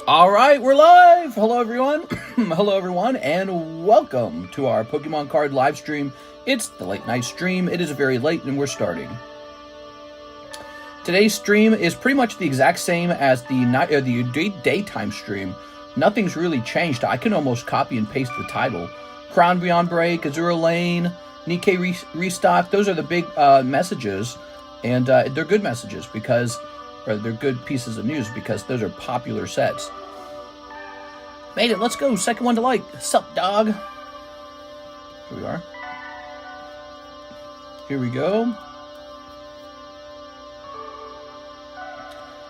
All right, we're live. Hello, everyone. Hello, everyone, and welcome to our Pokemon card live stream. It's the late night stream. It is very late, and we're starting. Today's stream is pretty much the exact same as the daytime stream. Nothing's really changed. I can almost copy and paste the title. Crownbreon break, Azure Lane, Nikke restock. Those are the big messages, and they're good messages because. Or they're good pieces of news because those are popular sets. Made it, let's go. Second one to like. Sup, dog? Here we are. Here we go.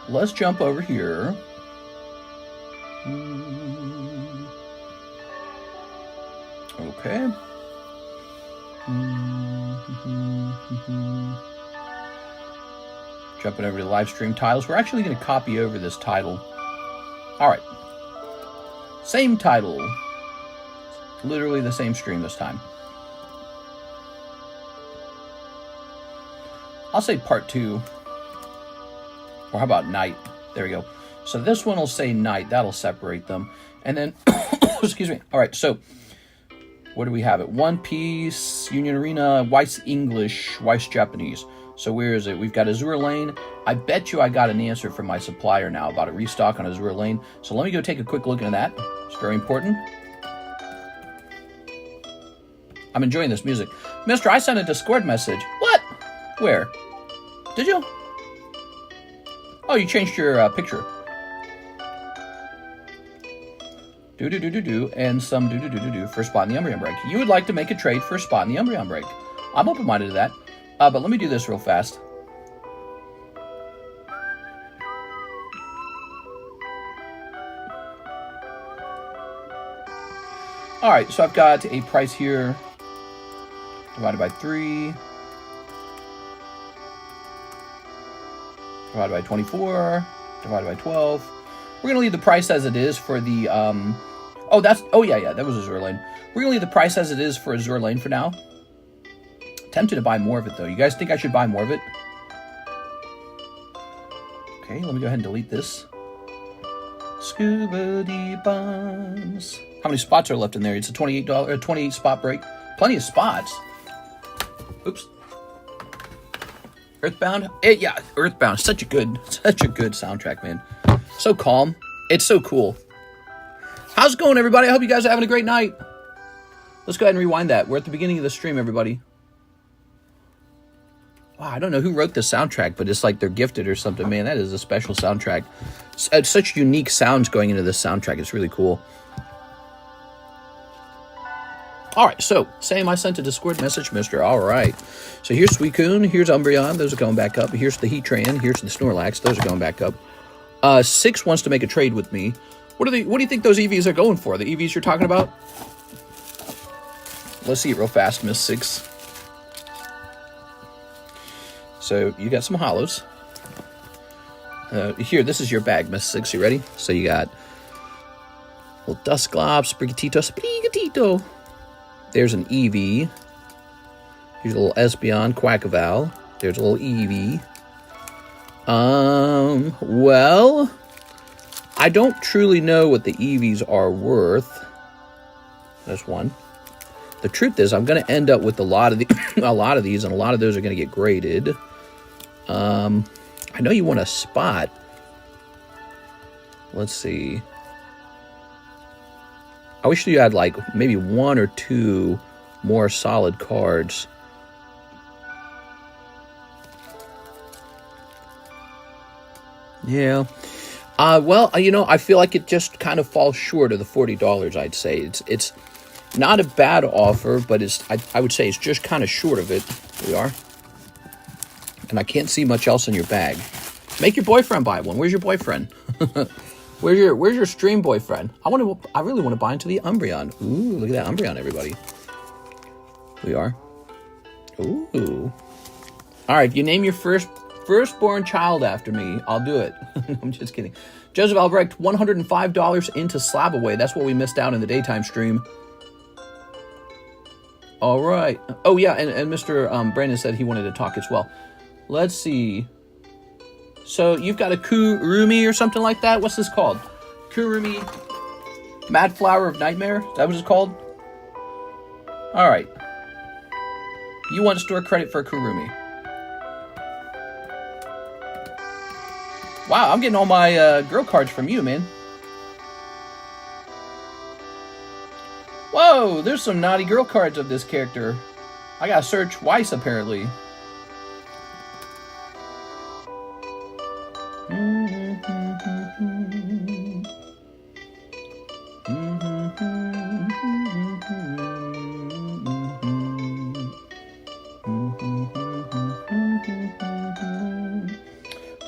Let's jump over here. Okay. Jumping over to live stream titles. We're actually going to copy over this title. All right. Same title. Literally the same stream this time. I'll say part 2. Or how about night? There we go. So this one will say night. That'll separate them. And then, excuse me. All right, so what do we have? One Piece, Union Arena, Weiss English, Weiss Japanese. So where is it? We've got Azure Lane. I bet you I got an answer from my supplier now about a restock on Azure Lane. So let me go take a quick look at that. It's very important. I'm enjoying this music. Mister, I sent a Discord message. What? Where? Did you? Oh, you changed your picture. Do-do-do-do-do, and some do-do-do-do-do for a spot in the Umbreon break. You would like to make a trade for a spot in the Umbreon break. I'm open-minded to that. But let me do this real fast. All right, so I've got a price here divided by 3, divided by 24, divided by 12. We're going to leave the price as it is for the, oh yeah, that was Azure Lane. We're going to leave the price as it is for Azure Lane for now. Tempted to buy more of it, though. You guys think I should buy more of it? Okay, let me go ahead and delete this. Scuba dee bombs. How many spots are left in there? It's a $28 spot break. Plenty of spots. Oops. Earthbound? Yeah, Earthbound. Such a good soundtrack, man. So calm. It's so cool. How's it going, everybody? I hope you guys are having a great night. Let's go ahead and rewind that. We're at the beginning of the stream, everybody. Wow, I don't know who wrote this soundtrack, but it's like they're gifted or something. Man, that is a special soundtrack. Such unique sounds going into this soundtrack. It's really cool. All right, so same. I sent a Discord message, Mister. All right. So here's Suicune. Here's Umbreon. Those are going back up. Here's the Heatran. Here's the Snorlax. Those are going back up. 6 wants to make a trade with me. What do you think those EVs are going for? The EVs you're talking about? Let's see it real fast, Miss 6. So you got some holos. Here, this is your bag, Miss 6. You ready? So you got a little Dusclops, Sprigatito. There's an Eevee. Here's a little Espeon, Quackaval. There's a little Eevee. Well, I don't truly know what the EVs are worth. There's one. The truth is, I'm going to end up with a lot of these, and a lot of those are going to get graded. I know you want a spot. Let's see. I wish you had like maybe 1 or 2 more solid cards. Yeah. Well, you know, I feel like it just kind of falls short of the $40, I'd say. It's not a bad offer, but I would say it's just kind of short of it. Here we are. And I can't see much else in your bag. Make your boyfriend buy one. Where's your boyfriend? Where's your stream boyfriend? I really want to buy into the Umbreon. Ooh, look at that Umbreon, everybody. Here we are. Ooh. All right, if you name your firstborn child after me, I'll do it. I'm just kidding. Joseph Albrecht, $105 into Slab away. That's what we missed out in the daytime stream. All right. Oh, yeah, and Mr. Brandon said he wanted to talk as well. Let's see. So you've got a Kurumi or something like that? What's this called? Kurumi Mad Flower of Nightmare. Is that what it's called? Alright. You want store credit for Kurumi. Wow, I'm getting all my girl cards from you, man. Whoa, there's some naughty girl cards of this character. I gotta search Weiss, apparently.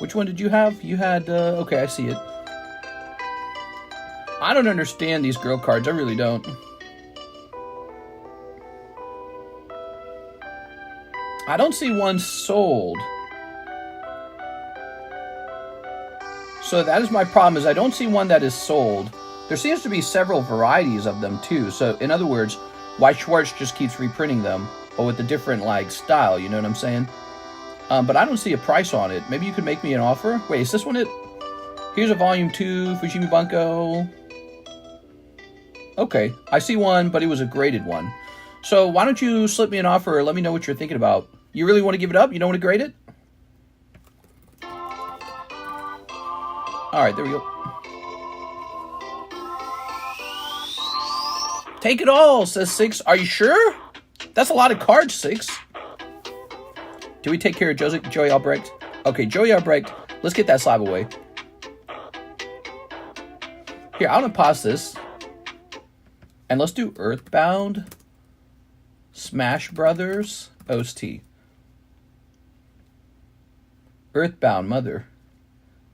Which one did you have? You had, okay, I see it. I don't understand these girl cards. I really don't. I don't see one sold. So that is my problem, is I don't see one that is sold. There seems to be several varieties of them too. So in other words, Weiss Schwarz just keeps reprinting them, but with a different like style, you know what I'm saying? But I don't see a price on it. Maybe you could make me an offer. Wait, is this one it? Here's a Volume 2 Fujimi Bunko. Okay, I see one, but it was a graded one. So why don't you slip me an offer or let me know what you're thinking about. You really want to give it up? You don't want to grade it? All right, there we go. Take it all, says 6. Are you sure? That's a lot of cards, 6. Do we take care of Joey Albrecht? Okay, Joey Albrecht. Let's get that slab away. Here, I'm going to pause this. And let's do Earthbound, Smash Brothers, OST. Earthbound, mother.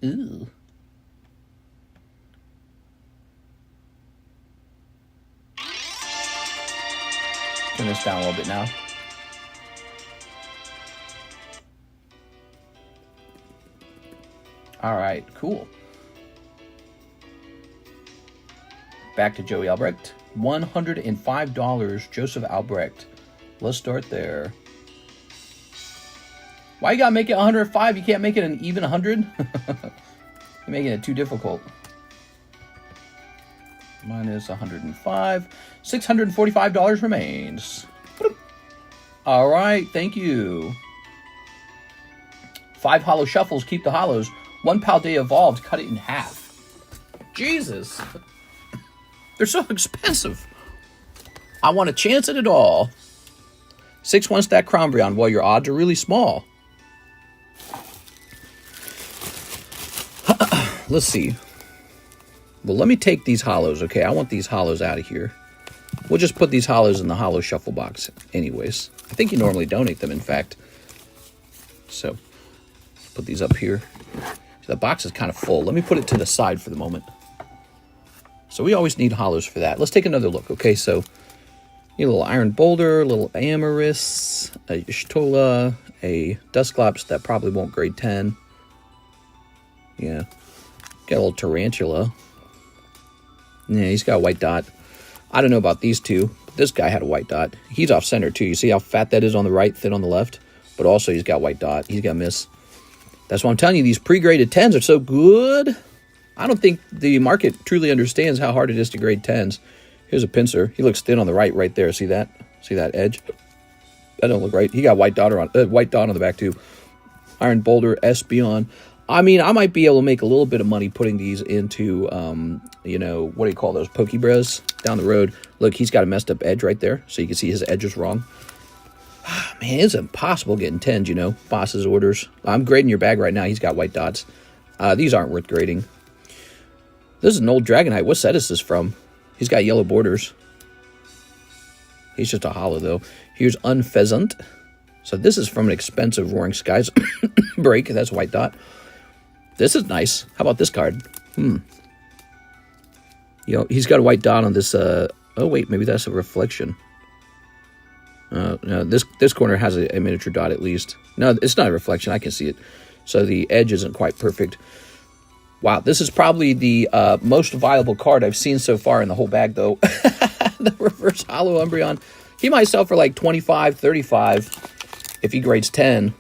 Ew. Turn this down a little bit now. All right, cool. Back to Joey Albrecht. $105, Joseph Albrecht. Let's start there. Why you gotta make it 105? You can't make it an even 100? You're making it too difficult. Minus 105. $645 remains. All right, thank you. 5 hollow shuffles, keep the hollows. 1 Paldea evolved, cut it in half. Jesus. They're so expensive. I want a chance at it all. 6 1-stack Crownbreon. Well, your odds are really small. Let's see. Well, let me take these hollows, okay? I want these hollows out of here. We'll just put these hollows in the hollow shuffle box anyways. I think you normally donate them, in fact. So, put these up here. The box is kind of full. Let me put it to the side for the moment. So we always need hollows for that. Let's take another look, okay? So, a little Iron Boulder, a little Amarys, a Shtola, a Dusclops that probably won't grade 10. Yeah. Got a little Tarantula. Yeah, he's got a white dot. I don't know about these two, but this guy had a white dot. He's off center too. You see how fat that is on the right, thin on the left? But also he's got white dot. He's got miss. That's why I'm telling you, these pre-graded 10s are so good. I don't think the market truly understands how hard it is to grade 10s. Here's a pincer. He looks thin on the right there. See that? See that edge? That don't look right. He got white dot on the back too. Iron Boulder, Espeon. I mean, I might be able to make a little bit of money putting these into, you know, what do you call those? PokeBruhs down the road. Look, he's got a messed up edge right there. So you can see his edge is wrong. Man, it's impossible getting 10s, you know. Boss's orders. I'm grading your bag right now. He's got white dots. These aren't worth grading. This is an old Dragonite. What set is this from? He's got yellow borders. He's just a hollow, though. Here's Unpheasant. So this is from an expensive Roaring Skies break. That's white dot. This is nice. How about this card? You know, he's got a white dot on this. Oh, wait, maybe that's a reflection. No, this corner has a miniature dot at least. No, it's not a reflection. I can see it. So the edge isn't quite perfect. Wow, this is probably the most viable card I've seen so far in the whole bag, though. The reverse hollow Umbreon. He might sell for like 25, 35 if he grades 10.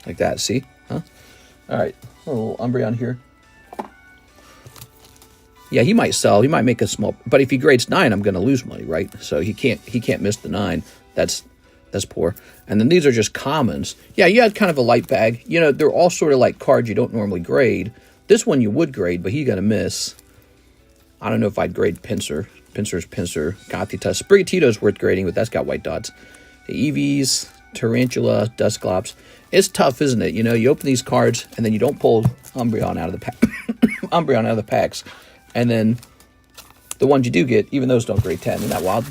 Like that, see? Huh? All right, A little Umbreon here. Yeah, he might sell. He might make a small... But if he grades 9, I'm going to lose money, right? So he can't miss the 9. That's poor. And then these are just commons. Yeah, you had kind of a light bag. You know, they're all sort of like cards you don't normally grade. This one you would grade, but he got a miss. I don't know if I'd grade Pinsir. Pinsir's Pinsir. Gothita. Sprigatito's worth grading, but that's got white dots. The Eevees, Tarantula, Dusclops. It's tough, isn't it? You know, you open these cards, and then you don't pull Umbreon out of the pack. Umbreon out of the packs. And then the ones you do get, even those don't grade 10. Isn't that wild?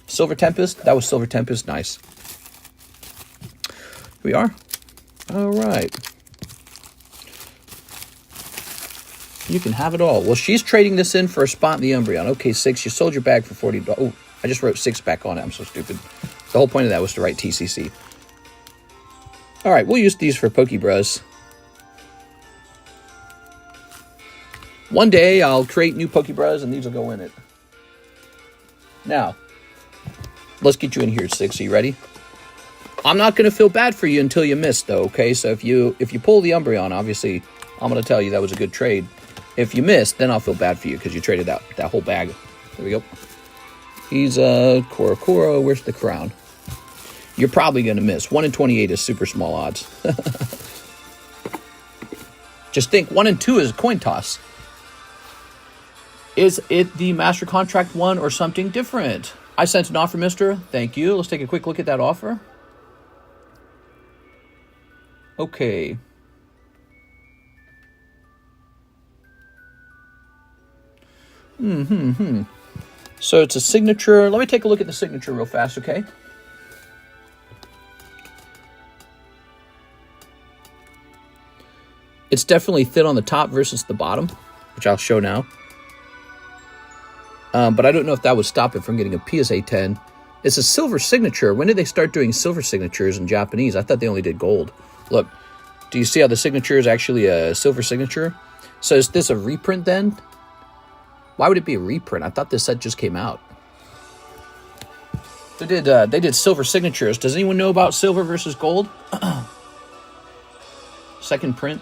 Silver Tempest. That was Silver Tempest. Nice. Here we are. All right. You can have it all. Well, she's trading this in for a spot in the Umbreon. Okay, 6. You sold your bag for $40. Oh, I just wrote 6 back on it. I'm so stupid. The whole point of that was to write TCC. All right, we'll use these for PokeBruhs. One day, I'll create new PokeBruhs, and these will go in it. Now, let's get you in here, 6. Are you ready? I'm not going to feel bad for you until you miss, though, okay? So if you pull the Umbreon, obviously, I'm going to tell you that was a good trade. If you miss, then I'll feel bad for you because you traded that whole bag. There we go. He's Korokoro. Where's the crown? You're probably going to miss. 1 in 28 is super small odds. Just think, 1 in 2 is a coin toss. Is it the master contract one or something different? I sent an offer, mister. Thank you. Let's take a quick look at that offer. Okay. So it's a signature. Let me take a look at the signature real fast, okay? It's definitely thin on the top versus the bottom, which I'll show now. But I don't know if that would stop it from getting a PSA 10. It's a silver signature. When did they start doing silver signatures in Japanese? I thought they only did gold. Look, do you see how the signature is actually a silver signature? So is this a reprint then? Why would it be a reprint? I thought this set just came out. They did silver signatures. Does anyone know about silver versus gold? Second print.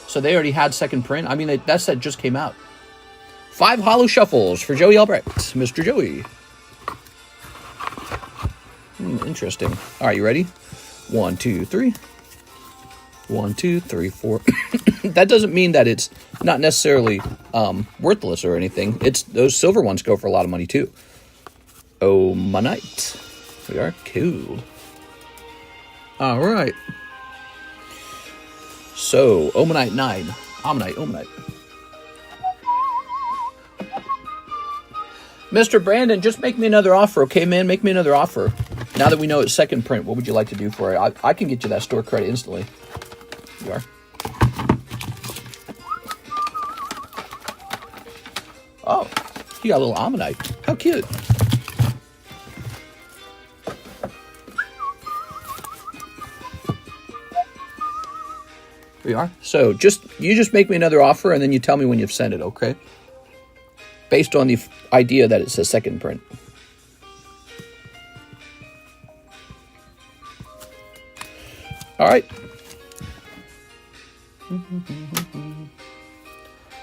So they already had second print. I mean, that set just came out. 5 Holo Shuffles for Joey Albrecht. Mr. Joey. Interesting. All right, you ready? 1, 2, 3. 1, 2, 3, 4. That doesn't mean that it's not necessarily worthless or anything. It's those silver ones go for a lot of money too. Omanite. We are cool. All right. So Omanite 9. Omanite. Mr. Brandon, just make me another offer, okay, man? Make me another offer. Now that we know it's second print, what would you like to do for it? I can get you that store credit instantly. You are. Oh, you got a little Ammonite. How cute. Here we are. So you just make me another offer and then you tell me when you've sent it, okay? Based on the idea that it's a second print. All right.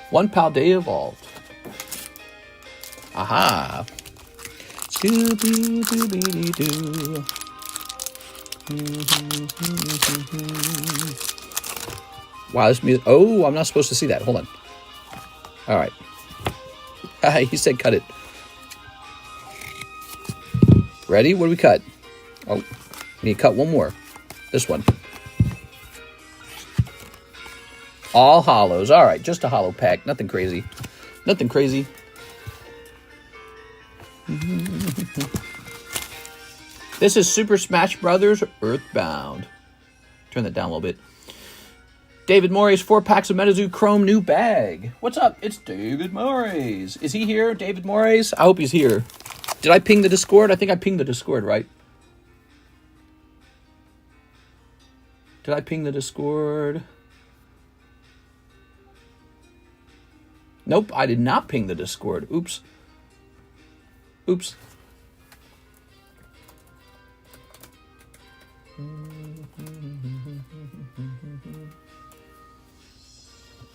One Paldea evolved. Aha. Scooby-Dooby-Doo. Wow, this music. Oh, I'm not supposed to see that. Hold on. All right. He said cut it. Ready? What do we cut? Oh, we need to cut one more. This one. All hollows. All right, just a hollow pack. Nothing crazy. Nothing crazy. This is Super Smash Brothers Earthbound. Turn that down a little bit. David Morris, 4 packs of MetaZoo Chrome new bag. What's up? It's David Morris. Is he here, David Morris? I hope he's here. Did I ping the Discord? I think I pinged the Discord, right? Did I ping the Discord? Nope, I did not ping the Discord. Oops. Oops.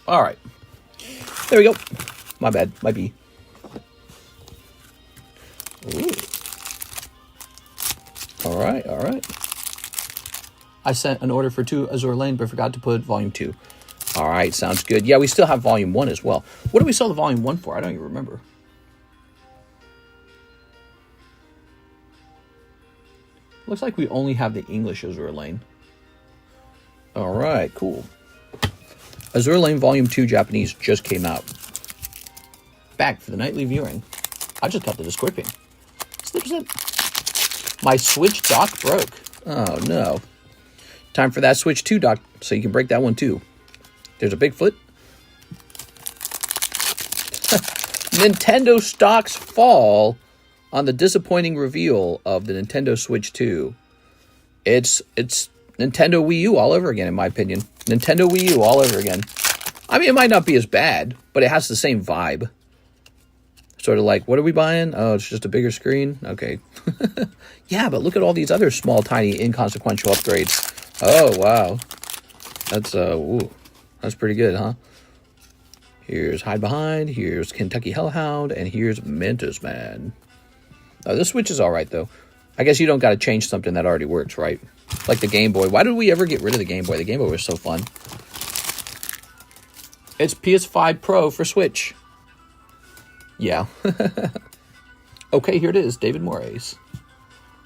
All right. There we go. My bad. My B. Ooh. All right. All right. I sent an order for 2 Azure Lane, but forgot to put volume 2. All right. Sounds good. Yeah, we still have volume 1 as well. What do we sell the volume 1 for? I don't even remember. Looks like we only have the English Azure Lane. All right. Cool. Azure Lane Volume 2 Japanese just came out. Back for the nightly viewing. I just got the description. Snip, snip. My Switch dock broke. Oh, no. Time for that Switch 2 dock so you can break that one, too. There's a Bigfoot. Nintendo stocks fall on the disappointing reveal of the Nintendo Switch 2. It's Nintendo Wii U all over again, in my opinion. Nintendo Wii U all over again. I mean, it might not be as bad, but it has the same vibe. Sort of like, what are we buying? Oh, it's just a bigger screen? Okay. Yeah, but look at all these other small, tiny, inconsequential upgrades. Oh, wow. That's pretty good, huh? Here's Hide Behind, here's Kentucky Hellhound, and here's Mentos Man. Oh, this Switch is all right, though. I guess you don't got to change something that already works, right? Like the Game Boy. Why did we ever get rid of the Game Boy? The Game Boy was so fun. It's PS5 Pro for Switch. Yeah. Okay, here it is. David Moraes.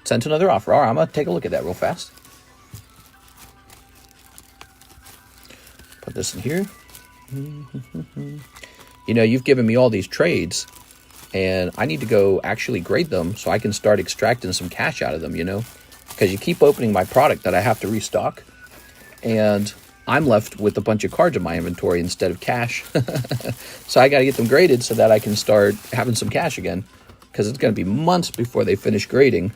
Sent another offer. All right, I'm going to take a look at that real fast. Put this in here. You know, you've given me all these trades, and I need to go actually grade them so I can start extracting some cash out of them, you know? Because you keep opening my product that I have to restock, and I'm left with a bunch of cards in my inventory instead of cash. So I got to get them graded so that I can start having some cash again, because it's going to be months before they finish grading,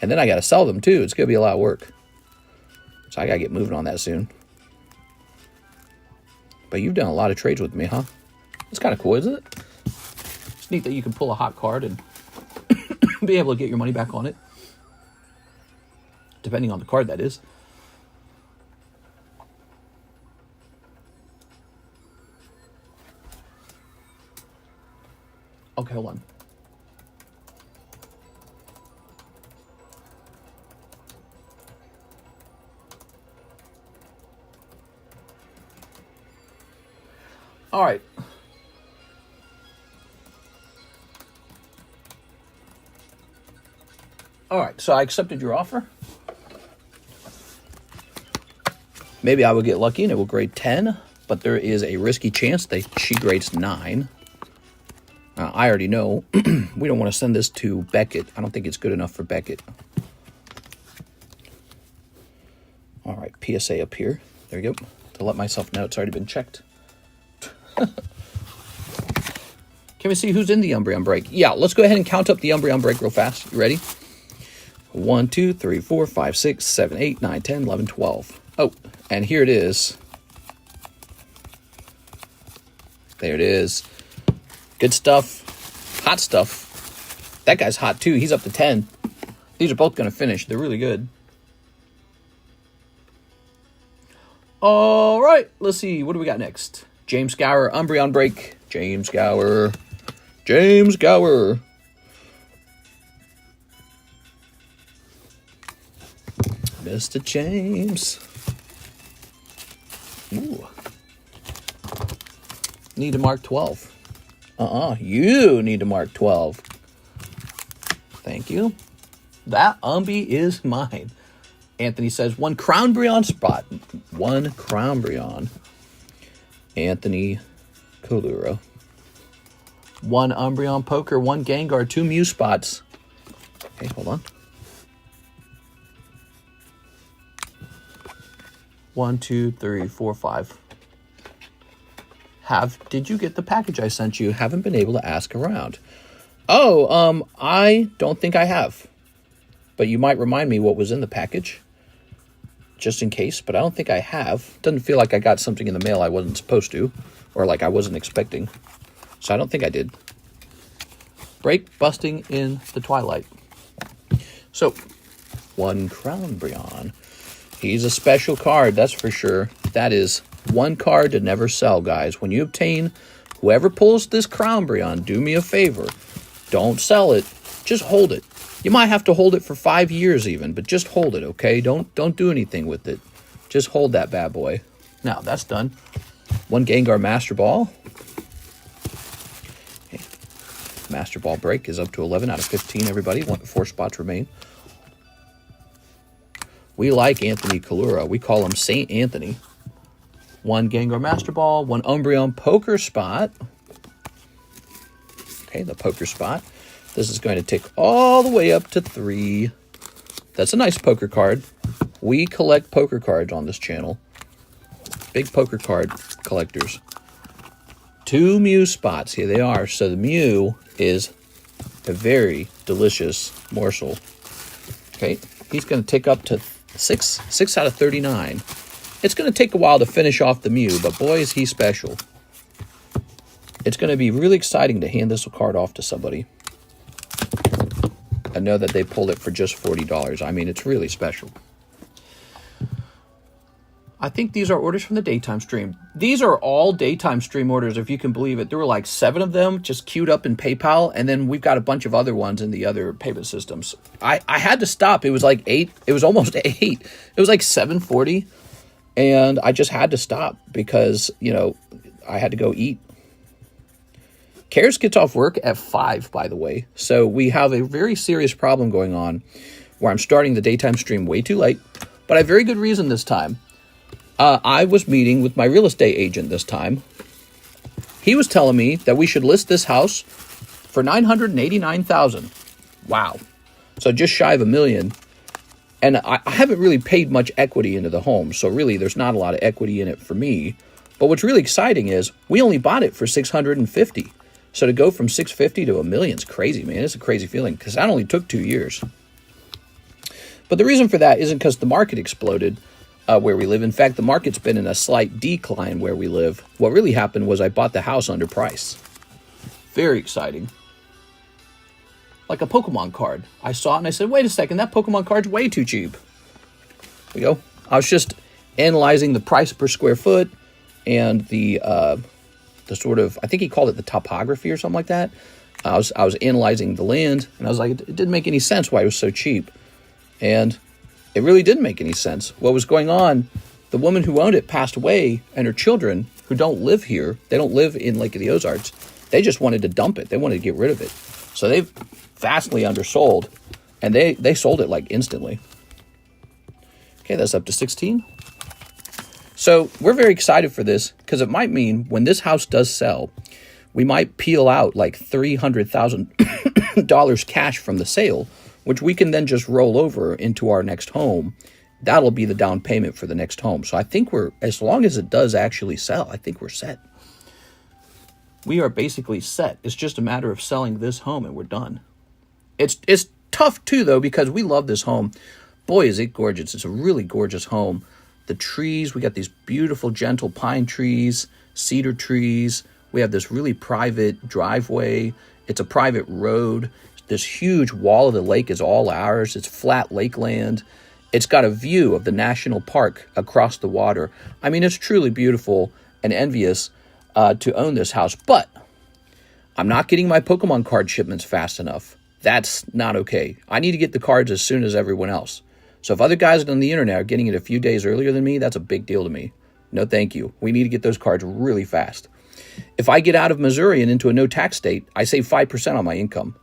and then I got to sell them too. It's going to be a lot of work. So I got to get moving on that soon. But you've done a lot of trades with me, huh? It's kind of cool, isn't it? It's neat that you can pull a hot card and be able to get your money back on it. Depending on the card, that is. Okay, hold on. All right. All right, so I accepted your offer. Maybe I will get lucky and it will grade 10, but there is a risky chance that she grades 9. I already know we don't want to send this to Beckett. I don't think it's good enough for Beckett. All right, PSA up here. There we go. To let myself know it's already been checked. Can we see who's in the Umbreon break? Yeah, let's go ahead and count up the Umbreon break real fast. You ready? 1, 2, 3, 4, 5, 6, 7, 8, 9, 10, 11, 12. Oh, and here it is. There it is. Good stuff. Hot stuff. That guy's hot too. He's up to 10. These are both going to finish. They're really good. All right. Let's see. What do we got next? James Gower. Umbreon break. James Gower. James Gower. Mr. James. Ooh. Need to mark 12. You need to mark 12. Thank you. That Umby is mine. Anthony says, 1 Crownbreon spot. 1 Crownbreon. Anthony Colura. 1 Umbreon Poker, 1 Gengar, 2 Mew spots. Okay, hold on. 1, 2, 3, 4, 5. Did you get the package I sent you? Haven't been able to ask around. Oh, I don't think I have. But you might remind me what was in the package. Just in case, but I don't think I have. Doesn't feel like I got something in the mail I wasn't supposed to. Or like I wasn't expecting. So I don't think I did. Break busting in the twilight. So, 1 Crownbreon. He's a special card, that's for sure. That is One card to never sell, guys. When you obtain, whoever pulls this Crownbreon, do me a favor. Don't sell it. Just hold it. You might have to hold it for 5 years even, but just hold it, okay? Don't do anything with it. Just hold that bad boy. Now, that's done. One Gengar Master Ball. Okay. Master Ball break is up to 11 out of 15, everybody. 4 spots remain. We like Anthony Kalura. We call him Saint Anthony. One Gengar Master Ball. One Umbreon Poker Spot. Okay, the Poker Spot. This is going to take all the way up to 3. That's a nice poker card. We collect poker cards on this channel. Big poker card collectors. 2 Mew spots. Here they are. So the Mew is a very delicious morsel. Okay, he's going to take up to 6 out of 39. It's going to take a while to finish off the Mew, but boy, is he special. It's going to be really exciting to hand this card off to somebody. I know that they pulled it for just $40. I mean, it's really special. I think these are orders from the daytime stream. These are all daytime stream orders, if you can believe it. There were like 7 of them just queued up in PayPal, and then we've got a bunch of other ones in the other payment systems. I had to stop. It was like 8. It was almost 8. It was like 7:40, and I just had to stop because, you know, I had to go eat. Karis gets off work at 5, by the way. So we have a very serious problem going on where I'm starting the daytime stream way too late. But I have very good reason this time. I was meeting with my real estate agent this time. He was telling me that we should list this house for $989,000. Wow. So just shy of $1 million. And I haven't really paid much equity into the home. So really, there's not a lot of equity in it for me. But what's really exciting is we only bought it for $650,000. So to go from $650,000 to $1 million is crazy, man. It's a crazy feeling because that only took 2 years. But the reason for that isn't because the market exploded where we live. In fact, the market's been in a slight decline where we live. What really happened was I bought the house under price. Very exciting. Like a Pokemon card. I saw it and I said, wait a second, that Pokemon card's way too cheap. There we go. I was just analyzing the price per square foot and the sort of, I think he called it the topography or something like that. I was analyzing the land, and I was like, it didn't make any sense why it was so cheap. And it really didn't make any sense. What was going on, the woman who owned it passed away, and her children, who don't live here, they don't live in Lake of the Ozarks, they just wanted to dump it. They wanted to get rid of it. So they've vastly undersold, and they sold it like instantly. Okay, that's up to 16. So we're very excited for this because it might mean when this house does sell, we might peel out like $300,000 cash from the sale, which we can then just roll over into our next home. That'll be the down payment for the next home. So I think as long as it does actually sell, I think we're set. We are basically set. It's just a matter of selling this home and we're done. It's tough too, though, because we love this home. Boy, is it gorgeous. It's a really gorgeous home. The trees, we got these beautiful, gentle pine trees, cedar trees. We have this really private driveway. It's a private road. This huge wall of the lake is all ours. It's flat lakeland. It's got a view of the national park across the water. I mean, it's truly beautiful and envious to own this house. But I'm not getting my Pokemon card shipments fast enough. That's not okay. I need to get the cards as soon as everyone else. So if other guys on the internet are getting it a few days earlier than me, that's a big deal to me. No, thank you. We need to get those cards really fast. If I get out of Missouri and into a no-tax state, I save 5% on my income.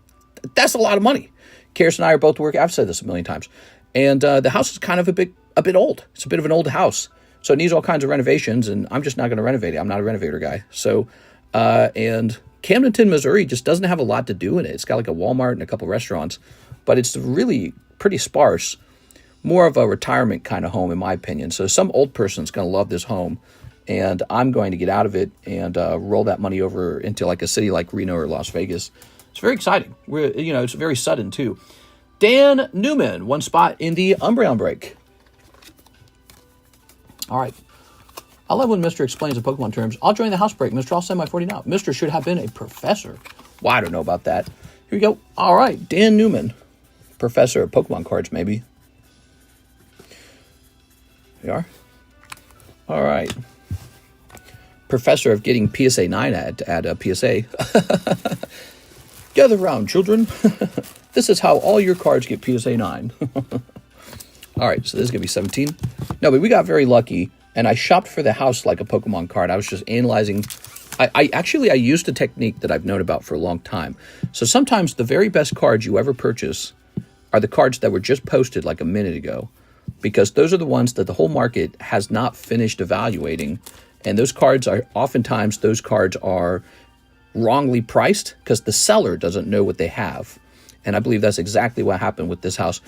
That's a lot of money. Karis and I are both working. I've said this a million times. And the house is kind of a bit old. It's a bit of an old house. So it needs all kinds of renovations, and I'm just not going to renovate it. I'm not a renovator guy. So, and Camdenton, Missouri just doesn't have a lot to do in it. It's got like a Walmart and a couple restaurants, but it's really pretty sparse. More of a retirement kind of home, in my opinion. So some old person's going to love this home, and I'm going to get out of it and roll that money over into like a city like Reno or Las Vegas. It's very exciting. It's very sudden too. Dan Newman, 1 spot in the Umbreon break. All right. I love when Mr. explains the Pokemon terms. I'll join the house break, Mr. I'll send my 40 now. Mr. should have been a professor. Well, I don't know about that. Here we go. All right. Dan Newman, professor of Pokemon cards, maybe. Here we are. All right. professor of getting PSA 9 at a PSA. Gather round, children. This is how all your cards get PSA 9. All right, so this is going to be 17. No, but we got very lucky, and I shopped for the house like a Pokemon card. I was just analyzing. I used a technique that I've known about for a long time. So sometimes the very best cards you ever purchase are the cards that were just posted like a minute ago, because those are the ones that the whole market has not finished evaluating. And those cards are oftentimes wrongly priced because the seller doesn't know what they have. And I believe that's exactly what happened with this house.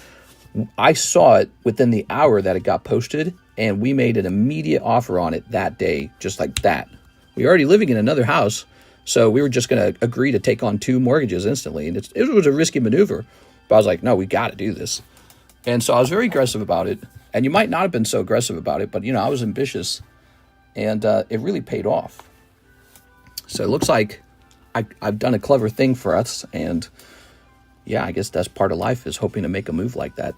I saw it within the hour that it got posted, and we made an immediate offer on it that day, just like that. We were already living in another house, so we were just going to agree to take on 2 mortgages instantly. And it was a risky maneuver, but I was like, no, we got to do this. And so I was very aggressive about it. And you might not have been so aggressive about it, but, I was ambitious, and it really paid off. So it looks like I've done a clever thing for us, and yeah, I guess that's part of life, is hoping to make a move like that.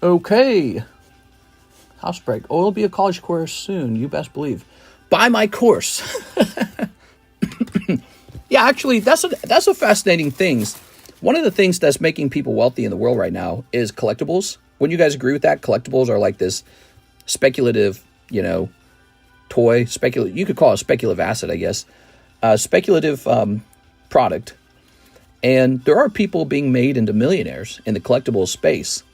Okay. House break. Oh, it'll be a college course soon. You best believe. Buy my course. Yeah, actually, that's a fascinating thing. One of the things that's making people wealthy in the world right now is collectibles. Wouldn't you guys agree with that? Collectibles are like this speculative, toy. You could call it a speculative asset, I guess. Speculative product. And there are people being made into millionaires in the collectibles space.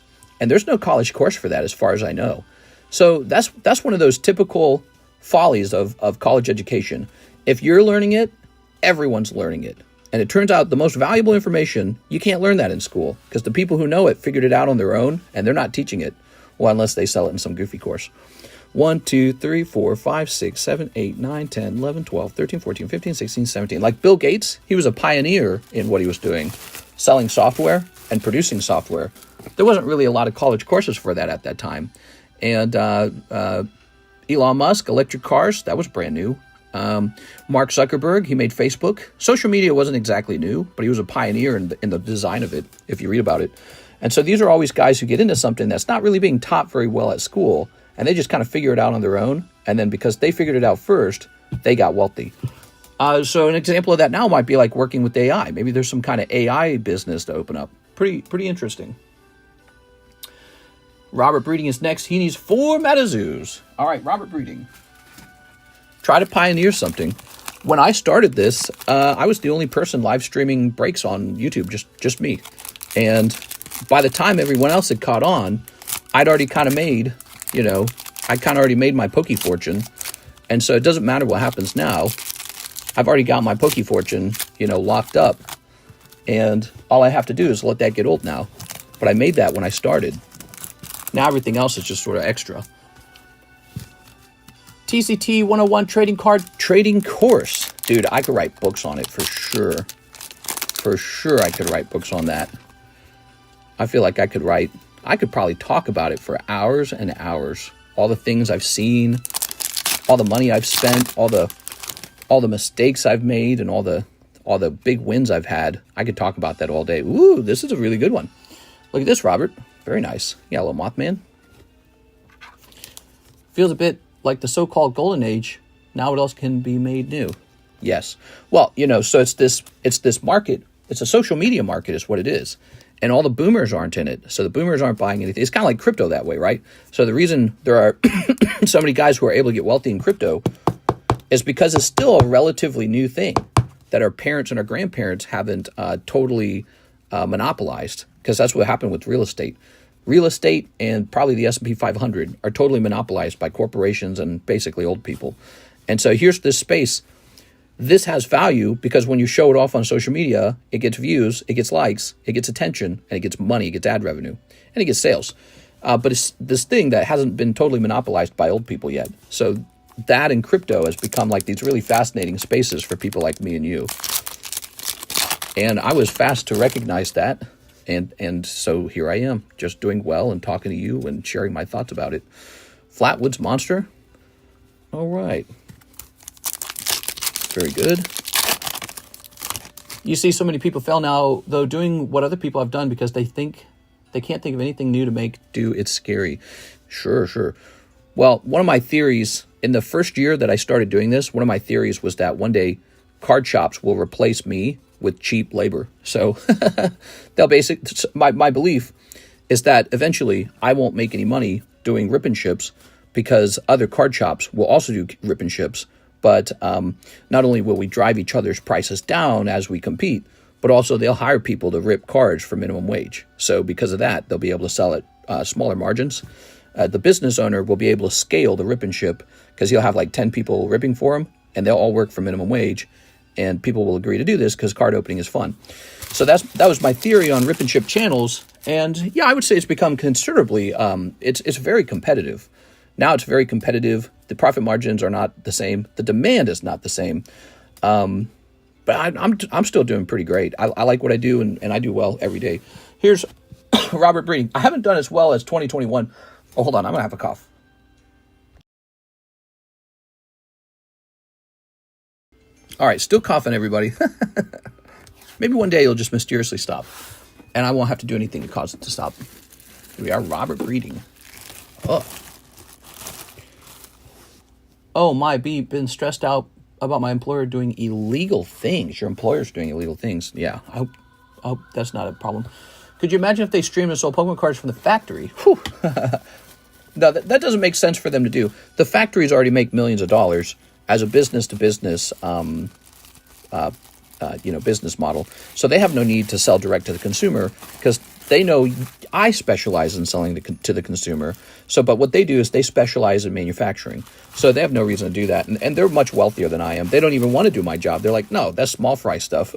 And there's no college course for that as far as I know. So that's one of those typical follies of college education. If you're learning it, everyone's learning it. And it turns out the most valuable information, you can't learn that in school, because the people who know it figured it out on their own, and they're not teaching it. Well, unless they sell it in some goofy course. 1, 2, 3, 4, 5, 6, 7, 8, 9, 10, 11, 12, 13, 14, 15, 16, 17. Like Bill Gates, he was a pioneer in what he was doing, selling software and producing software. There wasn't really a lot of college courses for that at that time. And Elon Musk, electric cars, that was brand new. Mark Zuckerberg, he made Facebook. Social media wasn't exactly new, but he was a pioneer in the design of it, if you read about it. And so these are always guys who get into something that's not really being taught very well at school, and they just kind of figure it out on their own. And then because they figured it out first, they got wealthy. So an example of that now might be like working with AI. Maybe there's some kind of AI business to open up. Pretty interesting. Robert Breeding is next. He needs 4 Metazoos. All right, Robert Breeding. Try to pioneer something. When I started this, I was the only person live streaming breaks on YouTube, just me. And by the time everyone else had caught on, I'd already kind of made, I kind of already made my Poke Fortune. And so it doesn't matter what happens now. I've already got my Poke Fortune, locked up. And all I have to do is let that get old now. But I made that when I started. Now everything else is just sort of extra. TCT 101 trading course. Dude, I could write books on it for sure. For sure I could write books on that. I feel like I could probably talk about it for hours and hours. All the things I've seen, all the money I've spent, all the mistakes I've made, and all the big wins I've had. I could talk about that all day. Ooh, this is a really good one. Look at this, Robert. Very nice. Yeah, a little Mothman. Feels a bit like the so-called golden age. Now what else can be made new? Yes. Well, so it's this market. It's a social media market is what it is. And all the boomers aren't in it. So the boomers aren't buying anything. It's kind of like crypto that way, right? So the reason there are so many guys who are able to get wealthy in crypto is because it's still a relatively new thing that our parents and our grandparents haven't totally monopolized. Because that's what happened with real estate. Real estate and probably the S&P 500 are totally monopolized by corporations and basically old people. And so here's this space. This has value because when you show it off on social media, it gets views, it gets likes, it gets attention, and it gets money, it gets ad revenue, and it gets sales. But it's this thing that hasn't been totally monopolized by old people yet. So that and crypto has become like these really fascinating spaces for people like me and you. And I was fast to recognize that. And so here I am, just doing well and talking to you and sharing my thoughts about it. Flatwoods Monster. All right. Very good. You see so many people fail now, though, doing what other people have done because they can't think of anything new to do. It's scary. Sure. Well, one of my theories in the first year that I started doing this, one of my theories was that one day card shops will replace me with cheap labor. So they'll my belief is that eventually I won't make any money doing rip and ships because other card shops will also do rip and ships. But not only will we drive each other's prices down as we compete, but also they'll hire people to rip cards for minimum wage. So because of that, they'll be able to sell at smaller margins. The business owner will be able to scale the rip and ship because he'll have like 10 people ripping for him, and they'll all work for minimum wage, and people will agree to do this because card opening is fun. So that was my theory on rip and ship channels, and yeah, I would say it's become considerably. It's very competitive. Now it's very competitive. The profit margins are not the same. The demand is not the same. But I'm still doing pretty great. I like what I do, and I do well every day. Here's Robert Breeding. I haven't done as well as 2021. Oh, hold on. I'm going to have a cough. All right. Still coughing, everybody. Maybe one day it'll just mysteriously stop, and I won't have to do anything to cause it to stop. Here we are, Robert Breeding. Oh, my, been stressed out about my employer doing illegal things. Your employer's doing illegal things. Yeah, I hope that's not a problem. Could you imagine if they streamed and sold Pokemon cards from the factory? Whew. No, that doesn't make sense for them to do. The factories already make millions of dollars as a business-to-business, business model. So they have no need to sell direct to the consumer because they know I specialize in selling to the consumer. So, but what they do is they specialize in manufacturing. So they have no reason to do that. And they're much wealthier than I am. They don't even want to do my job. They're like, no, that's small fry stuff.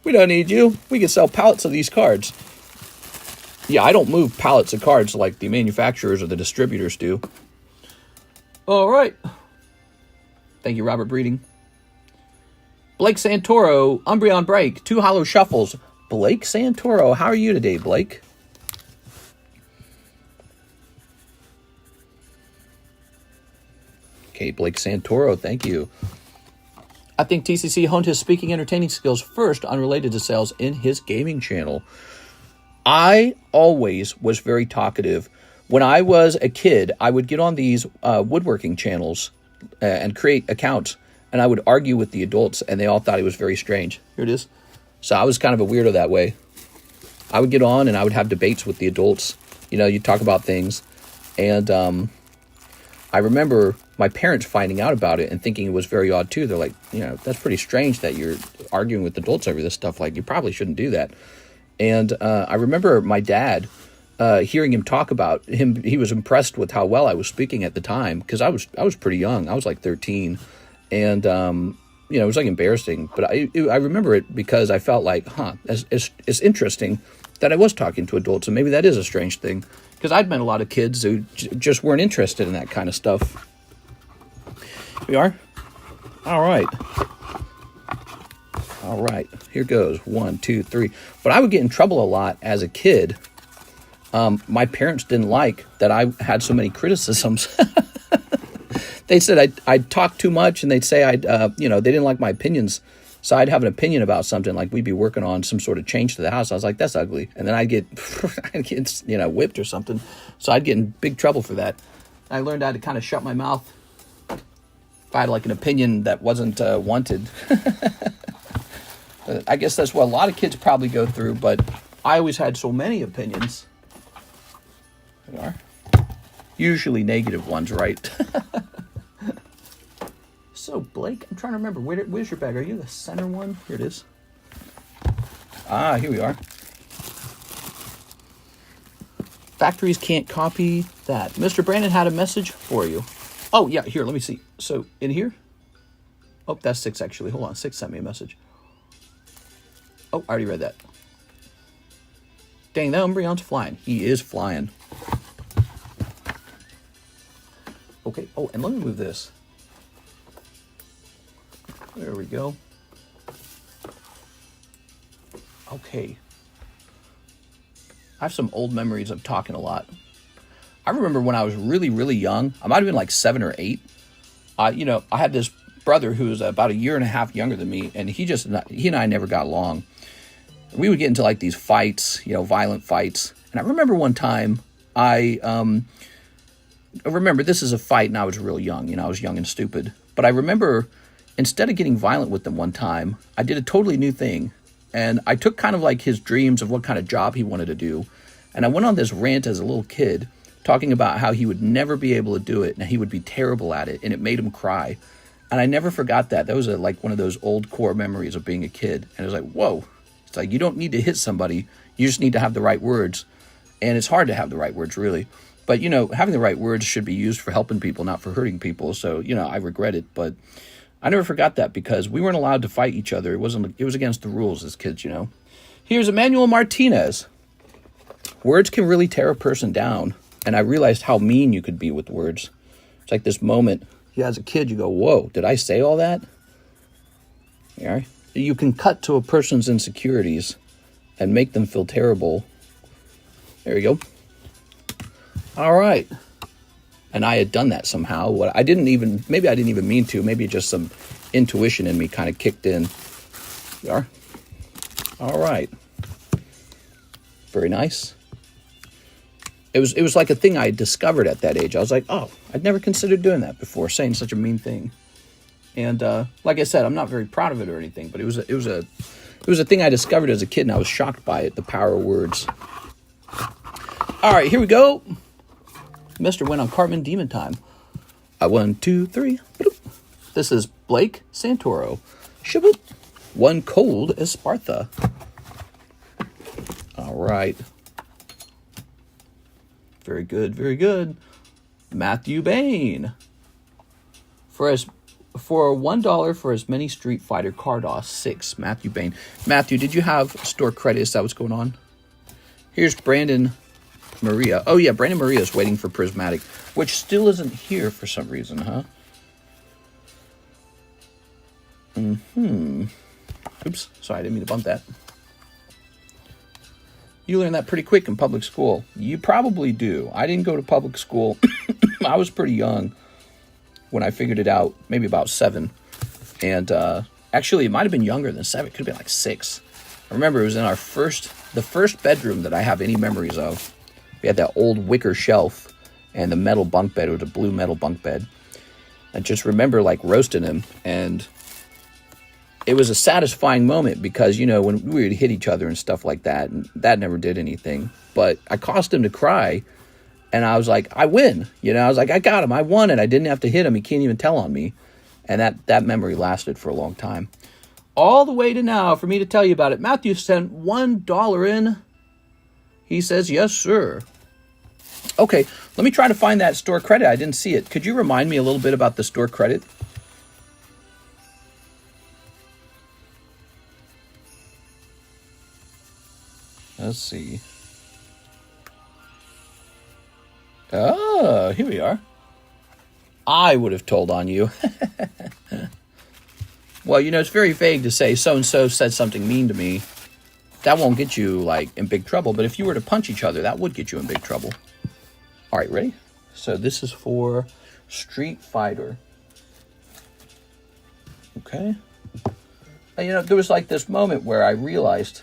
We don't need you. We can sell pallets of these cards. Yeah, I don't move pallets of cards like the manufacturers or the distributors do. All right. Thank you, Robert Breeding. Blake Santoro, Umbreon break, 2 Holo shuffles. Blake Santoro, how are you today, Blake? Okay, Blake Santoro, thank you. I think TCC honed his speaking entertaining skills first, unrelated to sales, in his gaming channel. I always was very talkative. When I was a kid, I would get on these woodworking channels and create accounts, and I would argue with the adults, and they all thought it was very strange. Here it is. So I was kind of a weirdo that way. I would get on, and I would have debates with the adults. You know, you'd talk about things, and I remember my parents finding out about it and thinking it was very odd, too. They're like, you know, that's pretty strange that you're arguing with adults over this stuff. Like, you probably shouldn't do that. And I remember my dad hearing him talk about him. He was impressed with how well I was speaking at the time because I was pretty young. I was like 13, and it was like embarrassing. But I remember it because I felt like, it's interesting that I was talking to adults, and maybe that is a strange thing because I'd met a lot of kids who just weren't interested in that kind of stuff. Here we are. All right. All right, here goes. 1, 2, 3. But I would get in trouble a lot as a kid. My parents didn't like that I had so many criticisms. They said I'd talk too much, and they'd say they didn't like my opinions. So I'd have an opinion about something, like we'd be working on some sort of change to the house. I was like, that's ugly. And then I'd get whipped or something. So I'd get in big trouble for that. I learned how to kind of shut my mouth if I had like an opinion that wasn't wanted. I guess that's what a lot of kids probably go through, but I always had so many opinions. There we are. Usually negative ones, right? So, Blake, I'm trying to remember. Where's your bag? Are you the center one? Here it is. Ah, here we are. Factories can't copy that. Mr. Brandon had a message for you. Oh, yeah, here, let me see. So, in here? Oh, that's 6, actually. Hold on, 6 sent me a message. Oh, I already read that. Dang, that Umbreon's flying. He is flying. Okay. Oh, and let me move this. There we go. Okay. I have some old memories of talking a lot. I remember when I was really, really young. I might have been like 7 or 8. I had this brother who was about a year and a half younger than me, and he and I never got along. We would get into like these fights, violent fights. And I remember one time remember, this is a fight, and I was real young. You know, I was young and stupid. But I remember, instead of getting violent with them one time, I did a totally new thing. And I took kind of like his dreams of what kind of job he wanted to do. And I went on this rant as a little kid, talking about how he would never be able to do it, and he would be terrible at it, and it made him cry. And I never forgot that. That was like one of those old core memories of being a kid. And it was like, whoa. It's like, you don't need to hit somebody. You just need to have the right words. And it's hard to have the right words, really. But, you know, having the right words should be used for helping people, not for hurting people. So, you know, I regret it. But I never forgot that because we weren't allowed to fight each other. It was against the rules as kids, you know. Here's Emmanuel Martinez. Words can really tear a person down. And I realized how mean you could be with words. It's like this moment. Yeah, as a kid, you go, whoa, did I say all that? Yeah. You can cut to a person's insecurities and make them feel terrible. There you go. All right. And I had done that somehow. Maybe I didn't even mean to. Maybe just some intuition in me kind of kicked in. You are. All right. Very nice. It was like a thing I discovered at that age. I was like, oh, I'd never considered doing that before, saying such a mean thing. And like I said, I'm not very proud of it or anything, but it was a thing I discovered as a kid, and I was shocked by it, the power of words. All right, here we go. Mr. went on Cartman Demon time. 1, 2, 3. This is Blake Santoro. Shaboop. One cold as Spartha. All right. Very good, very good. Matthew Bain. For $1 for as many Street Fighter Cardos 6. Matthew Bain. Matthew, did you have store credit? Is that what's going on? Here's Brandon Maria. Oh, yeah, Brandon Maria is waiting for Prismatic, which still isn't here for some reason, huh? Oops, sorry, I didn't mean to bump that. You learn that pretty quick in public school. You probably do. I didn't go to public school. I was pretty young when I figured it out, maybe about 7. And actually, it might have been younger than 7. It could have been like 6. I remember it was in the first bedroom that I have any memories of. We had that old wicker shelf and the metal bunk bed. It was a blue metal bunk bed. I just remember like roasting him, and it was a satisfying moment because, you know, when we would hit each other and stuff like that, and that never did anything. But I caused him to cry, and I was like, I win. You know, I was like, I got him. I won it. I didn't have to hit him. He can't even tell on me. And that memory lasted for a long time. All the way to now for me to tell you about it. Matthew sent $1 in. He says, yes, sir. Okay, let me try to find that store credit. I didn't see it. Could you remind me a little bit about the store credit? Let's see. Oh, here we are. I would have told on you. Well, you know, it's very vague to say so-and-so said something mean to me. That won't get you, like, in big trouble. But if you were to punch each other, that would get you in big trouble. All right, ready? So this is for Street Fighter. Okay. And, you know, there was, like, this moment where I realized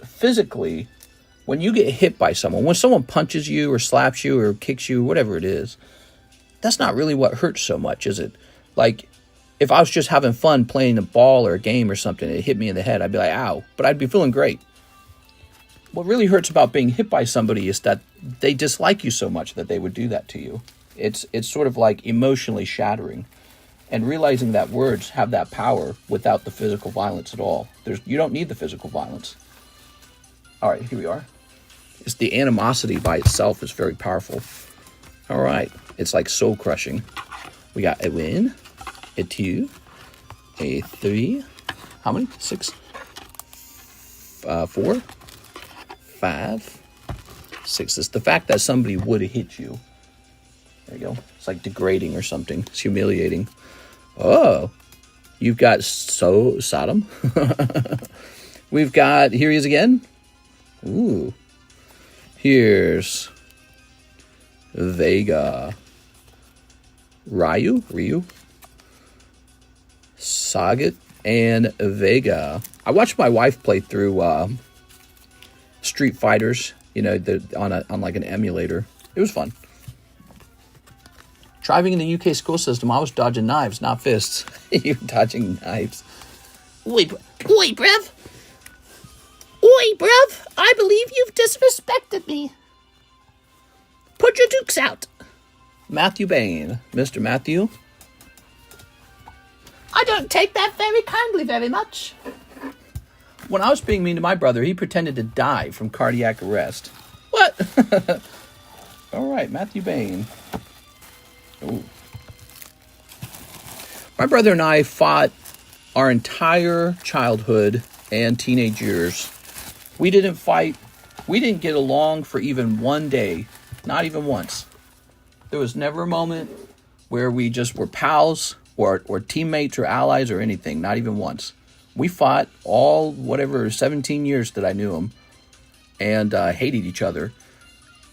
physically, when you get hit by someone, when someone punches you or slaps you or kicks you, whatever it is, that's not really what hurts so much, is it? Like, if I was just having fun playing a ball or a game or something, and it hit me in the head, I'd be like, ow, but I'd be feeling great. What really hurts about being hit by somebody is that they dislike you so much that they would do that to you. It's sort of like emotionally shattering. And realizing that words have that power without the physical violence at all. You don't need the physical violence. All right, here we are. It's the animosity by itself is very powerful. All right, it's like soul crushing. We got a win, a 2, a 3. How many? 6, 4, 5, 6. It's the fact that somebody would have hit you. There you go. It's like degrading or something. It's humiliating. Oh, you've got Sodom. We've got, here he is again. Ooh. Here's Vega. Ryu, Sagat, and Vega. I watched my wife play through Street Fighters, you know, on like an emulator. It was fun. Driving in the UK school system, I was dodging knives, not fists. You're dodging knives. Oi, bruv. Oi, bruv. I believe you've disrespected me. Put your dukes out. Matthew Bain. Mr. Matthew. I don't take that very kindly very much. When I was being mean to my brother, he pretended to die from cardiac arrest. What? All right, Matthew Bain. Ooh. My brother and I fought our entire childhood and teenage years. We didn't fight. We didn't get along for even one day. Not even once. There was never a moment where we just were pals or teammates or allies or anything. Not even once. We fought all, 17 years that I knew him, and hated each other.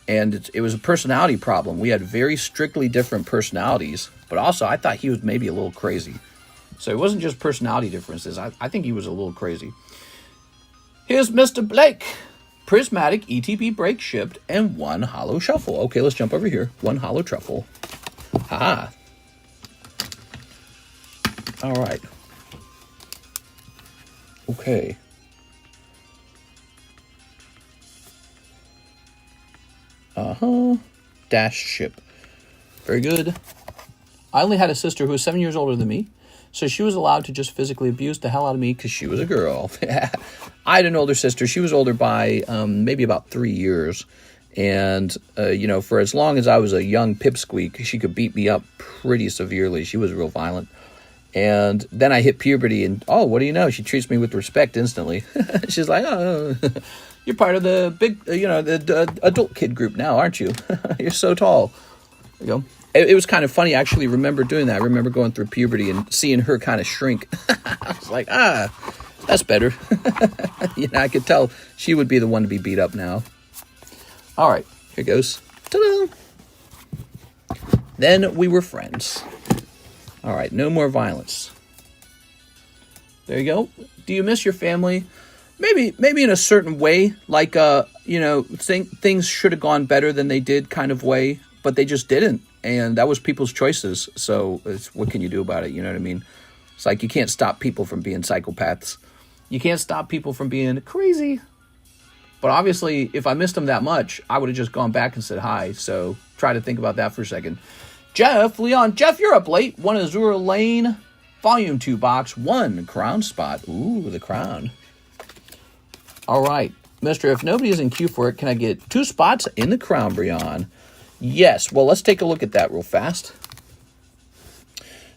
And it was a personality problem. We had very strictly different personalities, but also I thought he was maybe a little crazy. So it wasn't just personality differences. I think he was a little crazy. Here's Mr. Blake. Prismatic ETB break shipped and 1 Holo Shuffle. Okay, let's jump over here. 1 Holo Truffle. Haha. All right. Okay. Dash ship. Very good. I only had a sister who was 7 years older than me, so she was allowed to just physically abuse the hell out of me because she was a girl. I had an older sister. She was older by maybe about 3 years. And, for as long as I was a young pipsqueak, she could beat me up pretty severely. She was real violent. And then I hit puberty, and, what do you know? She treats me with respect instantly. She's like, oh, you're part of the big, the adult kid group now, aren't you? You're so tall. There you go. It was kind of funny. I actually remember doing that. I remember going through puberty and seeing her kind of shrink. I was like, that's better. I could tell she would be the one to be beat up now. All right, here goes. Ta-da! Then we were friends. All right, no more violence. There you go. Do you miss your family? Maybe in a certain way, like, things should have gone better than they did kind of way, but they just didn't. And that was people's choices. So what can you do about it? You know what I mean? It's like you can't stop people from being psychopaths. You can't stop people from being crazy. But obviously, if I missed them that much, I would have just gone back and said hi. So try to think about that for a second. Jeff, Leon, Jeff, you're up late. 1 Azure Lane, Volume 2 box, 1 crown spot. Ooh, the crown. All right. Mister, if nobody is in queue for it, can I get 2 spots in the Crownbreon? Yes. Well, let's take a look at that real fast.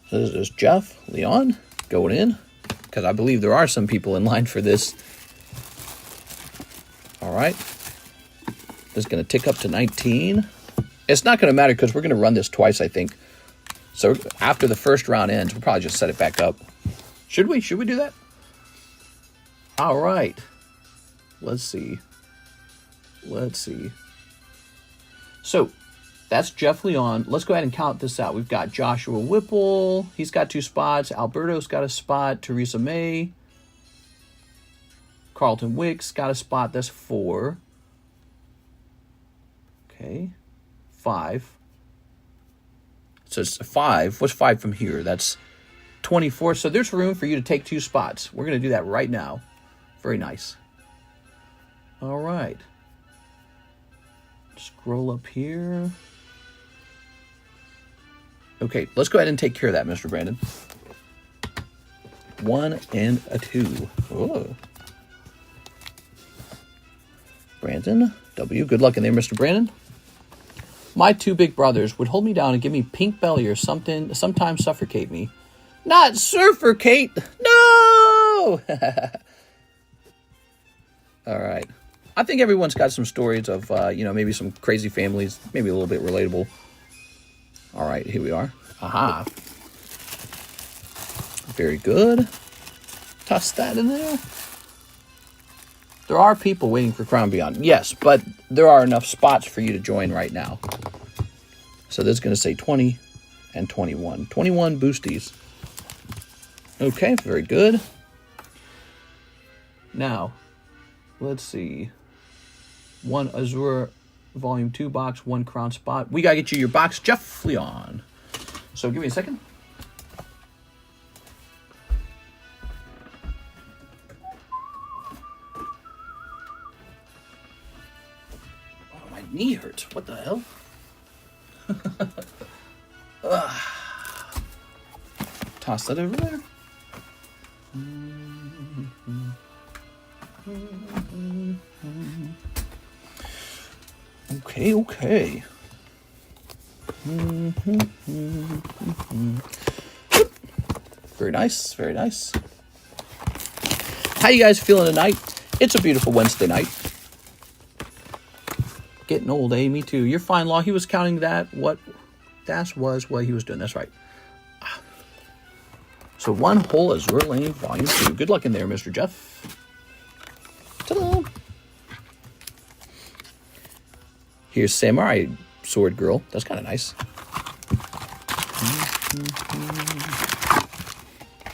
So this is Jeff, Leon, going in, because I believe there are some people in line for this. All right. This is going to tick up to 19. It's not going to matter because we're going to run this twice, I think. So after the first round ends, we'll probably just set it back up. Should we? Should we do that? All right. Let's see. So that's Jeff Leon. Let's go ahead and count this out. We've got Joshua Whipple. He's got 2 spots. Alberto's got a spot. Theresa May. Carlton Wicks got a spot. That's 4. Okay. 5. So it's 5. What's 5 from here? That's 24. So there's room for you to take 2 spots. We're going to do that right now. Very nice. All right. Scroll up here. Okay, let's go ahead and take care of that, Mr. Brandon. 1 and a 2. Whoa. Brandon W. Good luck in there, Mr. Brandon. My 2 big brothers would hold me down and give me pink belly or something, sometimes suffocate me. Not suffocate! No! All right. I think everyone's got some stories of, maybe some crazy families, maybe a little bit relatable. All right, here we are. Aha. Very good. Toss that in there. There are people waiting for Crownbreon. Yes, but there are enough spots for you to join right now. So this is going to say 20 and 21. 21 boosties. Okay, very good. Now, let's see. 1 Azure Volume 2 box, 1 crown spot. We got to get you your box, Jeff Leon. So give me a second. Oh, my knee hurts. What the hell? Toss that over there. Okay. Very nice, very nice. How you guys feeling tonight? It's a beautiful Wednesday night. Getting old, eh? Me too. You're fine, Law. He was counting that. That was what he was doing. That's right. So one whole Azure Lane Volume 2. Good luck in there, Mr. Jeff. Ta-da! Here's Samurai Sword Girl. That's kind of nice.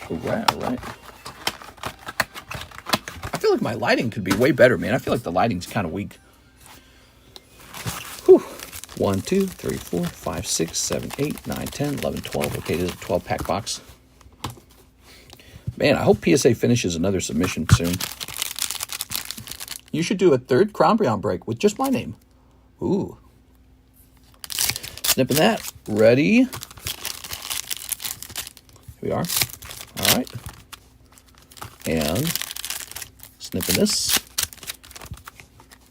All right. I feel like my lighting could be way better, man. I feel like the lighting's kind of weak. Whew. 1, 2, 3, 4, 5, 6, 7, 8, 9, 10, 11, 12. Okay, this is a 12-pack box. Man, I hope PSA finishes another submission soon. You should do a third Crownbreon break with just my name. Ooh. Snipping that. Ready. Here we are. All right. And snipping this.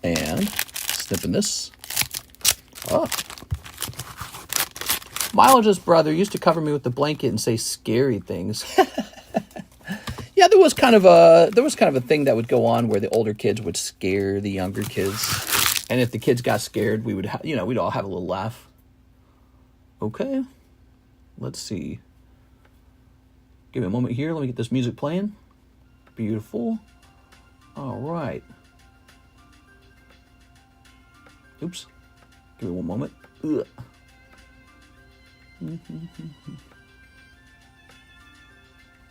And snipping this. Oh. Mileage's brother used to cover me with the blanket and say scary things. Yeah, there was kind of a thing that would go on where the older kids would scare the younger kids, and if the kids got scared, we would we'd all have a little laugh. Okay, let's see. Give me a moment here. Let me get this music playing. Beautiful. All right. Oops. Give me one moment. Ugh.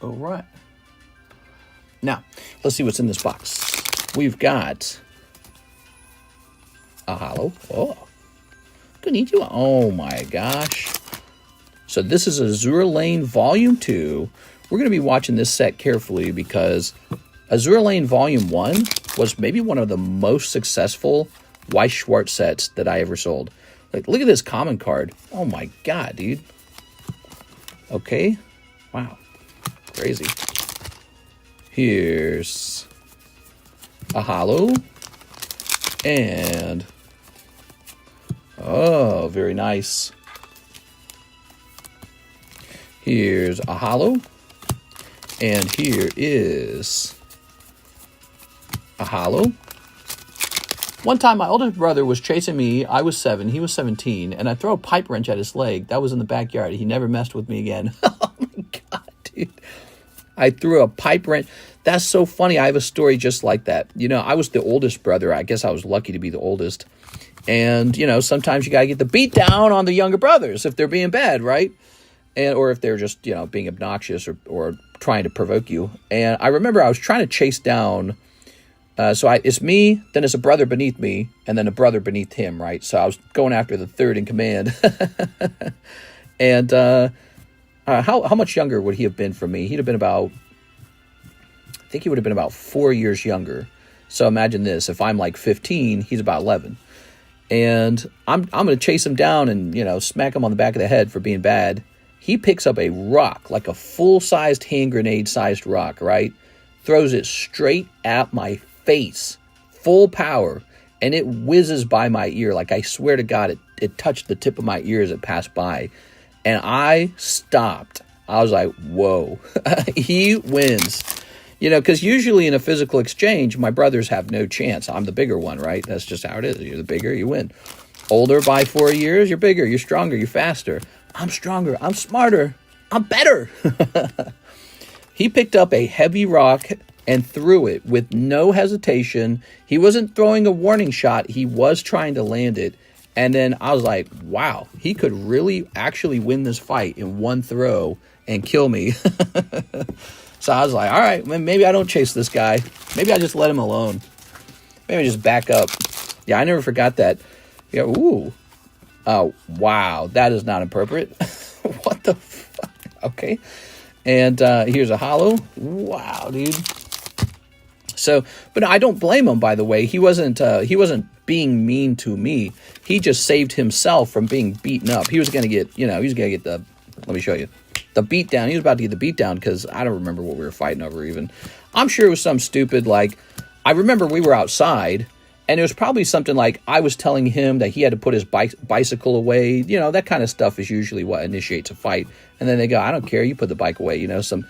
All right. Now, let's see what's in this box. We've got a Holo. Oh, konnichiwa. Oh my gosh. So this is Azure Lane Volume 2. We're going to be watching this set carefully because Azure Lane Volume 1 was maybe one of the most successful Weiss Schwartz sets that I ever sold. Like, look at this common card. Oh my god, dude. Okay. Wow. Crazy. Here's a Holo. And oh, very nice. Here's a Holo. And here is a Holo. One time, my older brother was chasing me. I was 7. He was 17. And I throw a pipe wrench at his leg. That was in the backyard. He never messed with me again. Oh, my God, dude. I threw a pipe wrench. That's so funny. I have a story just like that. You know, I was the oldest brother. I guess I was lucky to be the oldest. And, you know, sometimes you got to get the beat down on the younger brothers if they're being bad, right? And or if they're just, you know, being obnoxious or trying to provoke you. And I remember I was trying to chase down... it's me, then it's a brother beneath me, and then a brother beneath him, right? So I was going after the third in command. And how much younger would he have been from me? He'd have been about, I think he would have been about 4 years younger. So imagine this, if I'm like 15, he's about 11. And I'm going to chase him down and, you know, smack him on the back of the head for being bad. He picks up a rock, like a full-sized hand grenade-sized rock, right? Throws it straight at my face, full power, and it whizzes by my ear. Like, I swear to God, it touched the tip of my ear as it passed by. And I stopped. I was like, whoa, he wins. You know, because usually in a physical exchange, my brothers have no chance. I'm the bigger one, right? That's just how it is. You're the bigger, you win. Older by 4 years, you're bigger, you're stronger, you're faster. I'm stronger, I'm smarter, I'm better. He picked up a heavy rock and threw it with no hesitation. He wasn't throwing a warning shot. He was trying to land it. And then I was like, wow, he could really actually win this fight in one throw and kill me. So I was like, all right, maybe I don't chase this guy. Maybe I just let him alone. Maybe I just back up. Yeah, I never forgot that. Yeah, ooh. Oh, wow, that is not appropriate. What the fuck? Okay. And here's a holo. Wow, dude. So, but I don't blame him, by the way. He wasn't being mean to me. He just saved himself from being beaten up. He was going to get, he was going to get the, let me show you, the beat down. He was about to get the beat down because I don't remember what we were fighting over even. I'm sure it was some stupid, like, I remember we were outside, and it was probably something like I was telling him that he had to put his bicycle away. That kind of stuff is usually what initiates a fight. And then they go, I don't care, you put the bike away. Some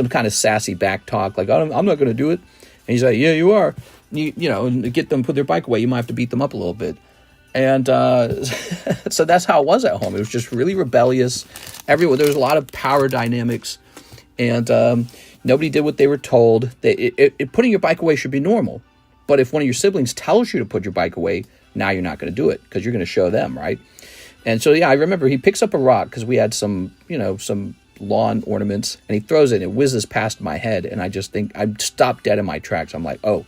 kind of sassy back talk, like, I'm not going to do it. And he's like, yeah, you are. And get them put their bike away. You might have to beat them up a little bit. And so that's how it was at home. It was just really rebellious. There was a lot of power dynamics. And nobody did what they were told. Putting your bike away should be normal. But if one of your siblings tells you to put your bike away, now you're not going to do it because you're going to show them, right? And so, yeah, I remember he picks up a rock because we had some lawn ornaments, and he throws it and it whizzes past my head, and I just think I stopped dead in my tracks. I'm like, oh,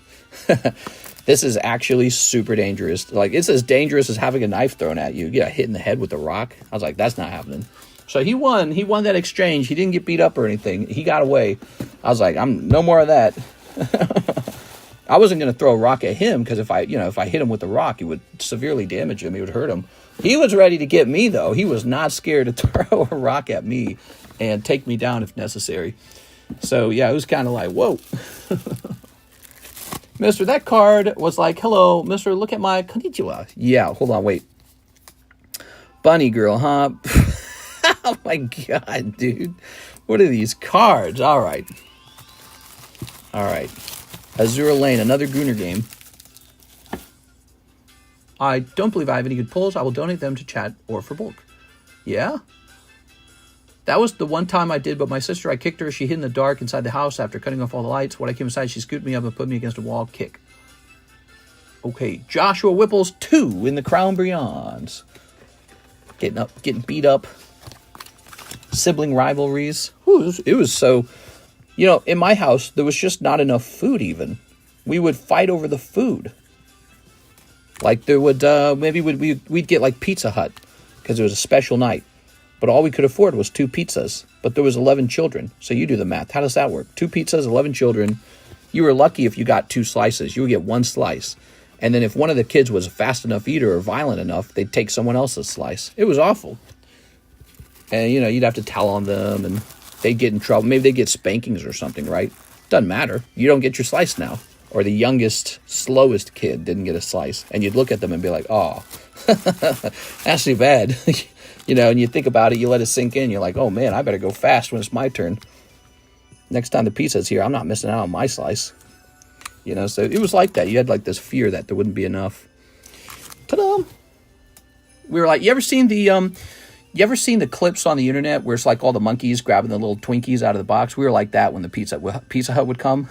this is actually super dangerous. Like, it's as dangerous as having a knife thrown at you. You get hit in the head with a rock. I was like, that's not happening. So he won that exchange. He didn't get beat up or anything. He got away. I was like, I'm no more of that. I wasn't going to throw a rock at him because if I hit him with the rock, it would severely damage him. It would hurt him. He was ready to get me, though. He was not scared to throw a rock at me and take me down if necessary. So, yeah, it was kind of like, whoa. Mister, that card was like, hello, mister, look at my konnichiwa. Yeah, hold on, wait. Bunny girl, huh? Oh, my God, dude. What are these cards? All right. Azure Lane, another Gooner game. I don't believe I have any good pulls. I will donate them to chat or for bulk. Yeah? That was the one time I did, but my sister, I kicked her. She hid in the dark inside the house after cutting off all the lights. When I came inside, she scooted me up and put me against a wall. Kick. Okay, Joshua Whipple's 2 in the Crownbreons. Getting beat up. Sibling rivalries. Ooh, it was so... in my house, there was just not enough food even. We would fight over the food. Like there would, we'd get like Pizza Hut because it was a special night. But all we could afford was 2 pizzas. But there was 11 children. So you do the math. How does that work? 2 pizzas, 11 children. You were lucky if you got 2 slices. You would get 1 slice. And then if one of the kids was a fast enough eater or violent enough, they'd take someone else's slice. It was awful. And, you'd have to tell on them and they'd get in trouble. Maybe they'd get spankings or something, right? Doesn't matter. You don't get your slice now. Or the youngest, slowest kid didn't get a slice. And you'd look at them and be like, oh, that's too bad. And you think about it, you let it sink in. You're like, oh, man, I better go fast when it's my turn. Next time the pizza's here, I'm not missing out on my slice. So it was like that. You had like this fear that there wouldn't be enough. Ta-da! We were like, you ever seen the clips on the internet where it's like all the monkeys grabbing the little Twinkies out of the box? We were like that when the Pizza Hut would come.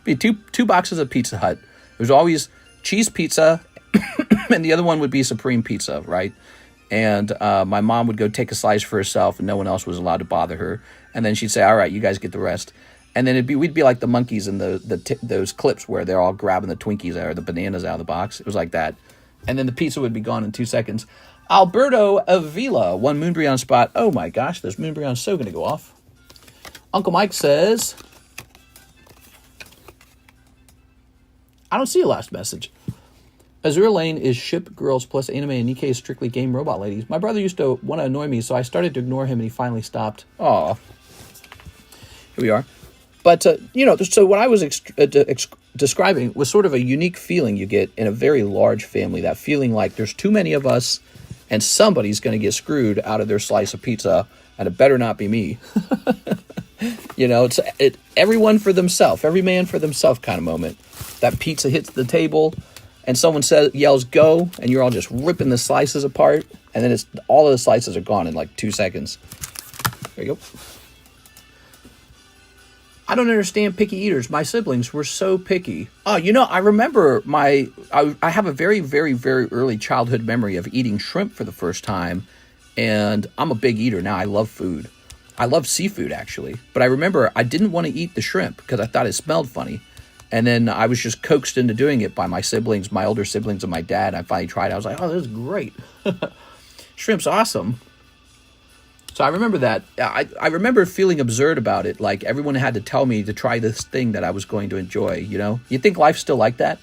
Be two boxes of Pizza Hut. There was always cheese pizza, and the other one would be supreme pizza, right? And my mom would go take a slice for herself, and no one else was allowed to bother her. And then she'd say, "All right, you guys get the rest." And then we'd be like the monkeys in those clips where they're all grabbing the Twinkies or the bananas out of the box. It was like that. And then the pizza would be gone in 2 seconds. Alberto Avila, 1 Umbreon spot. Oh my gosh, this Umbreon's so going to go off. Uncle Mike says, I don't see a last message. Azure Lane is ship girls plus anime and Nikke is strictly game robot ladies. My brother used to want to annoy me, so I started to ignore him and he finally stopped. Aw. Here we are. But, so what I was describing was sort of a unique feeling you get in a very large family. That feeling like there's too many of us and somebody's going to get screwed out of their slice of pizza, and it better not be me. It's everyone for themselves, every man for themselves kind of moment. That pizza hits the table, and someone yells "go," and you're all just ripping the slices apart, and then all of the slices are gone in like 2 seconds. There you go. I don't understand picky eaters. My siblings were so picky. Oh, I remember I have a very, very, very early childhood memory of eating shrimp for the first time. And I'm a big eater now. I love food. I love seafood, actually. But I remember I didn't want to eat the shrimp because I thought it smelled funny. And then I was just coaxed into doing it by my siblings, my older siblings and my dad. I finally tried it. I was like, oh, this is great. Shrimp's awesome. So I remember that. I remember feeling absurd about it. Like everyone had to tell me to try this thing that I was going to enjoy, you know? You think life's still like that?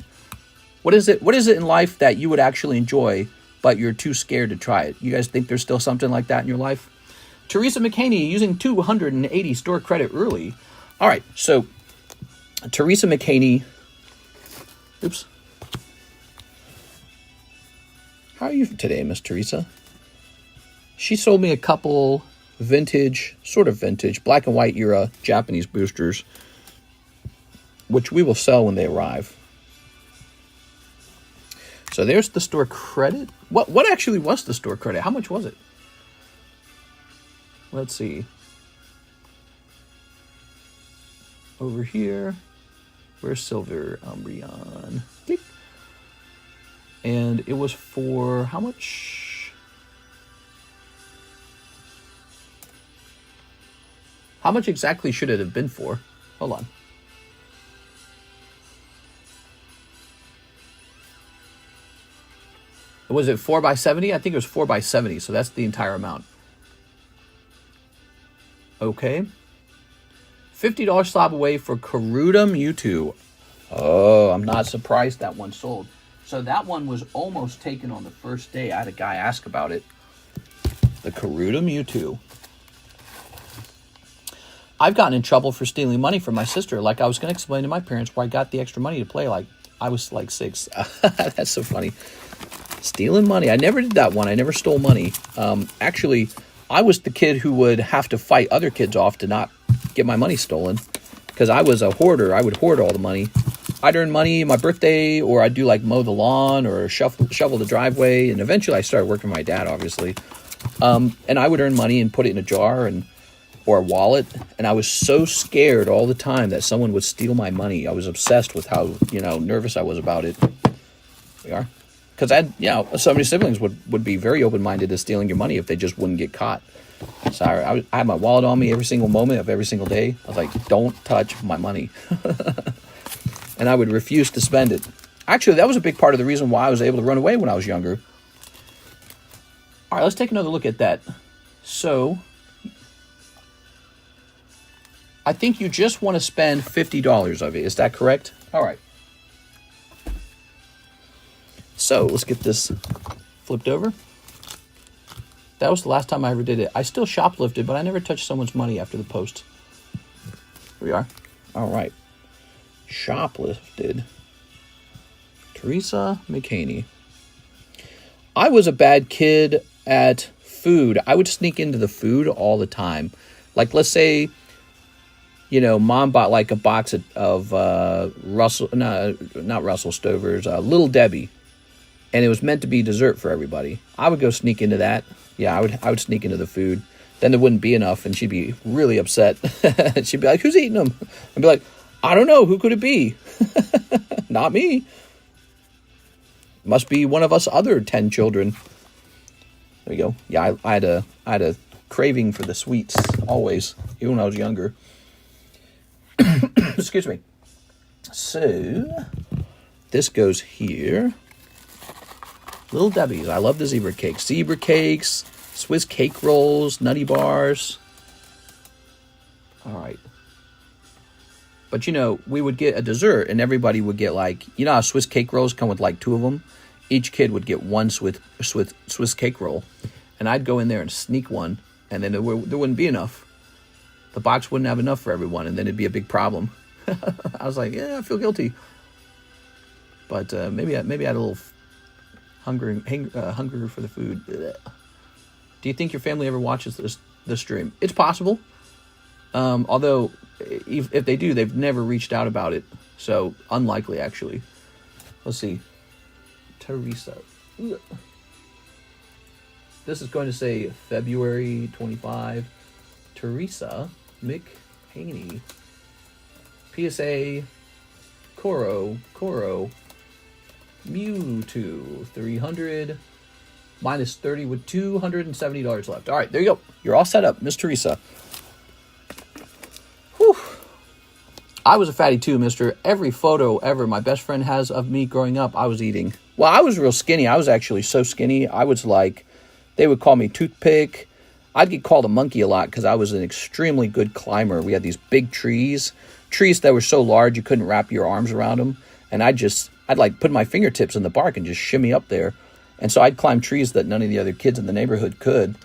What is it in life that you would actually enjoy, but you're too scared to try it? You guys think there's still something like that in your life? Teresa McHaney using 280 store credit early. All right, so Teresa McHaney. Oops. How are you today, Miss Teresa? She sold me a couple vintage, sort of vintage, black and white era Japanese boosters, which we will sell when they arrive. So there's the store credit. What actually was the store credit? How much was it? Let's see. Over here, where's Silver Umbreon? Click. And it was for how much? How much exactly should it have been for? Hold on. Was it 4x70? I think it was 4x70, so that's the entire amount. Okay. $50 slab away for Karuta Mewtwo. Oh, I'm not surprised that one sold. So that one was almost taken on the first day. I had a guy ask about it. The Karuta Mewtwo. I've gotten in trouble for stealing money from my sister. Like I was going to explain to my parents where I got the extra money to play. Like I was like 6. That's so funny. Stealing money. I never did that one. I never stole money. Actually, I was the kid who would have to fight other kids off to not get my money stolen. Because I was a hoarder. I would hoard all the money. I'd earn money my birthday, or I'd do like mow the lawn or shovel the driveway. And eventually I started working for my dad, obviously. And I would earn money and put it in a jar or a wallet. And I was so scared all the time that someone would steal my money. I was obsessed with how, nervous I was about it. We are. Because so many siblings would be very open-minded to stealing your money if they just wouldn't get caught. So I had my wallet on me every single moment of every single day. I was like, don't touch my money. And I would refuse to spend it. Actually, that was a big part of the reason why I was able to run away when I was younger. All right, let's take another look at that. So, I think you just want to spend $50 of it. Is that correct? All right. So, let's get this flipped over. That was the last time I ever did it. I still shoplifted, but I never touched someone's money after the post. Here we are. All right. Shoplifted. Teresa McHaney. I was a bad kid at food. I would sneak into the food all the time. Like, let's say, mom bought like a box of not Russell Stover's, Little Debbie. And it was meant to be dessert for everybody. I would go sneak into that. Yeah, I would sneak into the food. Then there wouldn't be enough, and she'd be really upset. She'd be like, who's eating them? I'd be like, I don't know. Who could it be? Not me. Must be one of us other 10 children. There we go. Yeah, I had a craving for the sweets, always, even when I was younger. Excuse me. So, this goes here. Little Debbie's. I love the zebra cakes. Zebra cakes, Swiss cake rolls, nutty bars. All right. But, we would get a dessert, and everybody would get like, how Swiss cake rolls come with like 2 of them? Each kid would get one Swiss cake roll. And I'd go in there and sneak one, and then there wouldn't be enough. The box wouldn't have enough for everyone, and then it'd be a big problem. I was like, I feel guilty. But maybe I had a little hunger for the food. Do you think your family ever watches this stream? It's possible. Although, if they do, they've never reached out about it. So, unlikely, actually. Let's see. Teresa. This is going to say February 25. Teresa McHaney. PSA. Koro. Mewtwo. 300. Minus 30 with $270 left. All right, there you go. You're all set up, Miss Teresa. Whew. I was a fatty too, mister. Every photo ever my best friend has of me growing up, I was eating. Well, I was real skinny. I was actually so skinny. I was like, they would call me Toothpick. I'd get called a monkey a lot because I was an extremely good climber. We had these big trees that were so large you couldn't wrap your arms around them. And I'd like put my fingertips in the bark and just shimmy up there. And so I'd climb trees that none of the other kids in the neighborhood could.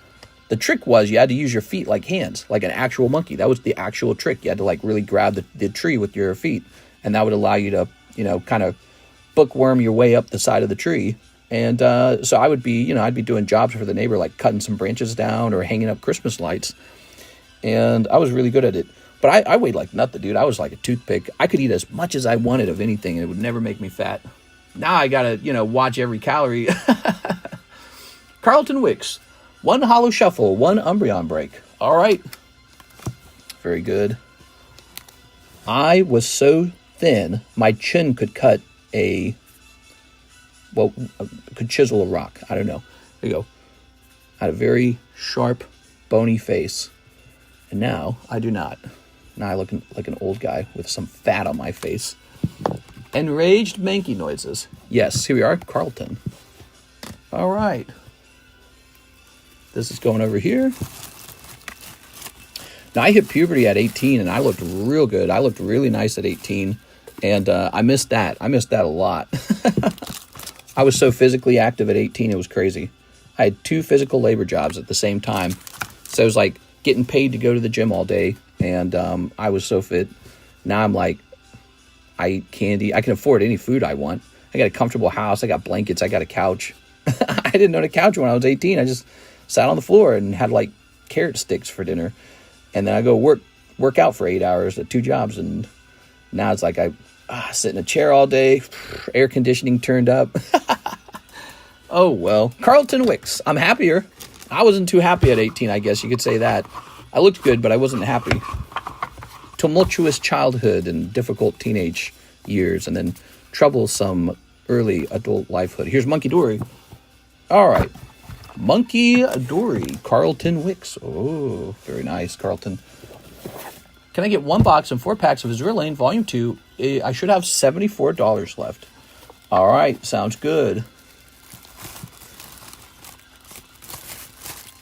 The trick was you had to use your feet like hands, like an actual monkey. That was the actual trick. You had to like really grab the tree with your feet. And that would allow you to, kind of bookworm your way up the side of the tree. And so I would be, I'd be doing jobs for the neighbor, like cutting some branches down or hanging up Christmas lights. And I was really good at it. But I weighed like nothing, dude. I was like a toothpick. I could eat as much as I wanted of anything, and it would never make me fat. Now I gotta, watch every calorie. Carlton Wicks. 1 Holo Shuffle, 1 Umbreon break. All right. Very good. I was so thin, my chin could cut could chisel a rock. I don't know. There you go. I had a very sharp, bony face. And now I do not. Now I look like an old guy with some fat on my face. Enraged Mankey noises. Yes, here we are, Carlton. All right. This is going over here. Now, I hit puberty at 18, and I looked real good. I looked really nice at 18, and I missed that. I missed that a lot. I was so physically active at 18, it was crazy. I had 2 physical labor jobs at the same time. So it was like getting paid to go to the gym all day, and I was so fit. Now I'm like, I eat candy. I can afford any food I want. I got a comfortable house. I got blankets. I got a couch. I didn't own a couch when I was 18. I just sat on the floor and had like carrot sticks for dinner. And then I go work out for 8 hours at 2 jobs. And now it's like I sit in a chair all day, air conditioning turned up. Oh, well. Carlton Wicks. I'm happier. I wasn't too happy at 18, I guess you could say that. I looked good, but I wasn't happy. Tumultuous childhood and difficult teenage years, and then troublesome early adult lifehood. Here's Monkey Dory. All right. Monkey Dory. Carlton Wicks. Oh, very nice, Carlton. Can I get 1 box and 4 packs of Azure Lane Volume 2? I should have $74 left. All right. Sounds good.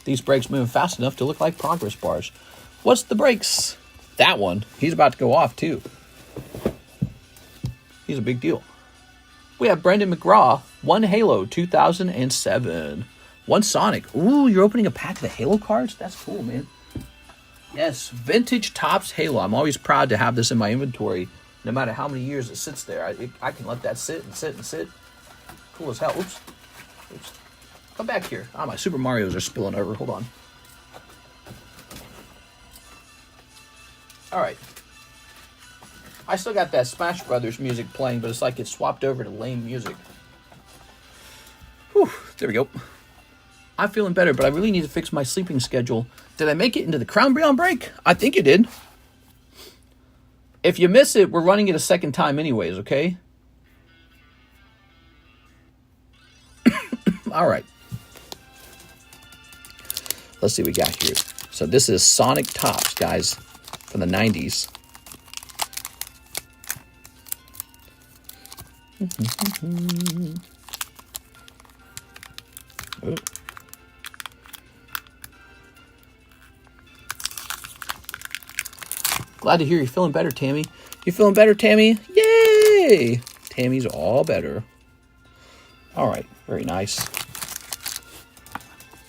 These breaks moving fast enough to look like progress bars. What's the breaks? That one. He's about to go off, too. He's a big deal. We have Brendan McGraw. 1 Halo 2007. 1 Sonic. Ooh, you're opening a pack of the Halo cards? That's cool, man. Yes, Vintage Topps Halo. I'm always proud to have this in my inventory. No matter how many years it sits there. I can let that sit and sit and sit. Cool as hell. Oops. Come back here. My Super Marios are spilling over. Hold on. All right. I still got that Smash Brothers music playing, but it's like it swapped over to lame music. Whew. There we go. I'm feeling better, but I really need to fix my sleeping schedule. Did I make it into the Crownbreon break? I think you did. If you miss it, we're running it a second time anyways, okay? All right. Let's see what we got here. So this is Sonic Topps, guys, from the 90s. Oh. Glad to hear you're feeling better, Tammy. You feeling better, Tammy? Yay! Tammy's all better. All right, very nice.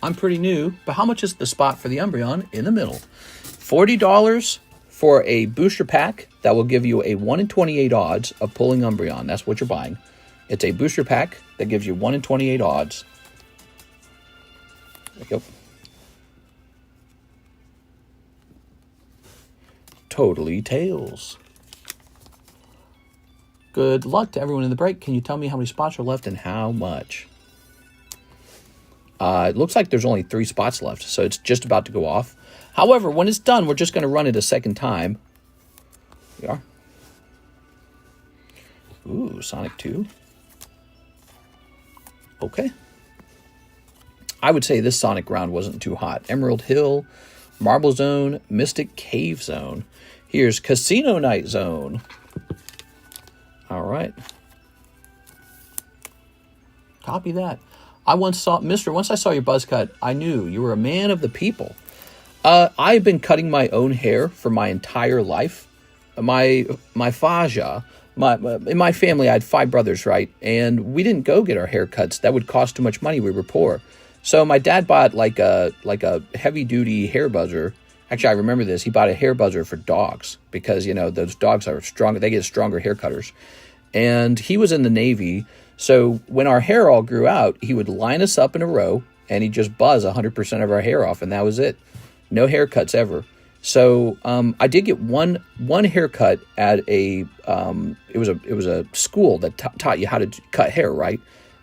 I'm pretty new, but how much is the spot for the Umbreon in the middle? $40 for a booster pack that will give you a 1 in 28 odds of pulling Umbreon. That's what you're buying. It's a booster pack that gives you 1 in 28 odds. There you go. Totally Tails. Good luck to everyone in the break. Can you tell me how many spots are left and how much? It looks like there's only 3 spots left, so it's just about to go off. However, when it's done, we're just going to run it a second time. Here we are. Ooh, Sonic 2. Okay. I would say this Sonic round wasn't too hot. Emerald Hill, Marble Zone, Mystic Cave Zone. Here's Casino Night Zone. All right. Copy that. Once I saw your buzz cut, I knew you were a man of the people. I've been cutting my own hair for my entire life. My faja, in my family, I had 5 brothers, right? And we didn't go get our haircuts. That would cost too much money. We were poor. So my dad bought like a heavy duty hair buzzer. Actually, I remember this. He bought a hair buzzer for dogs because, you know, those dogs are stronger. They get stronger hair cutters. And he was in the Navy. So when our hair all grew out, he would line us up in a row and he'd just buzz 100% of our hair off. And that was it. No haircuts ever. So I did get one haircut at a it was a school that taught you how to cut hair, right?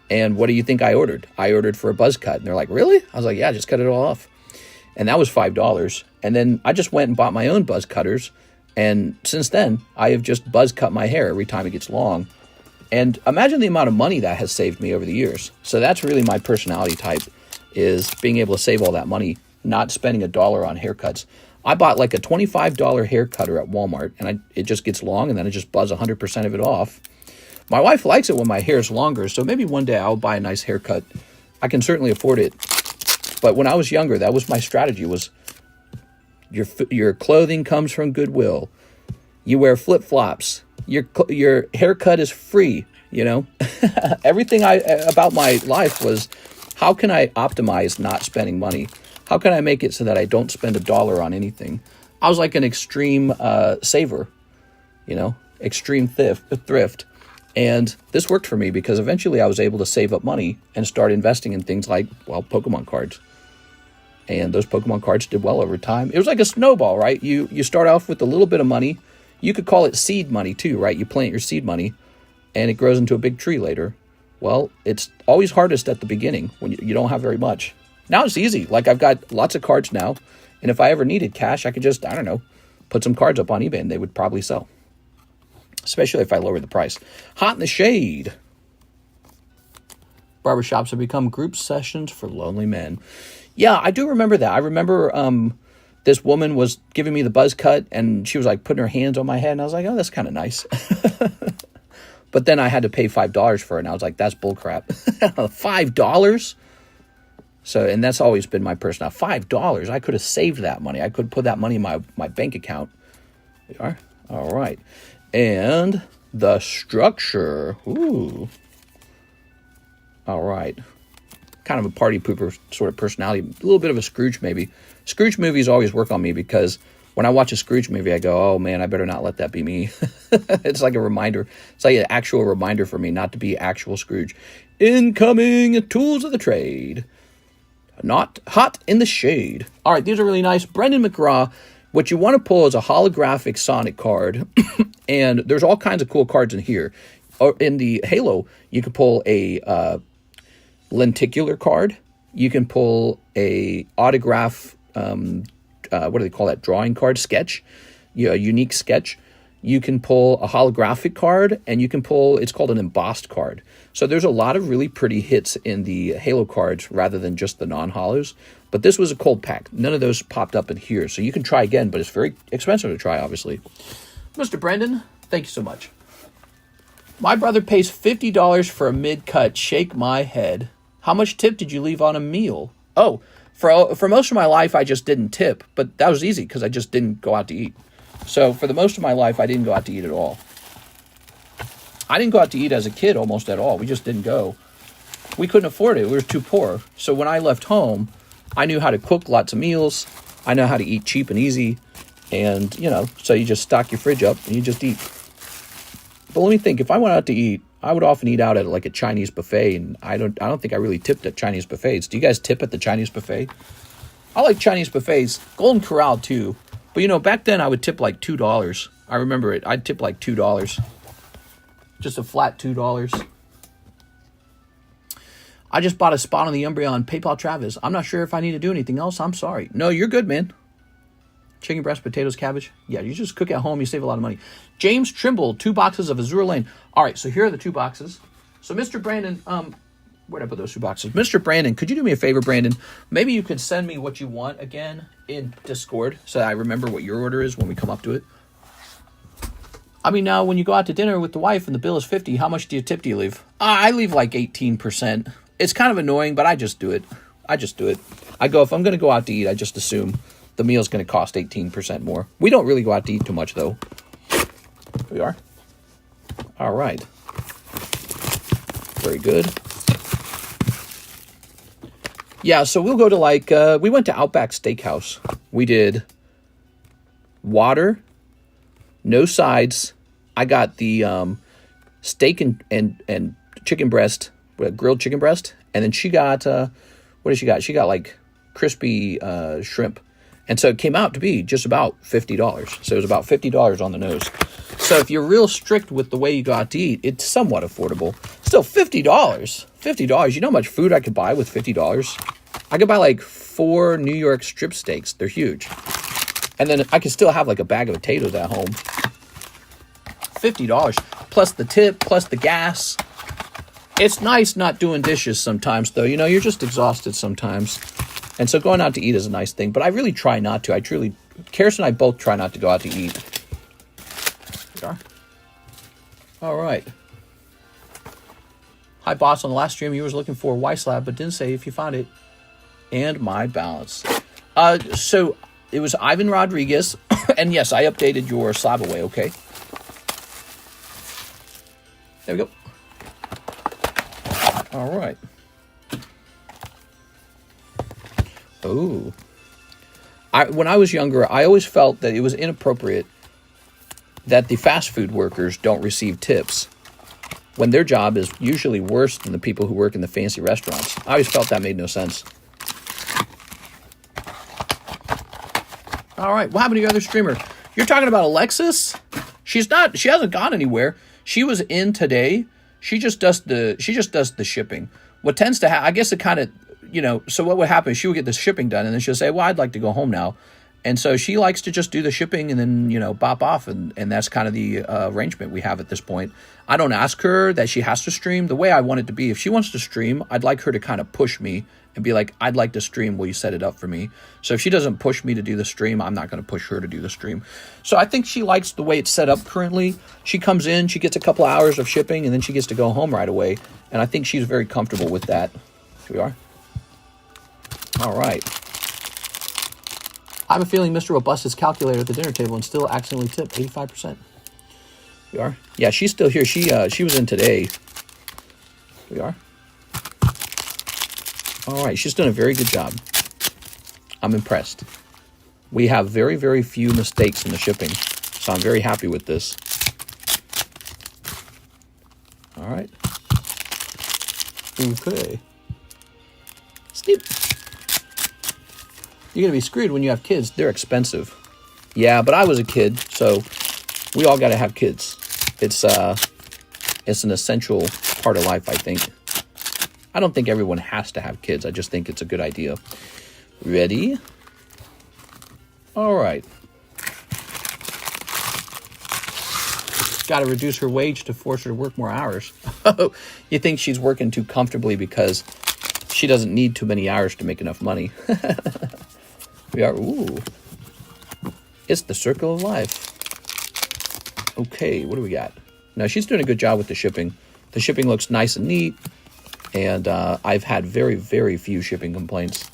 And what do you think I ordered? I ordered for a buzz cut, and they're like, "Really?" I was like, "Yeah, just cut it all off," and that was $5. And then I just went and bought my own buzz cutters, and since then I have just buzz cut my hair every time it gets long. And imagine the amount of money that has saved me over the years. So that's really my personality type, is being able to save all that money, not spending $1 on haircuts. I bought like a $25 hair cutter at Walmart, and it just gets long, and then I just buzz 100% of it off. My wife likes it when my hair is longer, so maybe one day I'll buy a nice haircut. I can certainly afford it. But when I was younger, that was my strategy, was your clothing comes from Goodwill. You wear flip-flops. Your haircut is free, you know? Everything about my life was, how can I optimize not spending money? How can I make it so that I don't spend $1 on anything? I was like an extreme saver, you know, extreme thrift. And this worked for me because eventually I was able to save up money and start investing in things like, well, Pokemon cards. And those Pokemon cards did well over time. It was like a snowball, right? You start off with a little bit of money. You could call it seed money too, right? You plant your seed money and it grows into a big tree later. Well, it's always hardest at the beginning when you don't have very much. Now it's easy. Like, I've got lots of cards now, and if I ever needed cash, I could just, I don't know, put some cards up on eBay and they would probably sell. Especially if I lower the price. Hot in the shade. Barbershops have become group sessions for lonely men. Yeah, I do remember that. I remember this woman was giving me the buzz cut, and she was like putting her hands on my head, and I was like, oh, that's kind of nice. But then I had to pay $5 for it, and I was like, that's bullcrap. $5? So, and that's always been my personality. $5. I could have saved that money. I could put that money in my bank account. We are. All right. And the structure. Ooh. All right. Kind of a party pooper sort of personality. A little bit of a Scrooge maybe. Scrooge movies always work on me because when I watch a Scrooge movie, I go, oh man, I better not let that be me. It's like a reminder. It's like an actual reminder for me not to be actual Scrooge. Incoming tools of the trade. Not hot in the shade. All right, these are really nice. Brendan McGraw, what you want to pull is a holographic Sonic card. And there's all kinds of cool cards in here. In the Halo, you can pull a lenticular card. You can pull a autograph, what do they call that? Drawing card, sketch. A unique sketch. You can pull a holographic card, and you can pull, it's called an embossed card. So there's a lot of really pretty hits in the Halo cards rather than just the non-holos. But this was a cold pack. None of those popped up in here. So you can try again, but it's very expensive to try, obviously. Mr. Brendan, thank you so much. My brother pays $50 for a mid-cut. Shake my head. How much tip did you leave on a meal? Oh, for most of my life, I just didn't tip. But that was easy because I just didn't go out to eat. So for the most of my life, I didn't go out to eat at all. I didn't go out to eat as a kid almost at all. We just didn't go. We couldn't afford it. We were too poor. So when I left home, I knew how to cook lots of meals. I know how to eat cheap and easy. And, so you just stock your fridge up and you just eat. But let me think. If I went out to eat, I would often eat out at like a Chinese buffet. And I don't think I really tipped at Chinese buffets. Do you guys tip at the Chinese buffet? I like Chinese buffets. Golden Corral too. But, back then I would tip like $2. I remember it. I'd tip like $2. Just a flat $2. I just bought a spot on the Umbreon PayPal Travis. I'm not sure if I need to do anything else. I'm sorry. No, you're good, man. Chicken breast, potatoes, cabbage. Yeah, you just cook at home. You save a lot of money. James Trimble, 2 boxes of Azure Lane. All right, so here are the 2 boxes. So, Mr. Brandon, where'd I put those 2 boxes? Mr. Brandon, could you do me a favor, Brandon? Maybe you could send me what you want again in Discord so that I remember what your order is when we come up to it. I mean, now, when you go out to dinner with the wife and the bill is $50, how much do you leave? I leave like 18%. It's kind of annoying, but I just do it. I go, if I'm going to go out to eat, I just assume the meal's going to cost 18% more. We don't really go out to eat too much, though. We are. All right. Very good. Yeah, so we'll go to like, we went to Outback Steakhouse. We did water, no sides. I got the steak and chicken breast, grilled chicken breast. And then she got, what did she got? She got like crispy shrimp. And so it came out to be just about $50. So it was about $50 on the nose. So if you're real strict with the way you go out to eat, it's somewhat affordable. Still $50. $50. You know how much food I could buy with $50? I could buy like 4 New York strip steaks. They're huge. And then I could still have like a bag of potatoes at home. $50. Plus the tip, plus the gas. It's nice not doing dishes sometimes, though. You know, you're just exhausted sometimes. And so going out to eat is a nice thing. But I really try not to. Karis and I both try not to go out to eat. All right. Hi, boss. On the last stream, you was looking for Weiss Slab, but didn't say if you found it. And my balance. So it was Ivan Rodriguez. And yes, I updated your slab away, okay? There we go. All right. Oh. When I was younger, I always felt that it was inappropriate that the fast food workers don't receive tips when their job is usually worse than the people who work in the fancy restaurants. I always felt that made no sense. All right, what happened to your other streamer? You're talking about Alexis? She hasn't gone anywhere. She was in today. She just does the shipping. What tends to happen, I guess it kind of, so what would happen is she would get the shipping done and then she'll say, well, I'd like to go home now. And so she likes to just do the shipping and then, bop off. And that's kind of the arrangement we have at this point. I don't ask her that she has to stream. The way I want it to be, if she wants to stream, I'd like her to kind of push me and be like, I'd like to stream. Will you set it up for me? So if she doesn't push me to do the stream, I'm not going to push her to do the stream. So I think she likes the way it's set up currently. She comes in, she gets a couple hours of shipping, and then she gets to go home right away. And I think she's very comfortable with that. Here we are. All right. I have a feeling Mr. will bust his calculator at the dinner table and still accidentally tip 85%. We are. Yeah, she's still here. She was in today. We are. All right, she's done a very good job. I'm impressed. We have very, very few mistakes in the shipping, so I'm very happy with this. All right. Okay. Snip. You're going to be screwed when you have kids. They're expensive. Yeah, but I was a kid, so we all got to have kids. It's an essential part of life, I think. I don't think everyone has to have kids. I just think it's a good idea. Ready? All right. Got to reduce her wage to force her to work more hours. You think she's working too comfortably because she doesn't need too many hours to make enough money. We are, ooh. It's the circle of life. Okay, what do we got? Now, she's doing a good job with the shipping. The shipping looks nice and neat. And I've had very, very few shipping complaints.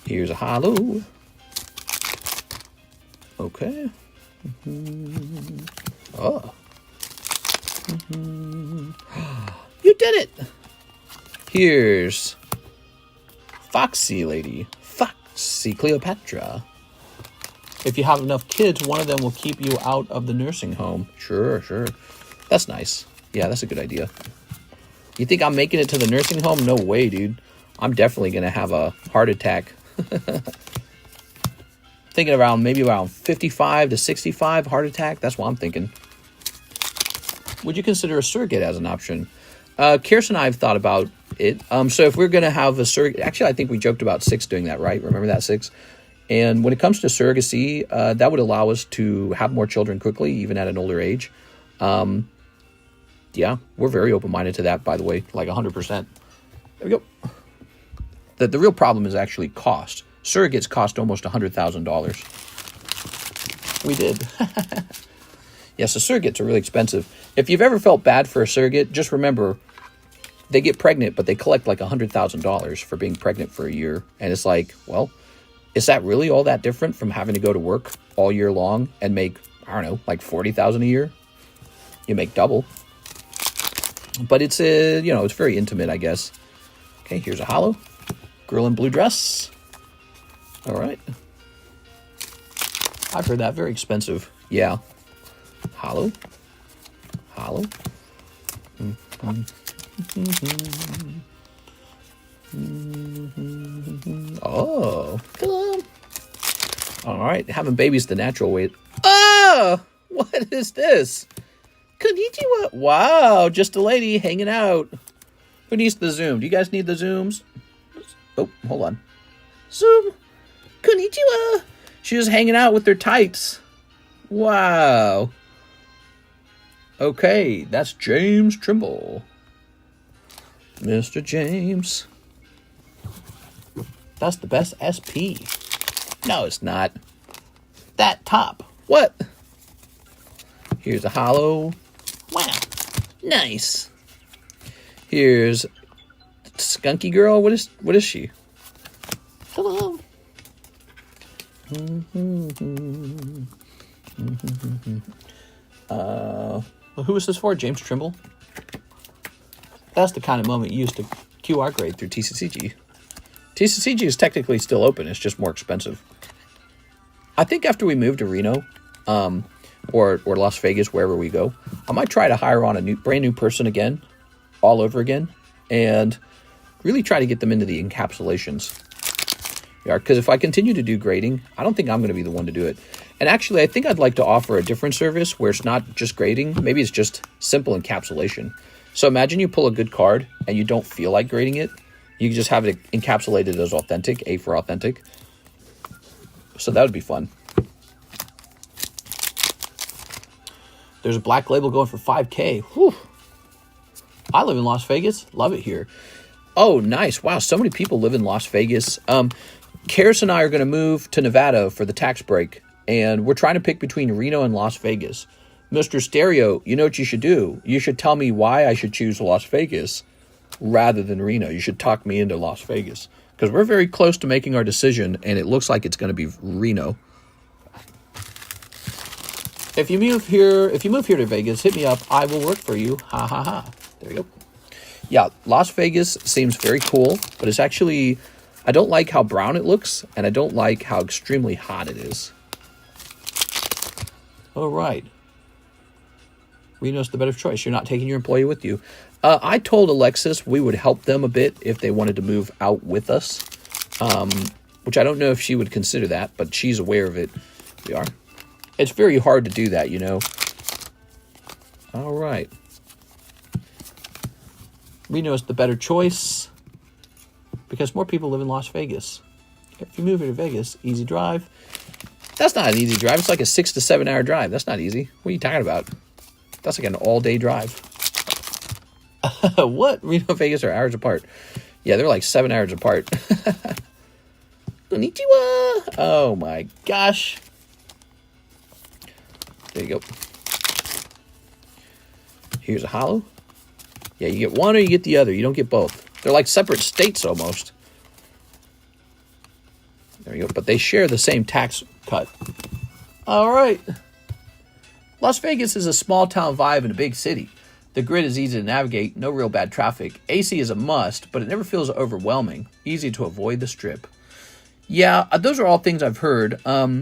Here's a Holo. Okay. Mm-hmm. Oh. Mm-hmm. You did it! Here's Foxy Lady. Foxy Cleopatra. If you have enough kids, one of them will keep you out of the nursing home. Sure, sure. That's nice. Yeah, that's a good idea. You think I'm making it to the nursing home? No way, dude. I'm definitely going to have a heart attack. Thinking maybe around 55 to 65 heart attack. That's what I'm thinking. Would you consider a surrogate as an option? Kirsten and I have thought about it. So if we're going to have a surrogate... Actually, I think we joked about 6 doing that, right? Remember that 6? And when it comes to surrogacy, that would allow us to have more children quickly, even at an older age. Yeah, we're very open-minded to that, by the way, like 100%. There we go. The real problem is actually cost. Surrogates cost almost $100,000. We did. Yes, the surrogates are really expensive. If you've ever felt bad for a surrogate, just remember, they get pregnant, but they collect like $100,000 for being pregnant for a year. And it's like, well, is that really all that different from having to go to work all year long and make, I don't know, like $40,000 a year? You make double. But it's, it's very intimate, I guess. Okay, here's a holo. Girl in blue dress. All right. I've heard that. Very expensive. Yeah. Holo. Holo. Oh. Hello. All right. Having babies the natural way. Oh! What is this? Konnichiwa. Wow. Just a lady hanging out. Who needs the zoom? Do you guys need the zooms? Oh, hold on. Zoom. Konnichiwa. She's just hanging out with their tights. Wow. Okay, that's James Trimble. Mr. James. That's the best SP. No, it's not. That top. What? Here's a holo. Wow. Nice. Here's Skunky Girl. What is she? Hello. Who is this for? James Trimble? That's the kind of moment you use to QR grade through TCCG. TCCG is technically still open. It's just more expensive. I think after we move to Reno, or Las Vegas, wherever we go, I might try to hire on a brand new person again, all over again, and really try to get them into the encapsulations. Yeah, because if I continue to do grading, I don't think I'm going to be the one to do it. And actually, I think I'd like to offer a different service where it's not just grading. Maybe it's just simple encapsulation. So imagine you pull a good card and you don't feel like grading it. You can just have it encapsulated as authentic, A for authentic. So that would be fun. There's a black label going for $5K. Whew. I live in Las Vegas. Love it here. Oh, nice. Wow, so many people live in Las Vegas. Karis and I are going to move to Nevada for the tax break, and we're trying to pick between Reno and Las Vegas. Mr. Stereo, you know what you should do? You should tell me why I should choose Las Vegas rather than Reno. You should talk me into Las Vegas, because we're very close to making our decision, and it looks like it's going to be Reno. If you move here to Vegas, hit me up. I will work for you. Ha ha ha. There you go. Yeah, Las Vegas seems very cool, but it's actually, I don't like how brown it looks, and I don't like how extremely hot it is. All right. Reno's the better choice. You're not taking your employee with you. I told Alexis we would help them a bit if they wanted to move out with us, which I don't know if she would consider that, but she's aware of it. We are. It's very hard to do that, you know. All right. Reno's the better choice because more people live in Las Vegas. If you move here to Vegas, easy drive. That's not an easy drive. It's like a 6 to 7 hour drive. That's not easy. What are you talking about? That's like an all-day drive. What? Reno and Vegas are hours apart. Yeah, they're like 7 hours apart. Konnichiwa. Oh my gosh. There you go. Here's a holo. Yeah, you get one or you get the other. You don't get both. They're like separate states almost. There you go. But they share the same tax cut. All right. Las Vegas is a small town vibe in a big city. The grid is easy to navigate, no real bad traffic. AC is a must, but it never feels overwhelming. Easy to avoid the strip. Yeah, those are all things I've heard. But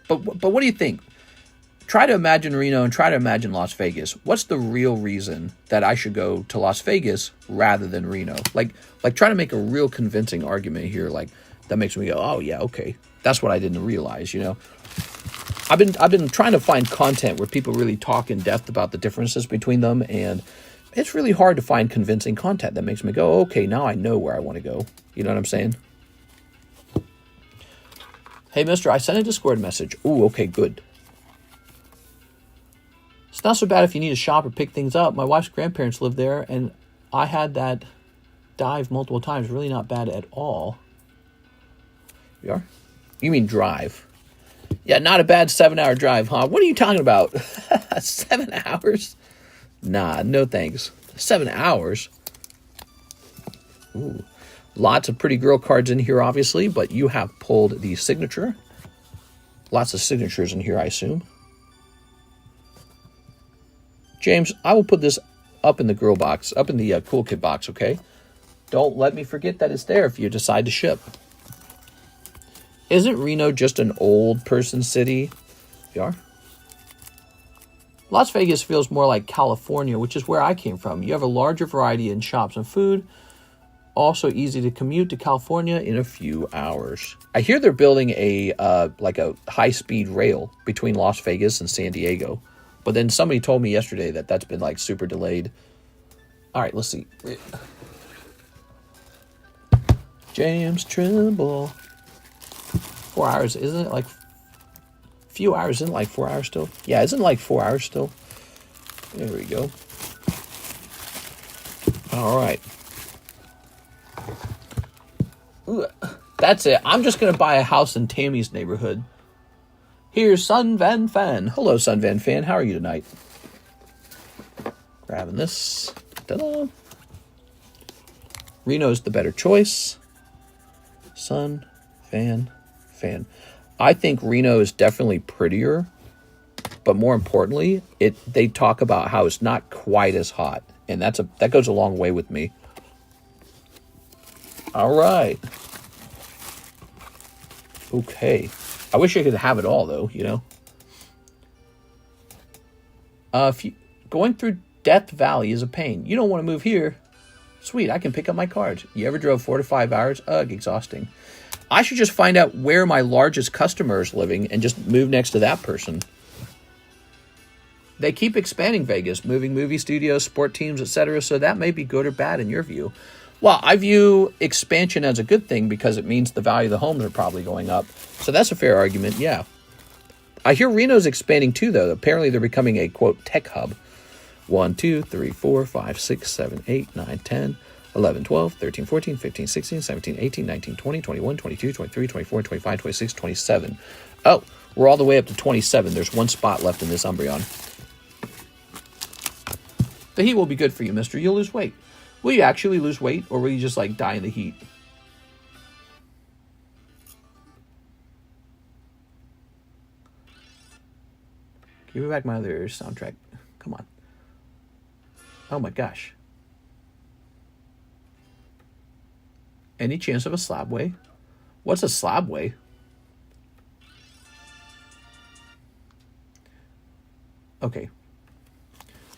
what do you think? Try to imagine Reno and try to imagine Las Vegas. What's the real reason that I should go to Las Vegas rather than Reno? Like try to make a real convincing argument here. Like that makes me go, oh yeah, okay. That's what I didn't realize, you know. I've been trying to find content where people really talk in depth about the differences between them, and it's really hard to find convincing content that makes me go, okay, now I know where I want to go. You know what I'm saying? Hey, mister, I sent a Discord message. Ooh, okay, good. It's not so bad if you need to shop or pick things up. My wife's grandparents live there, and I had that dive multiple times. Really not bad at all. You are? You mean drive? Yeah, not a bad 7 hour drive, huh? What are you talking about? 7 hours? Nah, no thanks. 7 hours? Ooh. Lots of pretty girl cards in here, obviously, but you have pulled the signature. Lots of signatures in here, I assume. James, I will put this up in the girl box, up in the cool kid box, okay? Don't let me forget that it's there if you decide to ship. Isn't Reno just an old person city? You are? Las Vegas feels more like California, which is where I came from. You have a larger variety in shops and food. Also easy to commute to California in a few hours. I hear they're building a like a high-speed rail between Las Vegas and San Diego. But then somebody told me yesterday that that's been like super delayed. All right, let's see. James Trimble. 4 hours, isn't it like few hours? Isn't it like 4 hours still? Yeah, isn't it like 4 hours still? There we go. All right. Ooh, that's it. I'm just going to buy a house in Tammy's neighborhood. Here's Sun Van Fan. Hello, Sun Van Fan. How are you tonight? Grabbing this. Ta-da. Reno's the better choice. Sun Van Fan. I think Reno is definitely prettier, but more importantly, they talk about how it's not quite as hot, and that goes a long way with me. All right. Okay. I wish I could have it all, though, you know. Going through Death Valley is a pain. You don't want to move here. Sweet, I can pick up my cards. You ever drove 4 to 5 hours? Ugh, exhausting. I should just find out where my largest customer is living and just move next to that person. They keep expanding Vegas, moving movie studios, sport teams, etc., so that may be good or bad in your view. Well, I view expansion as a good thing because it means the value of the homes are probably going up. So that's a fair argument, yeah. I hear Reno's expanding too, though. Apparently they're becoming a, quote, tech hub. 1, 2, 3, 4, 5, 6, 7, 8, 9, 10, 11, 12, 13, 14, 15, 16, 17, 18, 19, 20, 21, 22, 23, 24, 25, 26, 27. Oh, we're all the way up to 27. There's one spot left in this Umbreon. The heat will be good for you, mister. You'll lose weight. Will you actually lose weight, or will you just, like, die in the heat? Give me back my other soundtrack. Come on. Oh, my gosh. Any chance of a slab way? What's a slab way? Okay.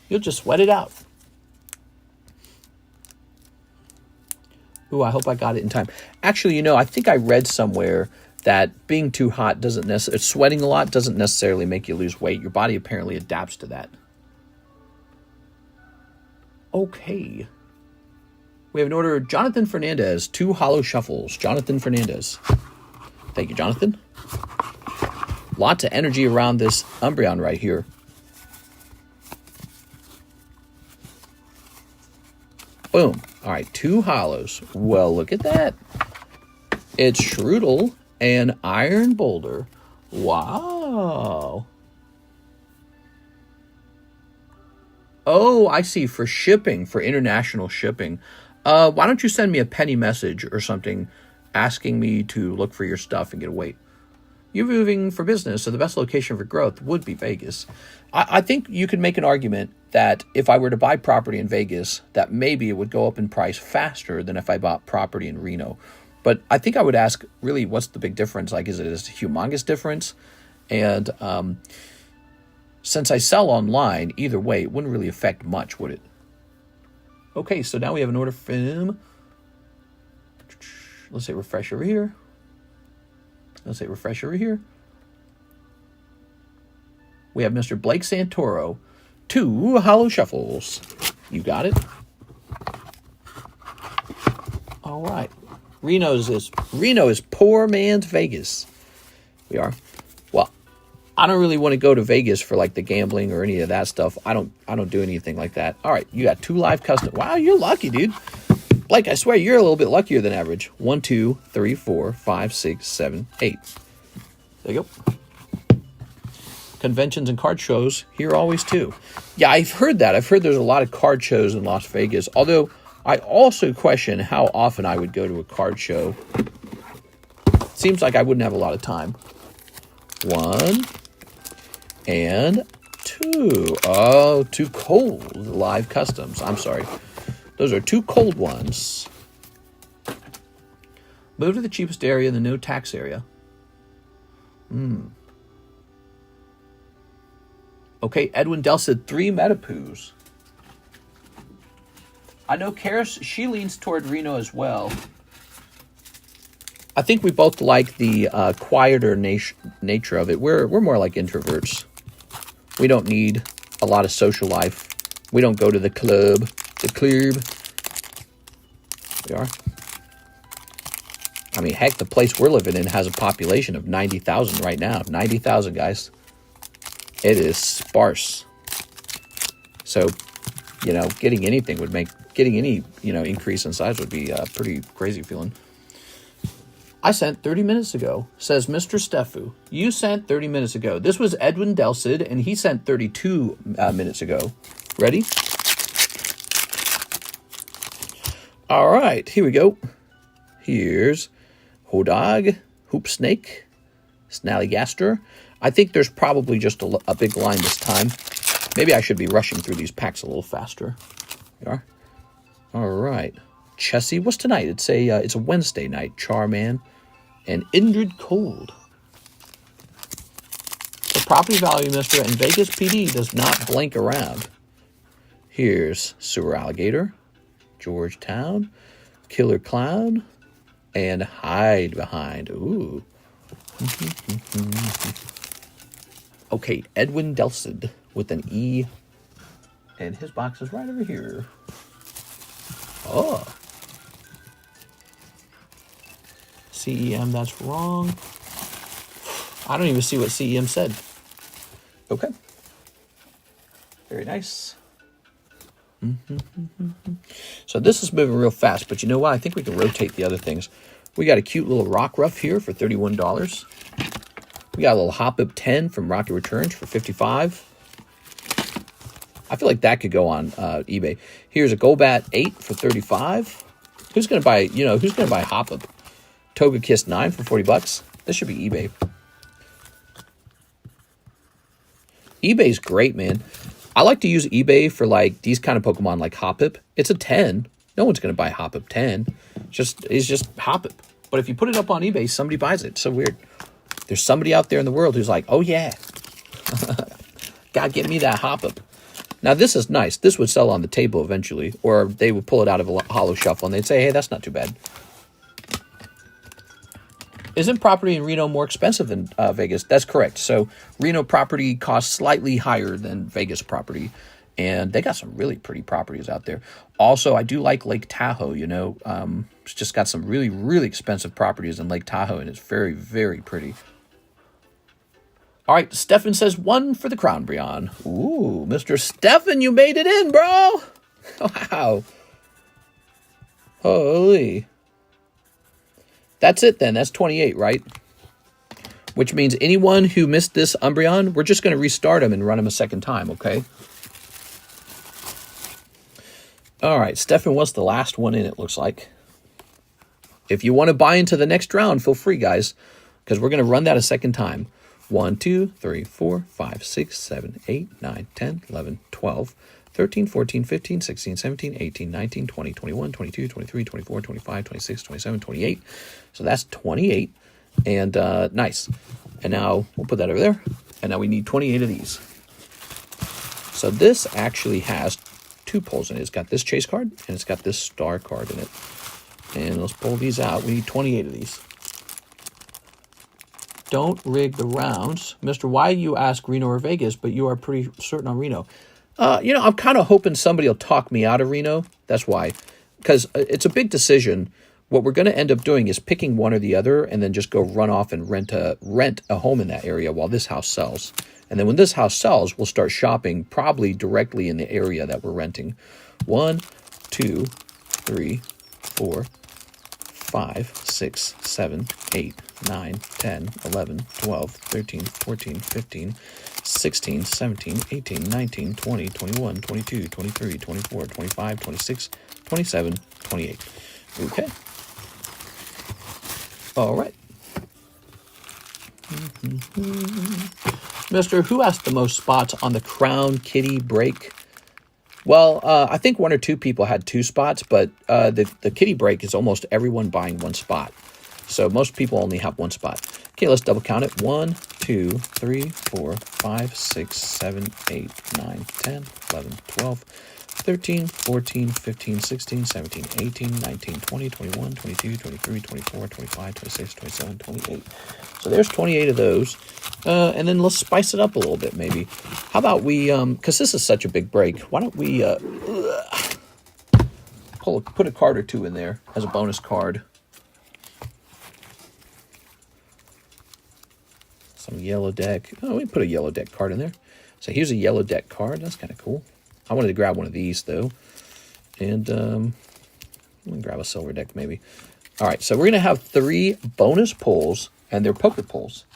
You'll just sweat it out. Ooh, I hope I got it in time. Actually, you know, I think I read somewhere that being too hot doesn't necessarily, sweating a lot doesn't necessarily make you lose weight. Your body apparently adapts to that. Okay. We have an order. Jonathan Fernandez, 2 Holo shuffles. Jonathan Fernandez. Thank you, Jonathan. Lots of energy around this Umbreon right here. Boom. All right, 2 Holos. Well, look at that. It's Shroodle and Iron Boulder. Wow. Oh, I see. For shipping, for international shipping. Why don't you send me a penny message or something asking me to look for your stuff and get a weight? You're moving for business, so the best location for growth would be Vegas. I think you could make an argument that if I were to buy property in Vegas, that maybe it would go up in price faster than if I bought property in Reno. But I think I would ask, really, what's the big difference? Like, is it a humongous difference? And since I sell online, either way, it wouldn't really affect much, would it? Okay, so now we have an order from... Let's say refresh over here. Let's say refresh over here. We have Mr. Blake Santoro, 2 Holo shuffles. You got it? All right. Reno is poor man's Vegas. We are. Well, I don't really want to go to Vegas for like the gambling or any of that stuff. I don't do anything like that. All right, you got 2 live custom. Wow, you're lucky, dude. Blake, I swear you're a little bit luckier than average. 1, 2, 3, 4, 5, 6, 7, 8. There you go. Conventions and card shows here always too. Yeah, I've heard that. I've heard there's a lot of card shows in Las Vegas. Although I also question how often I would go to a card show. Seems like I wouldn't have a lot of time. 1 and 2. Oh, 2 cold live customs. I'm sorry. Those are 2 cold ones. Move to the cheapest area in the no tax area. Okay, Edwin Dell said 3 Metapoos. I know Karis, she leans toward Reno as well. I think we both like the quieter nature of it. We're more like introverts. We don't need a lot of social life. We don't go to the club. We are. I mean, heck, the place we're living in has a population of 90,000 right now. 90,000, guys. It is sparse. So, you know, getting any, you know, increase in size would be a pretty crazy feeling. I sent 30 minutes ago, says Mr. Stefu. You sent 30 minutes ago. This was Edwin Delcid, and he sent 32 minutes ago. Ready? All right, here we go. Here's Hodog, Hoop Snake, Snallygaster. I think there's probably just a big line this time. Maybe I should be rushing through these packs a little faster. There are. All right. Chessie, what's tonight? It's a Wednesday night. Charman and Indrid Cold. The property value, Mr. and Vegas PD does not blink around. Here's Sewer Alligator, Georgetown, Killer Clown, and Hide Behind. Ooh. Okay, Edwin Delcid with an E, and his box is right over here. Oh. CEM, that's wrong. I don't even see what CEM said. Okay. Very nice. So this is moving real fast, but you know what? I think we can rotate the other things. We got a cute little Rock Ruff here for $31. We got a little Hop Up 10 from Rocky Returns for $55. I feel like that could go on eBay. Here's a Golbat 8 for $35. Who's gonna buy? You know, who's gonna buy Hop Up? Togekiss 9 for $40. This should be eBay. eBay's great, man. I like to use eBay for like these kind of Pokemon like Hoppip. It's a 10. No one's going to buy Hoppip 10. It's just Hoppip. But if you put it up on eBay, somebody buys it. It's so weird. There's somebody out there in the world who's like, oh yeah, God, get me that Hoppip. Now this is nice. This would sell on the table eventually, or they would pull it out of a Holo Shuffle and they'd say, hey, that's not too bad. Isn't property in Reno more expensive than Vegas? That's correct. So Reno property costs slightly higher than Vegas property. And they got some really pretty properties out there. Also, I do like Lake Tahoe, you know. It's just got some really, really expensive properties in Lake Tahoe. And it's very, very pretty. All right, Stefan says 1 for the Crownbreon. Ooh, Mr. Stefan, you made it in, bro. Wow. Holy. That's it then. That's 28, right? Which means anyone who missed this Umbreon, we're just going to restart him and run him a second time, okay? All right, Stefan was the last one in, it looks like. If you want to buy into the next round, feel free, guys, because we're going to run that a second time. 1, 2, 3, 4, 5, 6, 7, 8, 9, 10, 11, 12, 13, 14, 15, 16, 17, 18, 19, 20, 21, 22, 23, 24, 25, 26, 27, 28. So that's 28. And nice. And now we'll put that over there. And now we need 28 of these. So this actually has 2 pulls in it. It's got this chase card and it's got this star card in it. And let's pull these out. We need 28 of these. Don't rig the rounds. Mr. Why you ask Reno or Vegas, but you are pretty certain on Reno. You know, I'm kind of hoping somebody will talk me out of Reno. That's why. Because it's a big decision. What we're going to end up doing is picking one or the other and then just go run off and rent a home in that area while this house sells. And then when this house sells, we'll start shopping probably directly in the area that we're renting. 1, 2, 3, 4, 5, 6, 7, 8, 9, 10, 11, 12, 13, 14, 15, 16, 17, 18, 19, 20, 21, 22, 23, 24, 25, 26, 27, 28. Okay. All right. Mister, who has the most spots on the Crown Kitty break? Well, I think 1 or 2 people had 2 spots, but the kitty break is almost everyone buying 1 spot. So most people only have 1 spot. Okay, let's double count it. 1, 2, 3, 4, 5, 6, 7, 8, 9, 10, 11, 12, 13, 14, 15, 16, 17, 18, 19, 20, 21, 22, 23, 24, 25, 26, 27, 28. So there's 28 of those. And then let's spice it up a little bit, maybe. How about we, because this is such a big break, why don't we put a card or 2 in there as a bonus card. Some yellow deck. Oh, we put a yellow deck card in there. So here's a yellow deck card. That's kind of cool. I wanted to grab one of these, though. And I'm going to grab a silver deck, maybe. All right, so we're going to have 3 bonus pulls, and they're poker pulls.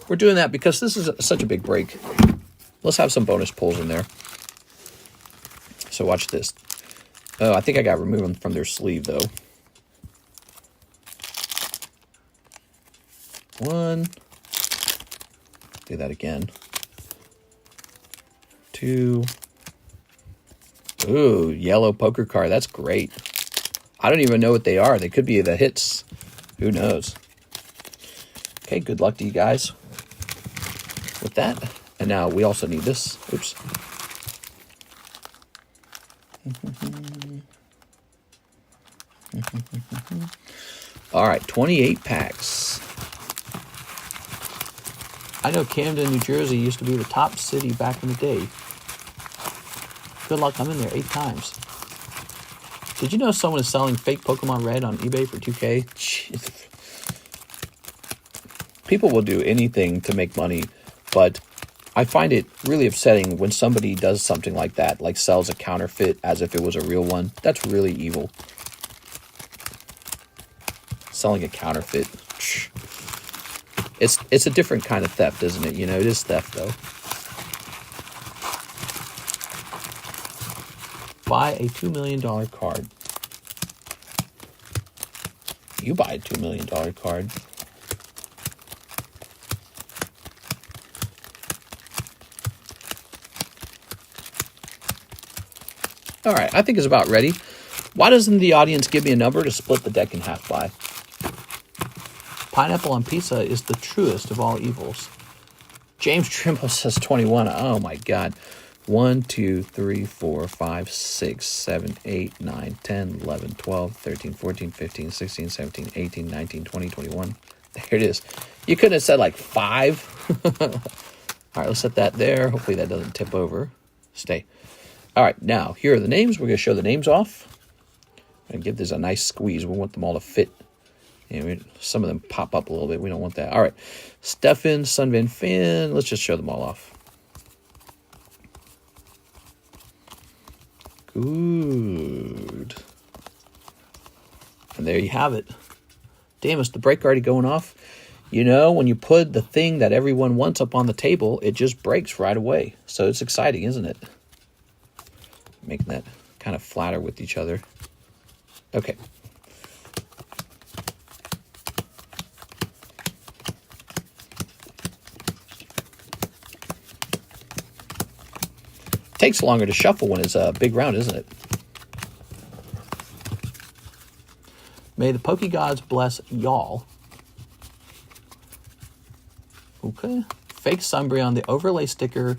We're doing that because this is such a big break. Let's have some bonus pulls in there. So watch this. Oh, I think I got to remove them from their sleeve, though. 1. Do that again. 2. Ooh, yellow poker card. That's great. I don't even know what they are. They could be the hits. Who knows? Okay, good luck to you guys with that. And now we also need this. Oops. All right, 28 packs. I know Camden, New Jersey used to be the top city back in the day. Good luck, I'm in there 8 times. Did you know someone is selling fake Pokemon Red on eBay for $2K? People will do anything to make money, but I find it really upsetting when somebody does something like that, like sells a counterfeit as if it was a real one. That's really evil. Selling a counterfeit. It's a different kind of theft, isn't it? You know, it is theft, though. Buy a $2 million card. You buy a $2 million card. All right, I think it's about ready. Why doesn't the audience give me a number to split the deck in half by? Pineapple on pizza is the truest of all evils. James Trimble says 21. Oh, my God. 1, 2, 3, 4, 5, 6, 7, 8, 9, 10, 11, 12, 13, 14, 15, 16, 17, 18, 19, 20, 21. There it is. You couldn't have said like 5. All right, let's set that there. Hopefully that doesn't tip over. Stay. All right, now, here are the names. We're going to show the names off. I'm going to give this a nice squeeze. We want them all to fit. Some of them pop up a little bit. We don't want that. All right, Stefan, Sun Van Fan. Let's just show them all off. Good. And there you have it. Damn, is the break already going off? You know, when you put the thing that everyone wants up on the table, it just breaks right away. So it's exciting, isn't it? Making that kind of flatter with each other. Okay. Takes longer to shuffle when it's a big round, isn't it? May the Poke Gods bless y'all. Okay. Fake Umbreon, the overlay sticker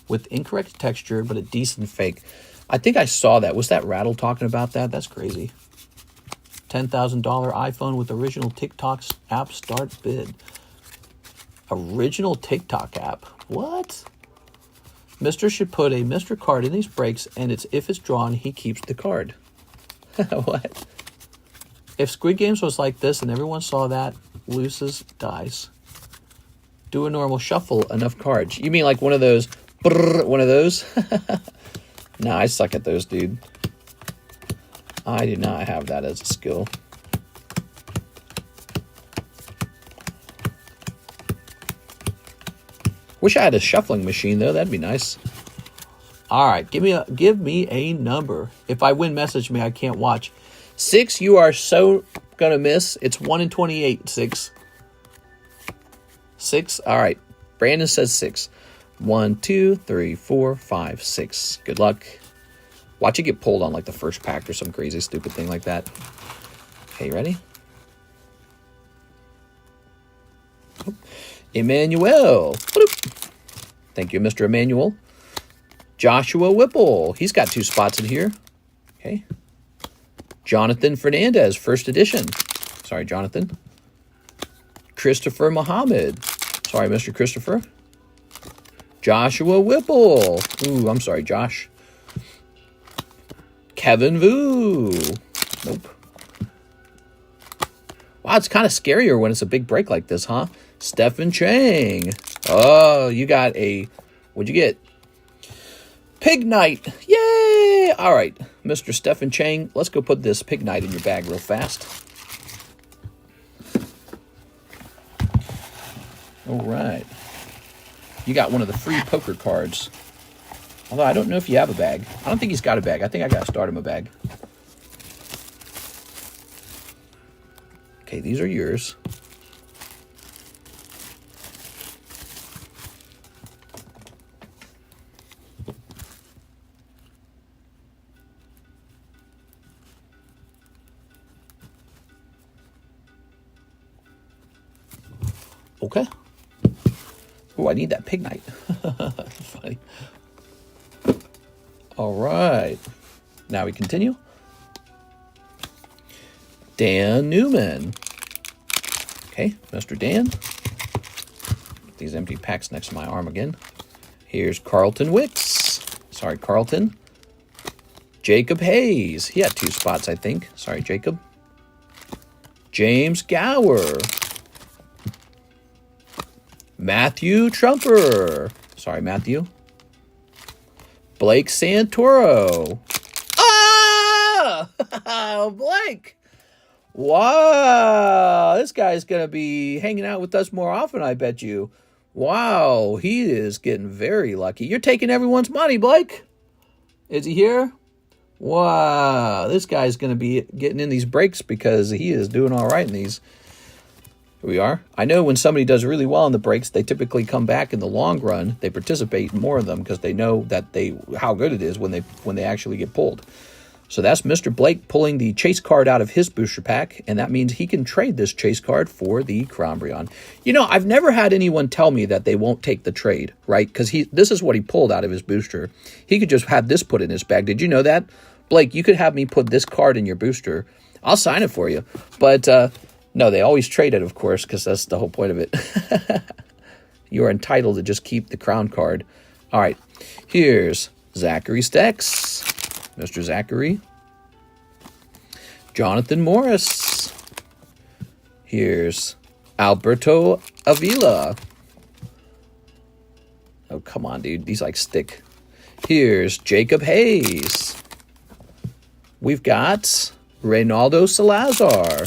with incorrect texture, but a decent fake. I think I saw that. Was that Rattle talking about that? That's crazy. $10,000 iPhone with original TikTok app start bid. Original TikTok app. What? Mr. should put a Mr. card in these breaks, and if it's drawn, he keeps the card. What? If Squid Games was like this and everyone saw that, loses, dies. Do a normal shuffle, enough cards. You mean like one of those, one of those? Nah, I suck at those, dude. I do not have that as a skill. Wish I had a shuffling machine though. That'd be nice. All right, give me a number. If I win, message me. I can't watch. 6, you are so gonna miss. It's 1 in 28. 6. 6. All right. Brandon says 6. 1, 2, 3, 4, 5, 6. Good luck. Watch it get pulled on like the first pack or some crazy stupid thing like that. Okay, ready? Emmanuel. Thank you, Mr. Emmanuel. Joshua Whipple. He's got 2 spots in here. Okay. Jonathan Fernandez, first edition. Sorry, Jonathan. Christopher Muhammad. Sorry, Mr. Christopher. Joshua Whipple. Ooh, I'm sorry, Josh. Kevin Vu. Nope. Wow, it's kind of scarier when it's a big break like this, huh? Stephen Chang. Oh, you got a... What'd you get? Pig Knight. Yay! All right, Mr. Stephen Chang, let's go put this Pig Knight in your bag real fast. All right. You got one of the free poker cards. Although I don't know if you have a bag. I don't think he's got a bag. I think I got to start him a bag. Okay, these are yours. Okay. Oh, I need that Pig Knight. Funny. All right. Now we continue. Dan Newman. Okay, Mr. Dan. Put these empty packs next to my arm again. Here's Carlton Wicks. Sorry, Carlton. Jacob Hayes. He had 2 spots, I think. Sorry, Jacob. James Gower. Matthew Trumper. Sorry, Matthew. Blake Santoro. Ah! Blake. Wow. This guy's going to be hanging out with us more often, I bet you. Wow. He is getting very lucky. You're taking everyone's money, Blake. Is he here? Wow. This guy's going to be getting in these breaks because he is doing all right in these. Here we are. I know when somebody does really well in the breaks, they typically come back in the long run. They participate in more of them because they know that how good it is when they actually get pulled. So that's Mr. Blake pulling the chase card out of his booster pack, and that means he can trade this chase card for the Crownbreon. You know, I've never had anyone tell me that they won't take the trade, right? Because this is what he pulled out of his booster. He could just have this put in his bag. Did you know that? Blake, you could have me put this card in your booster. I'll sign it for you. But no, they always trade it, of course, because that's the whole point of it. You are entitled to just keep the crown card. All right, here's Zachary Stex, Mr. Zachary. Jonathan Morris. Here's Alberto Avila. Oh, come on, dude. These like stick. Here's Jacob Hayes. We've got Reynaldo Salazar.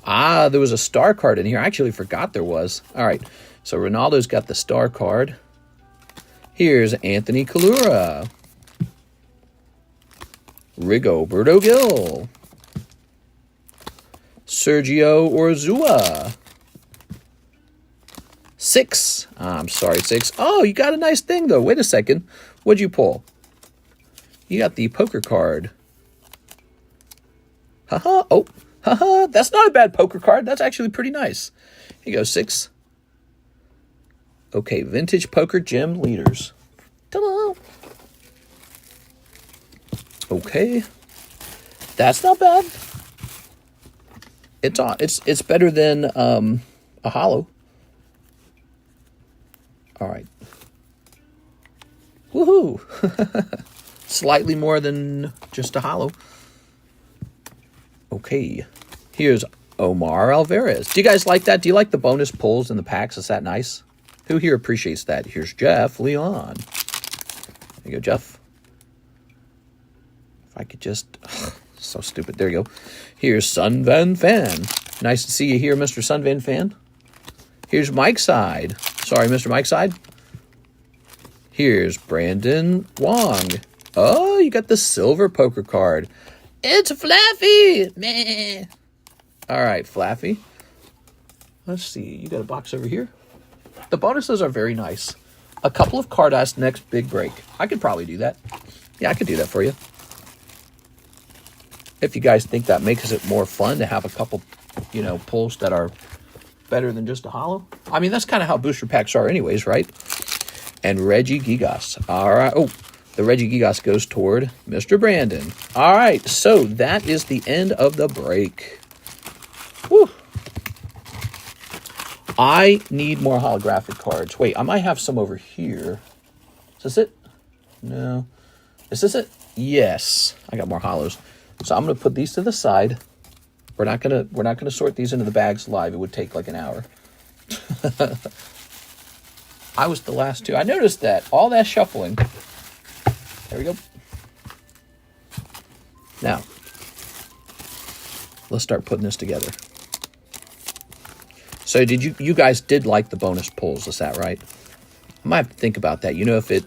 Ah, there was a star card in here. I actually forgot there was. All right, so Ronaldo's got the star card. Here's Anthony Kalura. Rigoberto Gil. Sergio Orzua. 6. I'm sorry, 6. Oh, you got a nice thing, though. Wait a second. What'd you pull? You got the poker card. Haha. Oh. Haha, that's not a bad poker card. That's actually pretty nice. Here you go, 6. Okay, Vintage Poker Gym Leaders. Ta-da! Okay. That's not bad. It's better than a Holo. All right. Woohoo! Slightly more than just a Holo. Okay, here's Omar Alvarez. Do you guys like that? Do you like the bonus pulls in the packs? Is that nice? Who here appreciates that? Here's Jeff Leon. There you go, Jeff. If I could just... so stupid. There you go. Here's Sun Van Fan. Nice to see you here, Mr. Sun Van Fan. Here's Mike Side. Sorry, Mr. Mike Side. Here's Brandon Wong. Oh, you got the silver poker card. It's Flaffy. Meh. All right, Flaffy. Let's see. You got a box over here. The bonuses are very nice. A couple of card ass next big break. I could probably do that. Yeah, I could do that for you. If you guys think that makes it more fun to have a couple, you know, pulls that are better than just a holo. I mean, that's kind of how booster packs are anyways, right? And Reggie Gigas. All right. Oh, the Reggie Gigas goes toward Mr. Brandon. All right. So that is the end of the break. Whew. I need more holographic cards. Wait, I might have some over here. Is this it? No. Is this it? Yes. I got more holos. So I'm gonna put these to the side. We're not gonna sort these into the bags live. It would take like an hour. I was the last two. I noticed that. All that shuffling. There we go. Now, let's start putting this together. So you guys did like the bonus pulls, is that right? I might have to think about that. You know, if it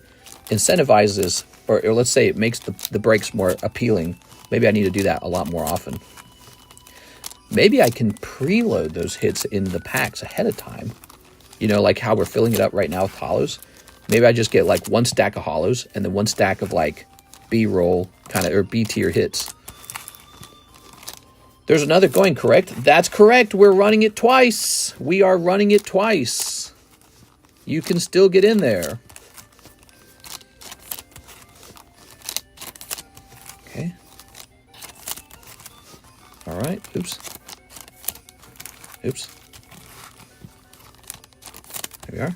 incentivizes, or let's say it makes the breaks more appealing, maybe I need to do that a lot more often. Maybe I can preload those hits in the packs ahead of time. You know, like how we're filling it up right now with holos. Maybe I just get like one stack of holos and then one stack of like B-roll kind of, or B-tier hits. There's another going, correct? That's correct. We're running it twice. We are running it twice. You can still get in there. Okay. All right. Oops. Oops. There we are.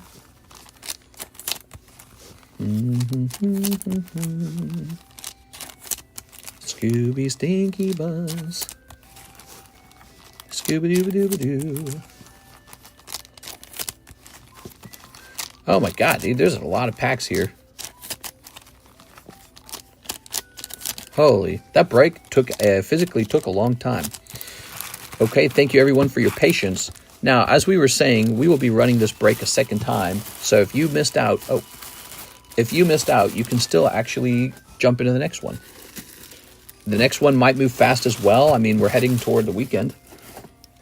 Scooby Stinky Buzz. Scooby-Dooby-Dooby-Doo. Oh my god, dude, there's a lot of packs here. Holy, that break physically took a long time. Okay, thank you everyone for your patience. Now, as we were saying, we will be running this break a second time. So if you missed out, you can still actually jump into the next one. The next one might move fast as well. I mean, we're heading toward the weekend.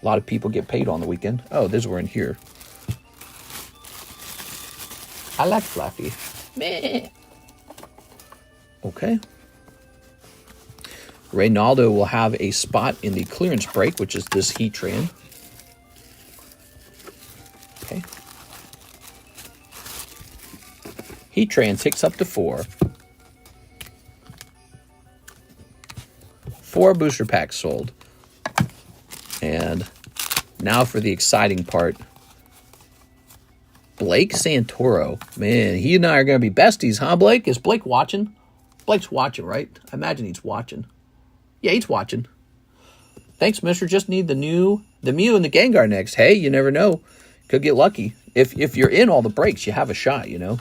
A lot of people get paid on the weekend. Oh, this were in here. I like Fluffy. Meh. Okay. Reynaldo will have a spot in the clearance break, which is this Heatran. Okay. Heatran ticks up to 4. 4 booster packs sold. And now for the exciting part. Blake Santoro. Man, he and I are going to be besties, huh, Blake? Is Blake watching? Blake's watching, right? I imagine he's watching. Yeah, he's watching. Thanks, mister. Just need the Mew and the Gengar next. Hey, you never know. Could get lucky. If you're in all the breaks, you have a shot, you know.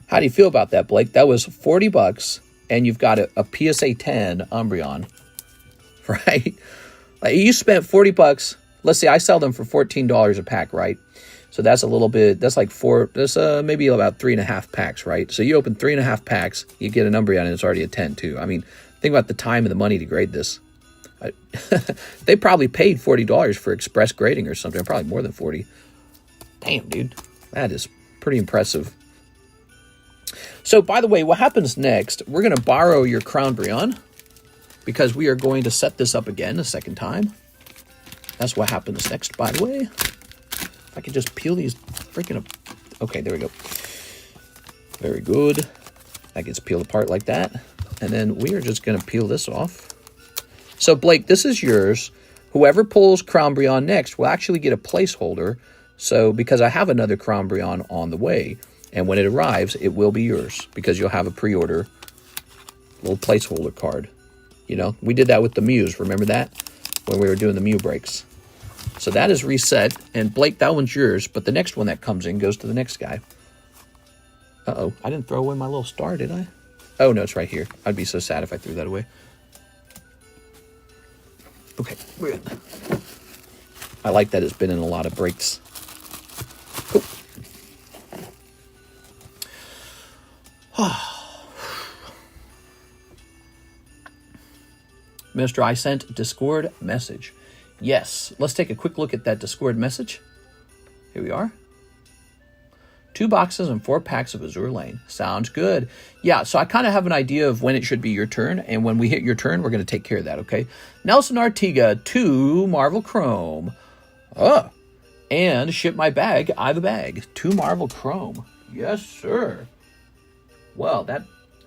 How do you feel about that, Blake? That was $40, and you've got a PSA 10 Umbreon, right? Like you spent $40. Let's say I sell them for $14 a pack, right? So that's a little bit. That's like maybe about 3.5 packs, right? So you open 3.5 packs, you get an Umbreon, and it's already a 10 too. I mean, think about the time and the money to grade this. They probably paid $40 for express grading or something. Probably more than 40. Damn, dude, that is pretty impressive. So, by the way, what happens next, we're going to borrow your Crownbreon because we are going to set this up again a second time. That's what happens next, by the way. If I could just peel these freaking... Okay, there we go. Very good. That gets peeled apart like that. And then we are just going to peel this off. So, Blake, this is yours. Whoever pulls Crownbreon next will actually get a placeholder. So, because I have another Crownbreon on the way... And when it arrives, it will be yours because you'll have a pre-order little placeholder card. You know, we did that with the Mews. Remember that? When we were doing the Mew breaks. So that is reset. And Blake, that one's yours. But the next one that comes in goes to the next guy. Uh-oh. I didn't throw away my little star, did I? Oh, no, it's right here. I'd be so sad if I threw that away. Okay, we're in. I like that it's been in a lot of breaks. Cool. Mister, I sent Discord message. Yes, let's take a quick look at that Discord message. Here we are. 2 boxes and 4 packs of Azure Lane. Sounds good. Yeah, so I kind of have an idea of when it should be your turn, and when we hit your turn, we're going to take care of that, okay? Nelson Artiga, 2 Marvel Chrome. And ship my bag, I have a bag. 2 Marvel Chrome. Yes, sir. Well, that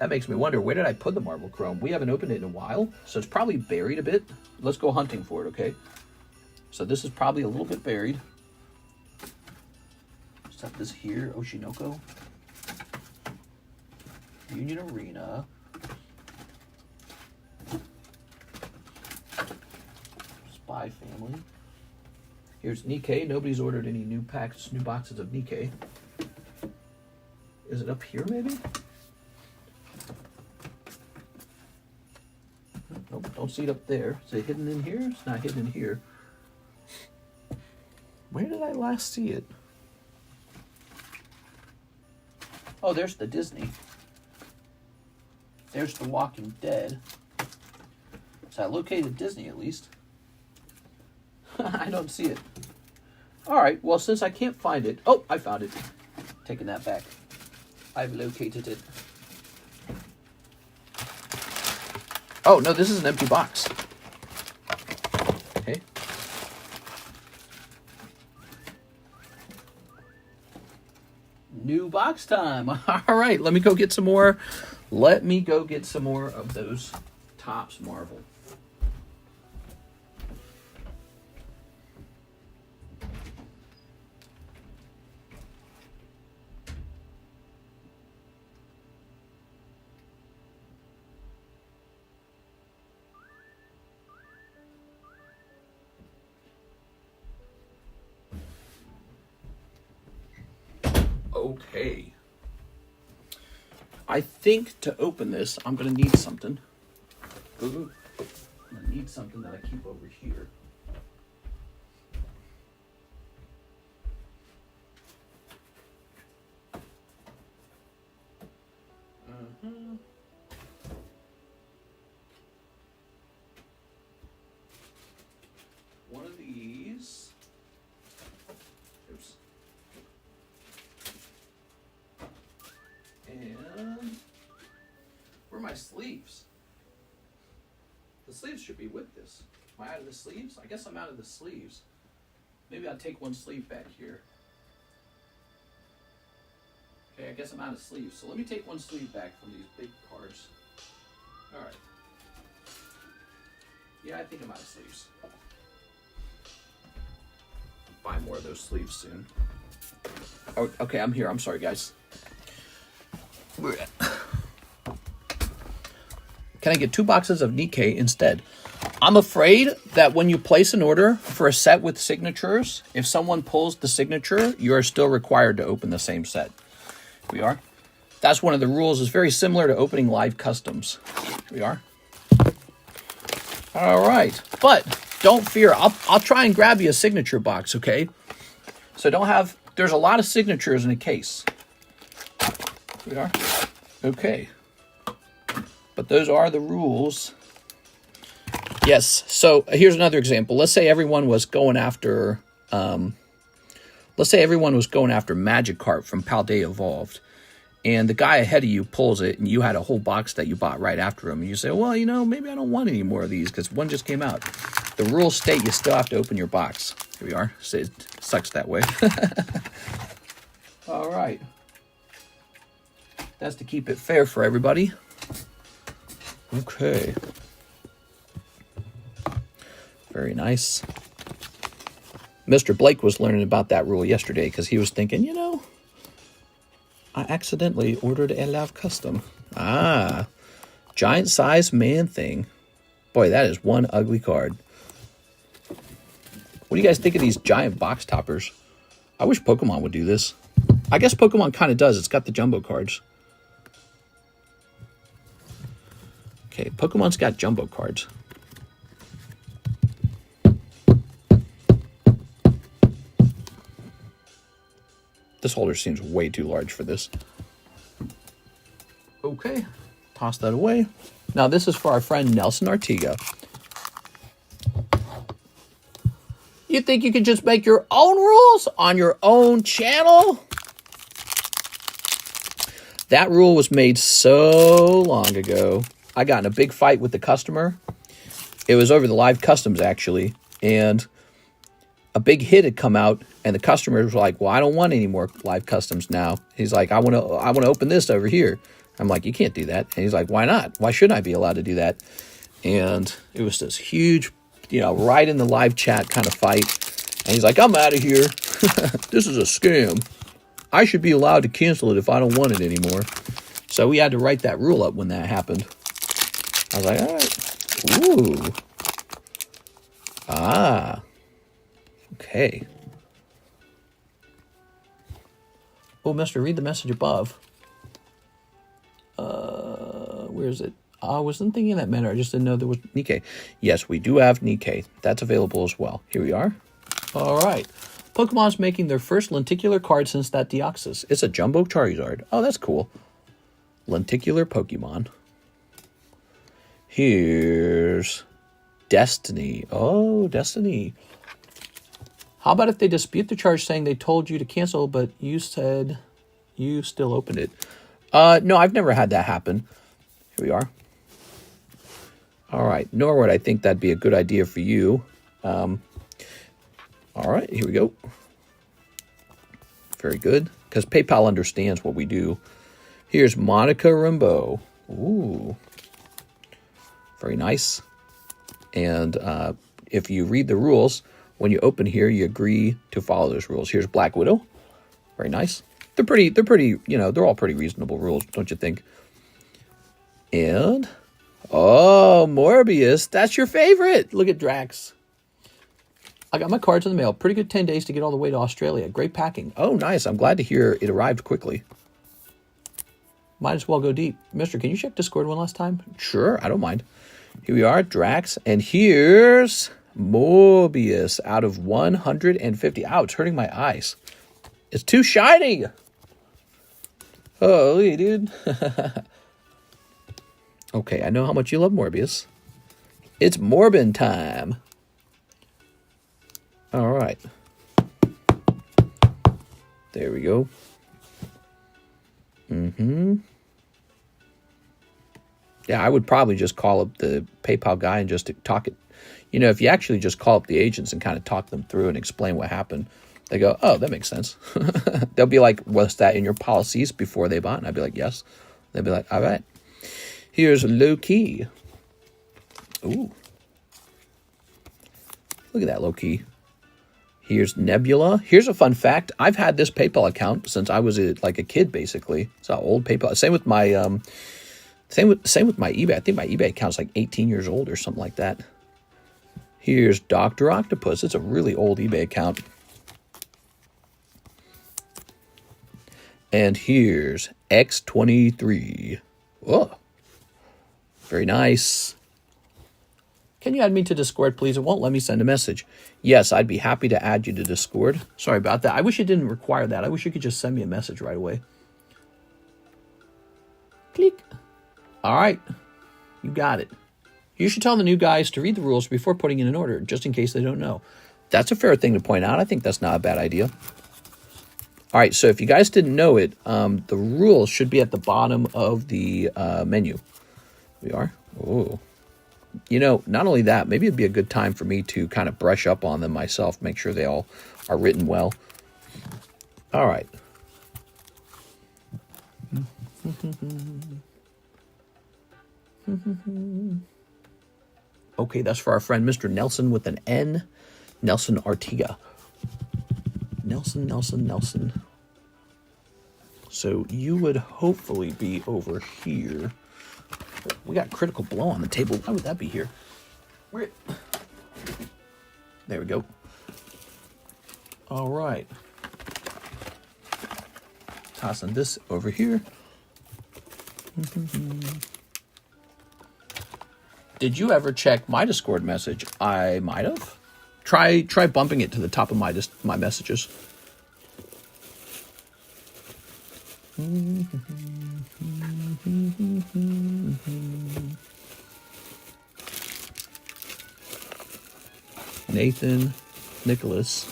makes me wonder, where did I put the Marvel Chrome? We haven't opened it in a while, so it's probably buried a bit. Let's go hunting for it, okay? So this is probably a little bit buried. Set this here, Oshinoko. Union Arena. Spy Family. Here's Nikke. Nobody's ordered any new boxes of Nikke. Is it up here, maybe? Nope, don't see it up there. Is it hidden in here? It's not hidden in here. Where did I last see it? Oh, there's the Disney. There's the Walking Dead. So I located Disney at least. I don't see it. Alright, well, since I can't find it... Oh, I found it. Taking that back. I've located it. Oh, no, this is an empty box. Okay. New box time. All right, let me go get some more. Let me go get some more of those Topps Marvel. Okay. I think to open this, I'm going to need something. Ooh, I'm going to need something that I keep over here. One of these. Oops. And where are my sleeves? The sleeves should be with this. Am I out of the sleeves? I guess I'm out of the sleeves. Maybe I'll take one sleeve back here. Okay, I guess I'm out of sleeves. So let me take one sleeve back from these big cards. All right. Yeah, I think I'm out of sleeves. Buy more of those sleeves soon. Oh, okay, I'm here. I'm sorry, guys. Can I get 2 boxes of Nikke instead? I'm afraid that when you place an order for a set with signatures, if someone pulls the signature, you are still required to open the same set. We are. That's one of the rules. It's very similar to opening live customs. We are. All right. But don't fear. I'll try and grab you a signature box, okay? So don't have... There's a lot of signatures in a case. We are. Okay. But those are the rules. Yes. So here's another example. Let's say everyone was going after... let's say everyone was going after Magikarp from Paldea Evolved. And the guy ahead of you pulls it, and you had a whole box that you bought right after him. And you say, well, you know, maybe I don't want any more of these because one just came out. The rules state you still have to open your box. Here we are. So it sucks that way. All right. That's to keep it fair for everybody. Okay. Very nice. Mr. Blake was learning about that rule yesterday because he was thinking, you know, I accidentally ordered a live custom. Ah, giant size man thing. Boy, that is one ugly card. What do you guys think of these giant box toppers? I wish Pokemon would do this. I guess Pokemon kind of does. It's got the jumbo cards. Okay, Pokemon's got jumbo cards. This holder seems way too large for this. Okay, toss that away. Now this is for our friend Nelson Artiga. You think you can just make your own rules on your own channel? That rule was made so long ago. I got in a big fight with the customer. It was over the live customs, actually. And a big hit had come out, and the customer was like, well, I don't want any more live customs now. He's like, I want to open this over here. I'm like, you can't do that. And he's like, why not? Why shouldn't I be allowed to do that? And it was this huge, right in the live chat kind of fight. And he's like, I'm out of here. This is a scam. I should be allowed to cancel it if I don't want it anymore. So we had to write that rule up when that happened. I was like, all right. Ooh. Ah. Okay. Oh, mister, read the message above. Where is it? I wasn't thinking in that manner. I just didn't know there was Nikke. Yes, we do have Nikke. That's available as well. Here we are. All right. Pokemon's making their first lenticular card since that Deoxys. It's a Jumbo Charizard. Oh, that's cool. Lenticular Pokemon. Here's Destiny. Oh, Destiny. How about if they dispute the charge saying they told you to cancel, but you said you still opened it? No, I've never had that happen. Here we are. All right. Nor would I think that'd be a good idea for you. All right. Here we go. Very good. Because PayPal understands what we do. Here's Monica Rambeau. Ooh. Very nice. And if you read the rules, when you open here, you agree to follow those rules. Here's Black Widow. Very nice. They're pretty, they're all pretty reasonable rules, don't you think? And, oh, Morbius, that's your favorite. Look at Drax. I got my cards in the mail. Pretty good 10 days to get all the way to Australia. Great packing. Oh, nice. I'm glad to hear it arrived quickly. Might as well go deep. Mister, can you check Discord one last time? Sure, I don't mind. Here we are, Drax. And here's Morbius out of 150. Ow, it's hurting my eyes. It's too shiny. Holy, dude. Okay, I know how much you love Morbius. It's Morbin time. All right. There we go. Yeah, I would probably just call up the PayPal guy and just talk it. If you actually just call up the agents and kind of talk them through and explain what happened, they go, oh, that makes sense. They'll be like, was that in your policies before they bought? And I'd be like, yes. They'd be like, all right. Here's Low Key. Ooh. Look at that, Low Key. Here's Nebula. Here's a fun fact. I've had this PayPal account since I was a kid, basically. It's an old PayPal. Same with my same with my eBay. I think my eBay account's like 18 years old or something like that. Here's Dr. Octopus. It's a really old eBay account. And here's X23. Whoa. Very nice. Can you add me to Discord, please? It won't let me send a message. Yes, I'd be happy to add you to Discord. Sorry about that. I wish it didn't require that. I wish you could just send me a message right away. Click. All right. You got it. You should tell the new guys to read the rules before putting in an order, just in case they don't know. That's a fair thing to point out. I think that's not a bad idea. All right, so if you guys didn't know it, the rules should be at the bottom of the menu. We are. Oh. Not only that, maybe it'd be a good time for me to kind of brush up on them myself, make sure they all are written well. All right. Okay, that's for our friend Mr. Nelson with an N. Nelson Artiga. Nelson. So you would hopefully be over here. We got Critical Blow on the table. Why would that be here? There we go. All right. Tossing this over here. Did you ever check my Discord message? I might have. Try bumping it to the top of my messages. Nathan, Nicholas,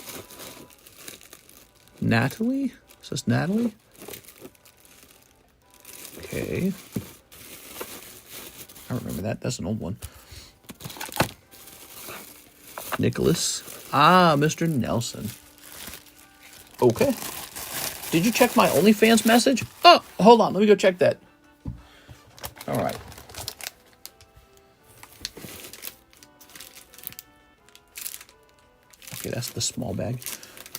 Natalie? Is this Natalie? Okay. I remember that. That's an old one. Nicholas. Ah, Mr. Nelson. Okay. Did you check my OnlyFans message? Oh, hold on. Let me go check that. All right. Okay, that's the small bag.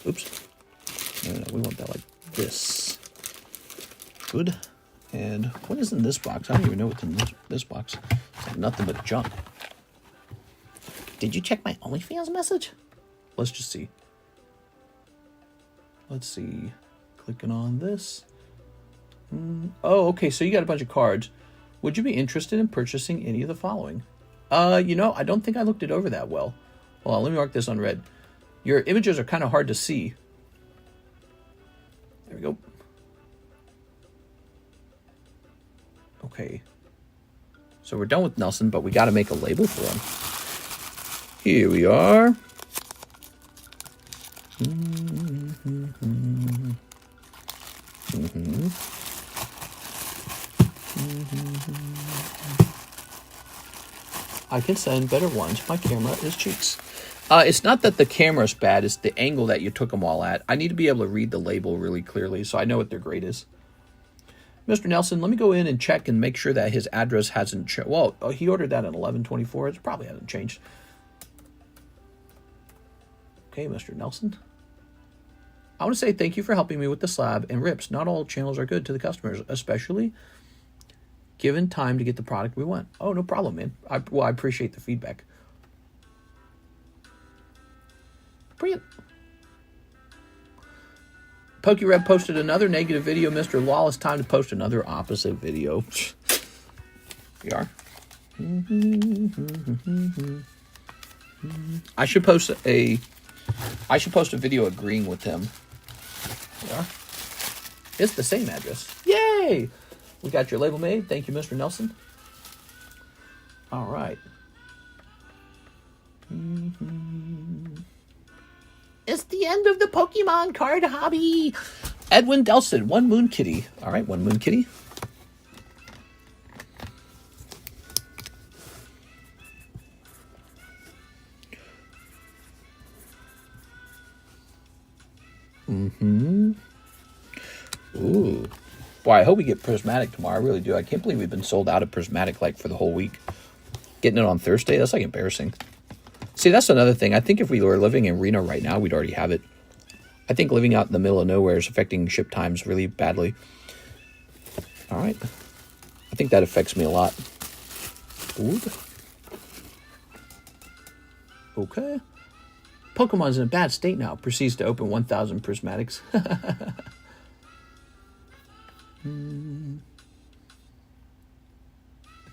Oops. No, we want that like this. Good. And what is in this box? I don't even know what's in this box. It's like nothing but junk. Did you check my OnlyFans message? Let's just see. Let's see. Clicking on this. Oh, okay. So you got a bunch of cards. Would you be interested in purchasing any of the following? You know, I don't think I looked it over that well. Hold on, let me mark this on red. Your images are kind of hard to see. There we go. Okay. So we're done with Nelson, but we got to make a label for him. Here we are. I can send better ones. My camera is cheeks. It's not that the camera's bad. It's the angle that you took them all at. I need to be able to read the label really clearly so I know what their grade is. Mr. Nelson, let me go in and check and make sure that his address hasn't changed. Well, he ordered that in 1124. It probably hasn't changed. Okay, Mr. Nelson. I want to say thank you for helping me with the slab and rips. Not all channels are good to the customers, especially given time to get the product we want. Oh, no problem, man. I appreciate the feedback. Brilliant. PokeBruh posted another negative video. Mr. Lawless, time to post another opposite video. We are. I should post a video agreeing with him. We are. It's the same address. Yay! We got your label made. Thank you, Mr. Nelson. All right. It's the end of the Pokemon card hobby. Edwin Delson, One Moon Kitty. All right, One Moon Kitty. Ooh. Boy, I hope we get Prismatic tomorrow. I really do. I can't believe we've been sold out of Prismatic like for the whole week. Getting it on Thursday, that's like embarrassing. See, that's another thing. I think if we were living in Reno right now, we'd already have it. I think living out in the middle of nowhere is affecting ship times really badly. All right. I think that affects me a lot. Ooh. Okay. Pokemon's in a bad state now. Proceeds to open 1,000 prismatics.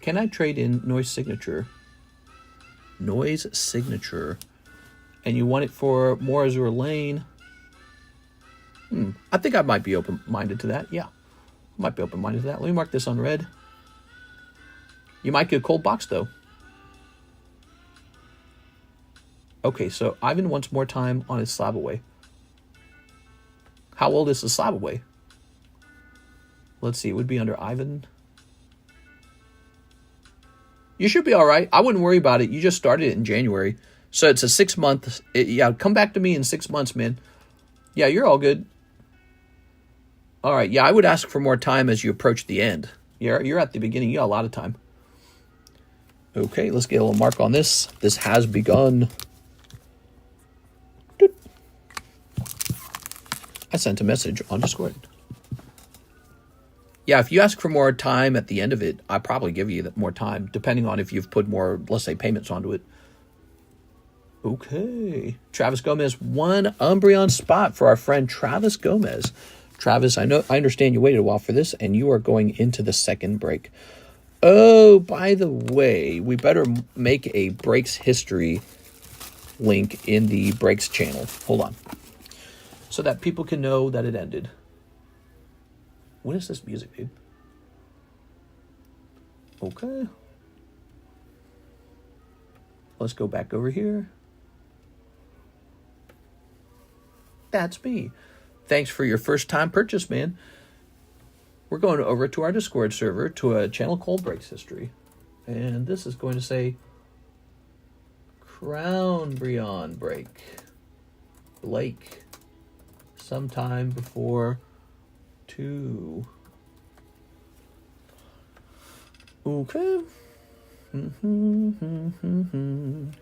Can I trade in Noise Signature? Noise Signature. And you want it for more Azure Lane? I think I might be open-minded to that. Yeah. Might be open-minded to that. Let me mark this on red. You might get a cold box, though. Okay, so Ivan wants more time on his Slab Away. How old is the Slab Away? Let's see, it would be under Ivan. You should be all right. I wouldn't worry about it. You just started it in January. So it's a 6 month. Yeah, come back to me in 6 months, man. Yeah, you're all good. All right, yeah, I would ask for more time as you approach the end. You're at the beginning. You got a lot of time. Okay, let's get a little mark on this. This has begun. Doot. I sent a message on Discord. Yeah, if you ask for more time at the end of it, I'll probably give you more time, depending on if you've put more, let's say, payments onto it. Okay. Travis Gomez, 1 Umbreon spot for our friend Travis Gomez. Travis, I understand you waited a while for this, and you are going into the second break. Oh, by the way, we better make a breaks history link in the breaks channel. Hold on. So that people can know that it ended. What is this music, dude? Okay. Let's go back over here. That's me. Thanks for your first time purchase, man. We're going over to our Discord server to a channel called Breaks History. And this is going to say Crownbreon break. Blake. Sometime before 2. Okay.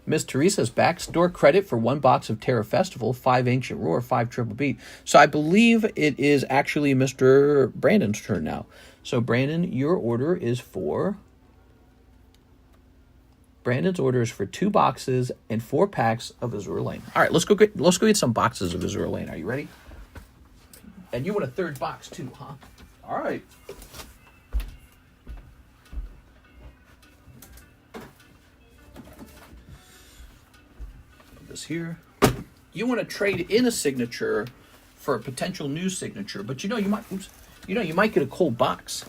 Miss Teresa's back. Store credit for 1 box of Terra Festival, 5 Ancient Roar, 5 Triple Beat. So I believe it is actually Mr. Brandon's turn now. So Brandon, your order is for... Brandon's order is for 2 boxes and 4 packs of Azure Lane. All right, let's go get some boxes of Azure Lane. Are you ready? And you want a 3rd box too, huh? All right. Put this here. You want to trade in a signature for a potential new signature, but you know you might. Oops. You know you might get a cold box.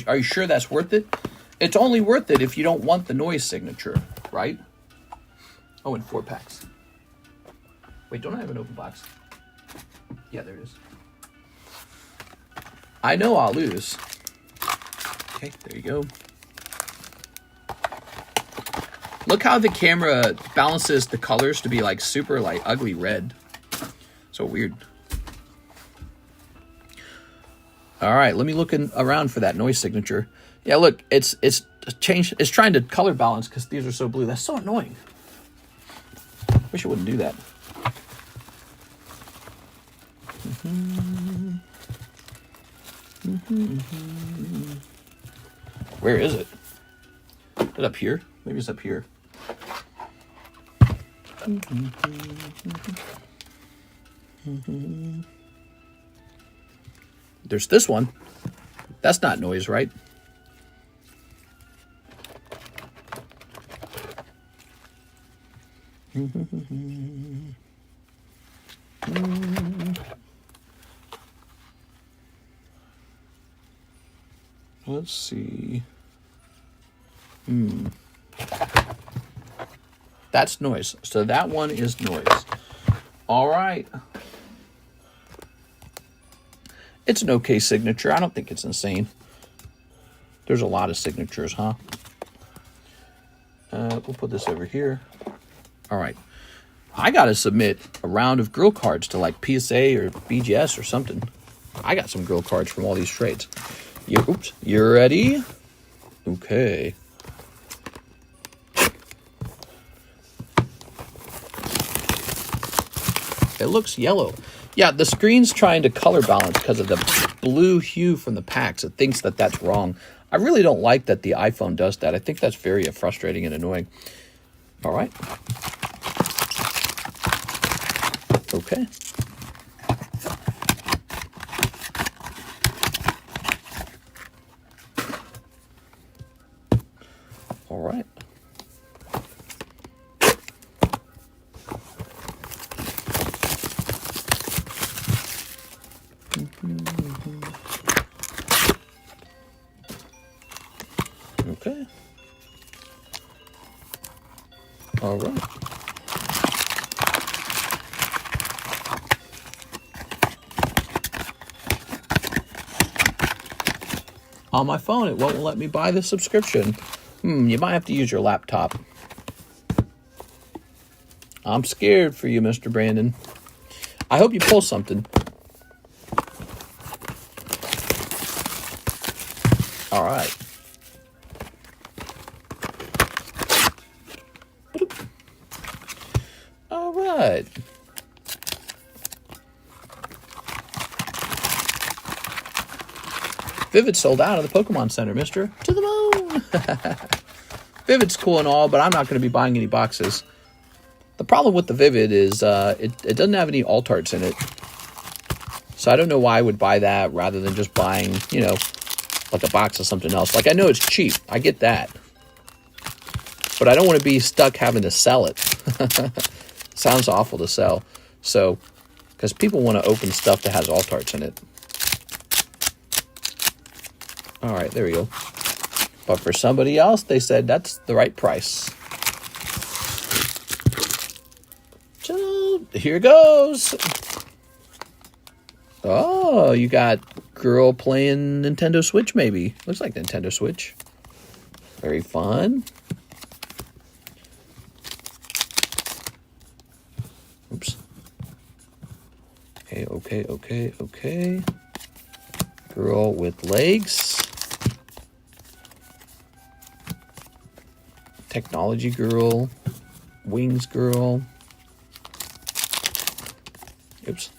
Are you sure that's worth it? It's only worth it if you don't want the noise signature, right? Oh, and 4 packs. Wait, don't I have an open box? Yeah, there it is. I know I'll lose. Okay, there you go. Look how the camera balances the colors to be like super like ugly red. So weird. All right, let me look around for that noise signature. Yeah, look, it's changed. It's trying to color balance because these are so blue. That's so annoying. Wish it wouldn't do that. Where is it? Is it up here? Maybe it's up here. There's this one. That's not noise, right? Let's see. That's noise. So that one is noise. All right. It's an okay signature. I don't think it's insane. There's a lot of signatures, huh? We'll put this over here. All right. I got to submit a round of grill cards to like PSA or BGS or something. I got some grill cards from all these trades. Oops. You ready? Okay. It looks yellow. Yeah, the screen's trying to color balance because of the blue hue from the packs. It thinks that that's wrong. I really don't like that the iPhone does that. I think that's very frustrating and annoying. All right. Okay. All right. Okay. All right. On my phone, it won't let me buy the subscription. You might have to use your laptop. I'm scared for you, Mr. Brandon. I hope you pull something. All right. All right. Vivid sold out of the Pokemon Center, mister. To the moon. Vivid's cool and all, but I'm not going to be buying any boxes. The problem with the Vivid is it doesn't have any alt arts in it. So I don't know why I would buy that rather than just buying, you know, like a box of something else. Like, I know it's cheap. I get that. But I don't want to be stuck having to sell it. Sounds awful to sell. So, because people want to open stuff that has alt arts in it. All right, there we go. But for somebody else, they said that's the right price. So here goes. Oh, you got girl playing Nintendo Switch, maybe. Looks like Nintendo Switch. Very fun. Oops. Okay. Girl with legs. Technology girl. Wings girl. Oops.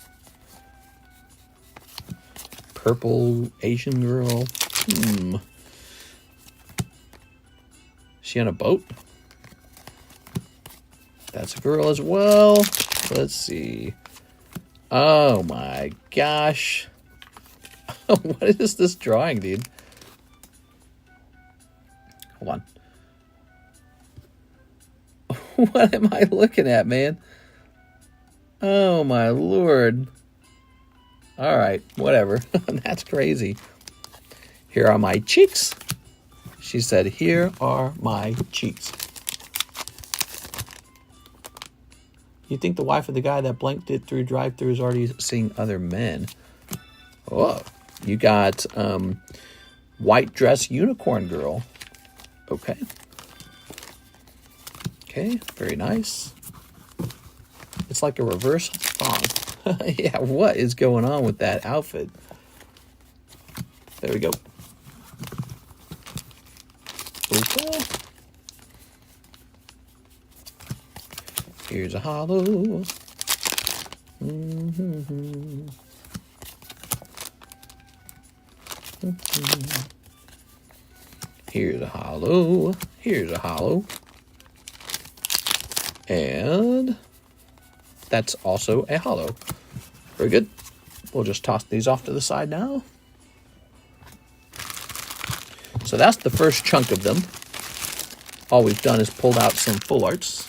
Purple Asian girl. She on a boat? That's a girl as well. Let's see. Oh my gosh. What is this drawing, dude? Hold on. What am I looking at, man? Oh my lord. All right, whatever. That's crazy. Here are my cheeks. She said, here are my cheeks. You think the wife of the guy that blanked it through drive-thru is already seeing other men? Oh, you got white dress unicorn girl. Okay. Okay, very nice. It's like a reverse thong. Yeah, what is going on with that outfit? There we go. Okay. Here's a holo. Here's a holo. Here's a holo. And that's also a holo. Very good. We'll just toss these off to the side now. So that's the first chunk of them. All we've done is pulled out some full arts.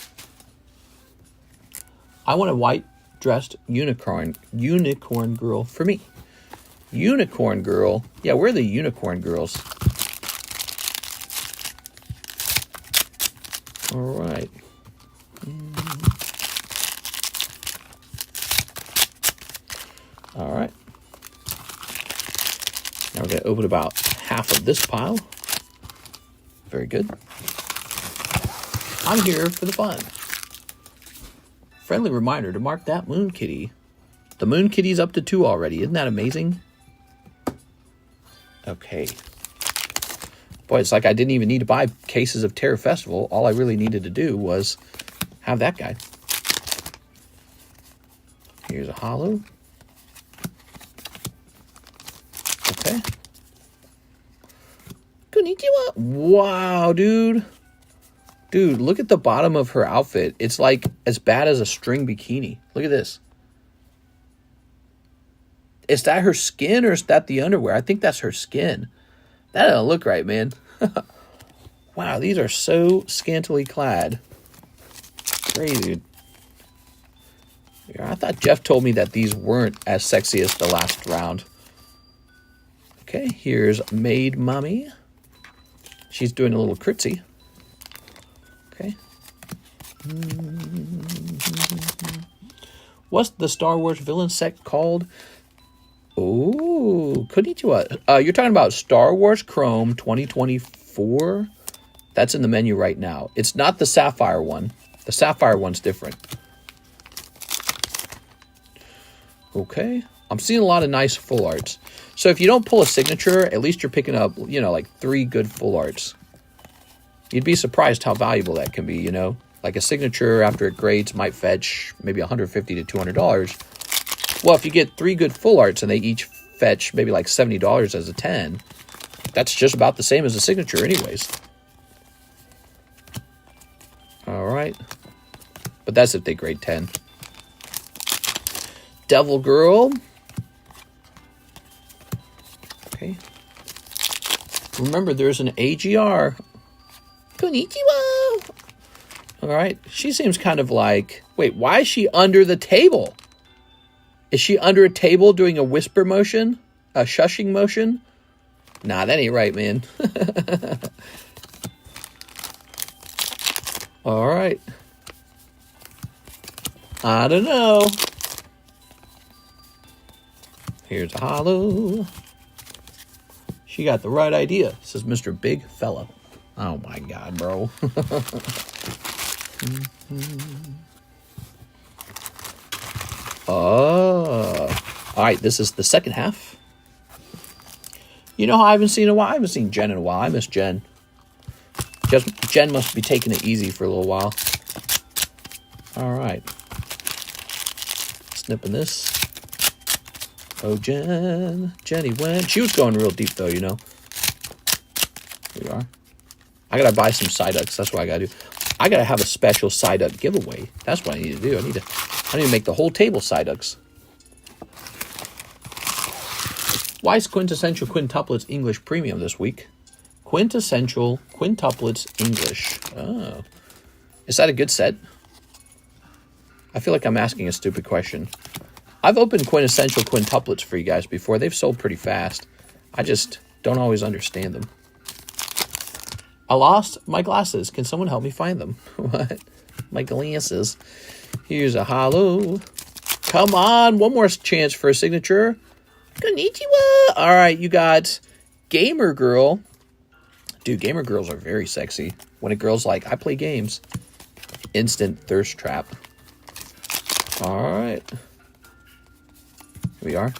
I want a white dressed unicorn girl for me. Unicorn girl. Yeah, where are the unicorn girls? All right. All right. Now we're going to open about half of this pile. Very good. I'm here for the fun. Friendly reminder to mark that moon kitty. The moon kitty's up to 2 already. Isn't that amazing? Okay. Boy, it's like I didn't even need to buy cases of Terror Festival. All I really needed to do was have that guy. Here's a holo. Okay. Konnichiwa. Wow, dude. Dude, look at the bottom of her outfit. It's like as bad as a string bikini. Look at this. Is that her skin or is that the underwear? I think that's her skin. That doesn't look right, man. Wow, these are so scantily clad. Crazy, dude. Yeah, I thought Jeff told me that these weren't as sexy as the last round. Okay, here's Maid Mommy. She's doing a little curtsy. Okay. What's the Star Wars villain sect called? Oh, konnichiwa. You're talking about Star Wars Chrome 2024? That's in the menu right now. It's not the Sapphire one. The Sapphire one's different. Okay. I'm seeing a lot of nice full arts. So if you don't pull a signature, at least you're picking up, you know, like 3 good full arts. You'd be surprised how valuable that can be, you know. Like a signature after it grades might fetch maybe $150 to $200. Well, if you get 3 good full arts and they each fetch maybe like $70 as a 10, that's just about the same as a signature anyways. All right. But that's if they grade 10. Devil Girl. Okay. Remember, there's an AGR. Konnichiwa. All right. She seems kind of like... Wait, why is she under the table? Is she under a table doing a whisper motion? A shushing motion? Nah, that ain't right, man. All right. I don't know. Here's a holo. She got the right idea, says Mr. Big Fella. Oh my God, bro. Oh. All right, this is the second half. You know how I haven't seen in a while? I haven't seen Jen in a while. I miss Jen. Jen must be taking it easy for a little while. All right. Snipping this. Oh, Jenny went. She was going real deep, though, you know. Here we are. I got to buy some Psyducks. That's what I got to do. I got to have a special Psyduck giveaway. That's what I need to do. I need to make the whole table Psyducks. Weiss Quintessential Quintuplets English Premium this week. Quintessential Quintuplets English. Oh. Is that a good set? I feel like I'm asking a stupid question. I've opened Quintessential Quintuplets for you guys before. They've sold pretty fast. I just don't always understand them. I lost my glasses. Can someone help me find them? What? My glasses. Here's a holo. Come on. One more chance for a signature. Konnichiwa. All right, you got Gamer Girl. Dude, Gamer Girls are very sexy. When a girl's like, I play games. Instant thirst trap. All right. Here we are.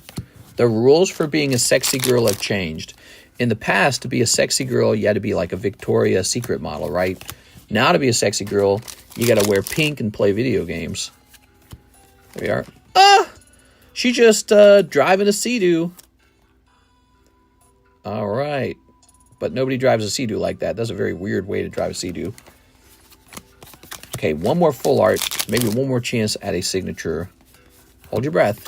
The rules for being a sexy girl have changed. In the past, to be a sexy girl, you had to be like a Victoria's Secret model, right? Now to be a sexy girl, you got to wear pink and play video games. There we are. Ah! She just driving a Sea-Doo. All right. But nobody drives a Sea-Doo like that. That's a very weird way to drive a Sea-Doo. Okay, one more full art. Maybe one more chance at a signature. Hold your breath.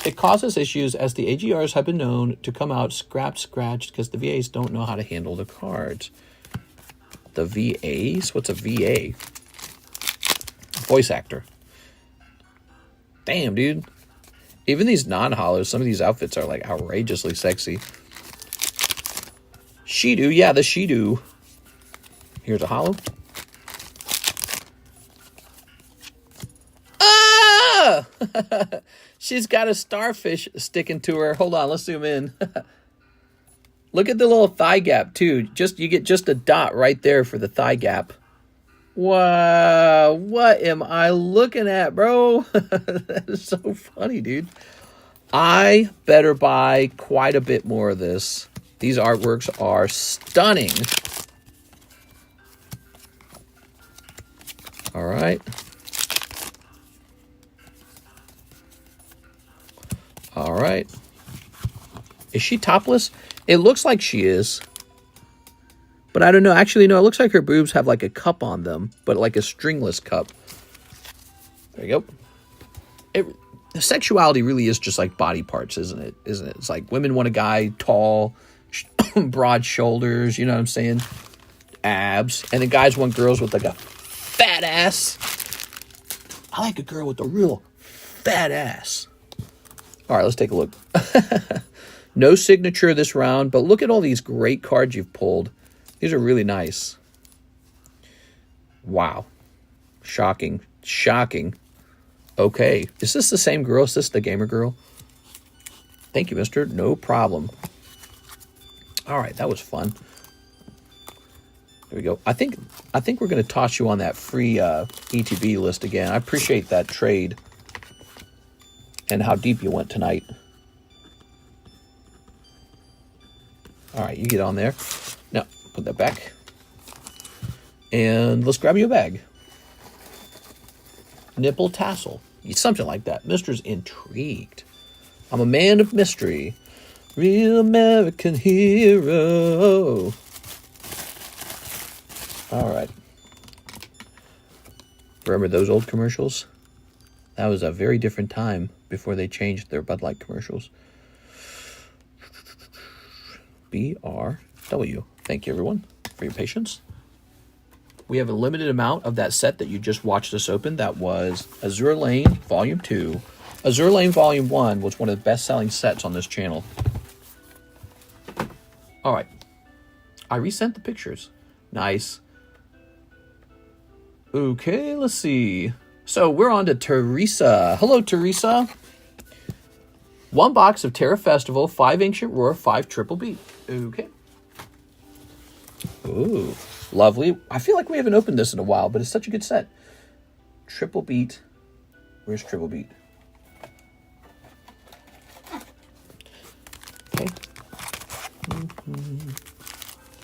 It causes issues as the AGRs have been known to come out scratched because the VAs don't know how to handle the cards. The VAs? What's a VA? Voice actor. Damn, dude. Even these non-holos, some of these outfits are like outrageously sexy. She-Doo, yeah, the She-Doo. Here's a holo. Ah! She's got a starfish sticking to her. Hold on, let's zoom in. Look at the little thigh gap, too. You get just a dot right there for the thigh gap. Wow, what am I looking at, bro? That is so funny, dude. I better buy quite a bit more of this. These artworks are stunning. All right. All right. Is she topless? It looks like she is. But I don't know. Actually, no, it looks like her boobs have like a cup on them, but like a stringless cup. There you go. The sexuality really is just like body parts, isn't it? It's like women want a guy tall, broad shoulders, you know what I'm saying? Abs. And then guys want girls with like a fat ass. I like a girl with a real fat ass. All right, let's take a look. No signature this round, but look at all these great cards you've pulled. These are really nice. Wow. Shocking. Shocking. Okay. Is this the same girl? Is this the Gamer Girl? Thank you, mister. No problem. All right, that was fun. There we go. I think we're going to toss you on that free ETB list again. I appreciate that trade and how deep you went tonight. All right, you get on there. Now, put that back. And let's grab you a bag. Nipple tassel. Something like that. Mister's intrigued. I'm a man of mystery. Real American hero. All right. Remember those old commercials? That was a very different time before they changed their Bud Light commercials. BRW. Thank you, everyone, for your patience. We have a limited amount of that set that you just watched us open. That was Azure Lane Volume 2. Azure Lane Volume 1 was one of the best-selling sets on this channel. All right. I resent the pictures. Nice. Okay, let's see. So we're on to Teresa. Hello, Teresa. 1 box of Terra Festival, 5 Ancient Roar, 5 Triple Beat. Okay. Ooh, lovely. I feel like we haven't opened this in a while, but it's such a good set. Triple Beat. Where's Triple Beat? Okay.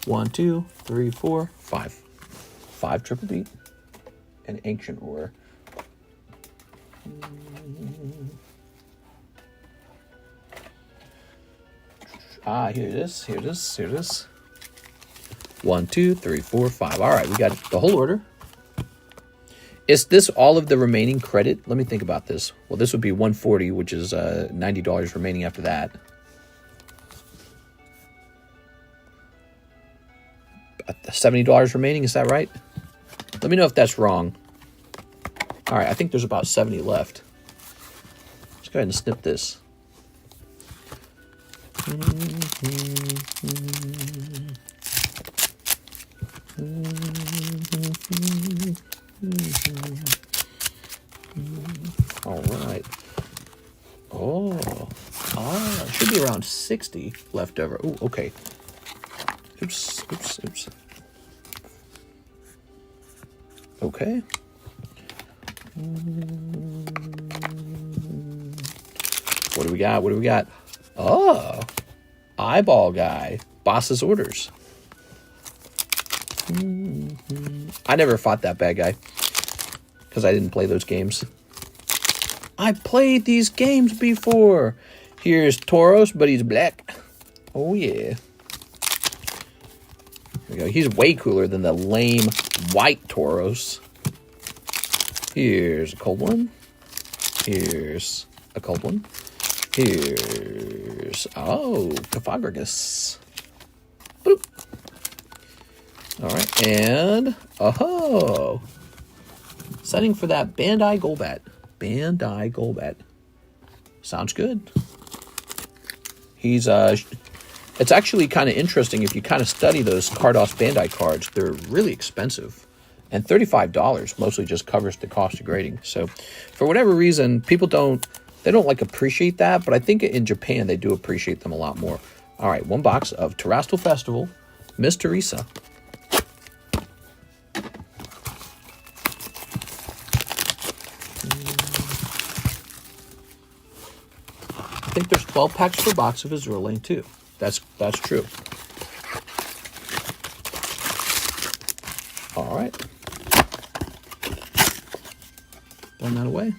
1, 2, 3, 4, 5. 5 Triple Beat. And Ancient Roar. Ah, here it is. Here it is. Here it is. 1, 2, 3, 4, 5. All right, we got the whole order. Is this all of the remaining credit? Let me think about this. Well, this would be 140, which is $90 remaining after that. $70 remaining, is that right? Let me know if that's wrong. All right, I think there's about 70 left. Let's go ahead and snip this. All right. It should be around 60 left over. Oh, okay. Oops. Okay. What do we got? Oh, eyeball guy. Boss's orders. I never fought that bad guy because I didn't play those games. I played these games before. Here's Tauros, but he's black. Oh, yeah. Here we go. He's way cooler than the lame white Tauros. Here's a cold one. Here's a cold one. Here's, Cafagragus. Boop. All right, and, setting for that Bandai Golbat. Bandai Golbat. Sounds good. He's, it's actually kind of interesting if you kind of study those Cardos Bandai cards. They're really expensive. And $35 mostly just covers the cost of grading. So, for whatever reason, people don't like appreciate that, but I think in Japan they do appreciate them a lot more. All right, 1 box of Terastal Festival, Miss Teresa. I think there's 12 packs per box of Azure Lane too. That's true. All right. Throwing that away.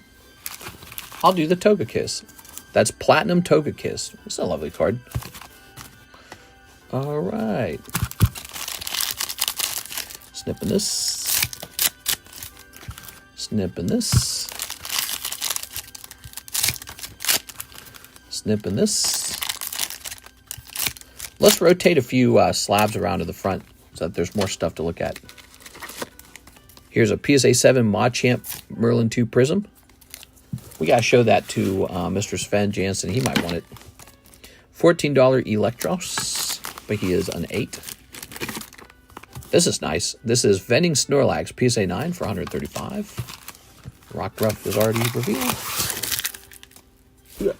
I'll do the Togekiss. That's Platinum Togekiss. It's a lovely card. All right. Snipping this. Snipping this. Snipping this. Let's rotate a few slabs around to the front so that there's more stuff to look at. Here's a PSA 7 Machamp Merlin 2 Prism. We got to show that to Mr. Sven Jansen. He might want it. $14 Electros, but he is an 8. This is nice. This is Vending Snorlax PSA 9 for $135. Rockruff is already revealed.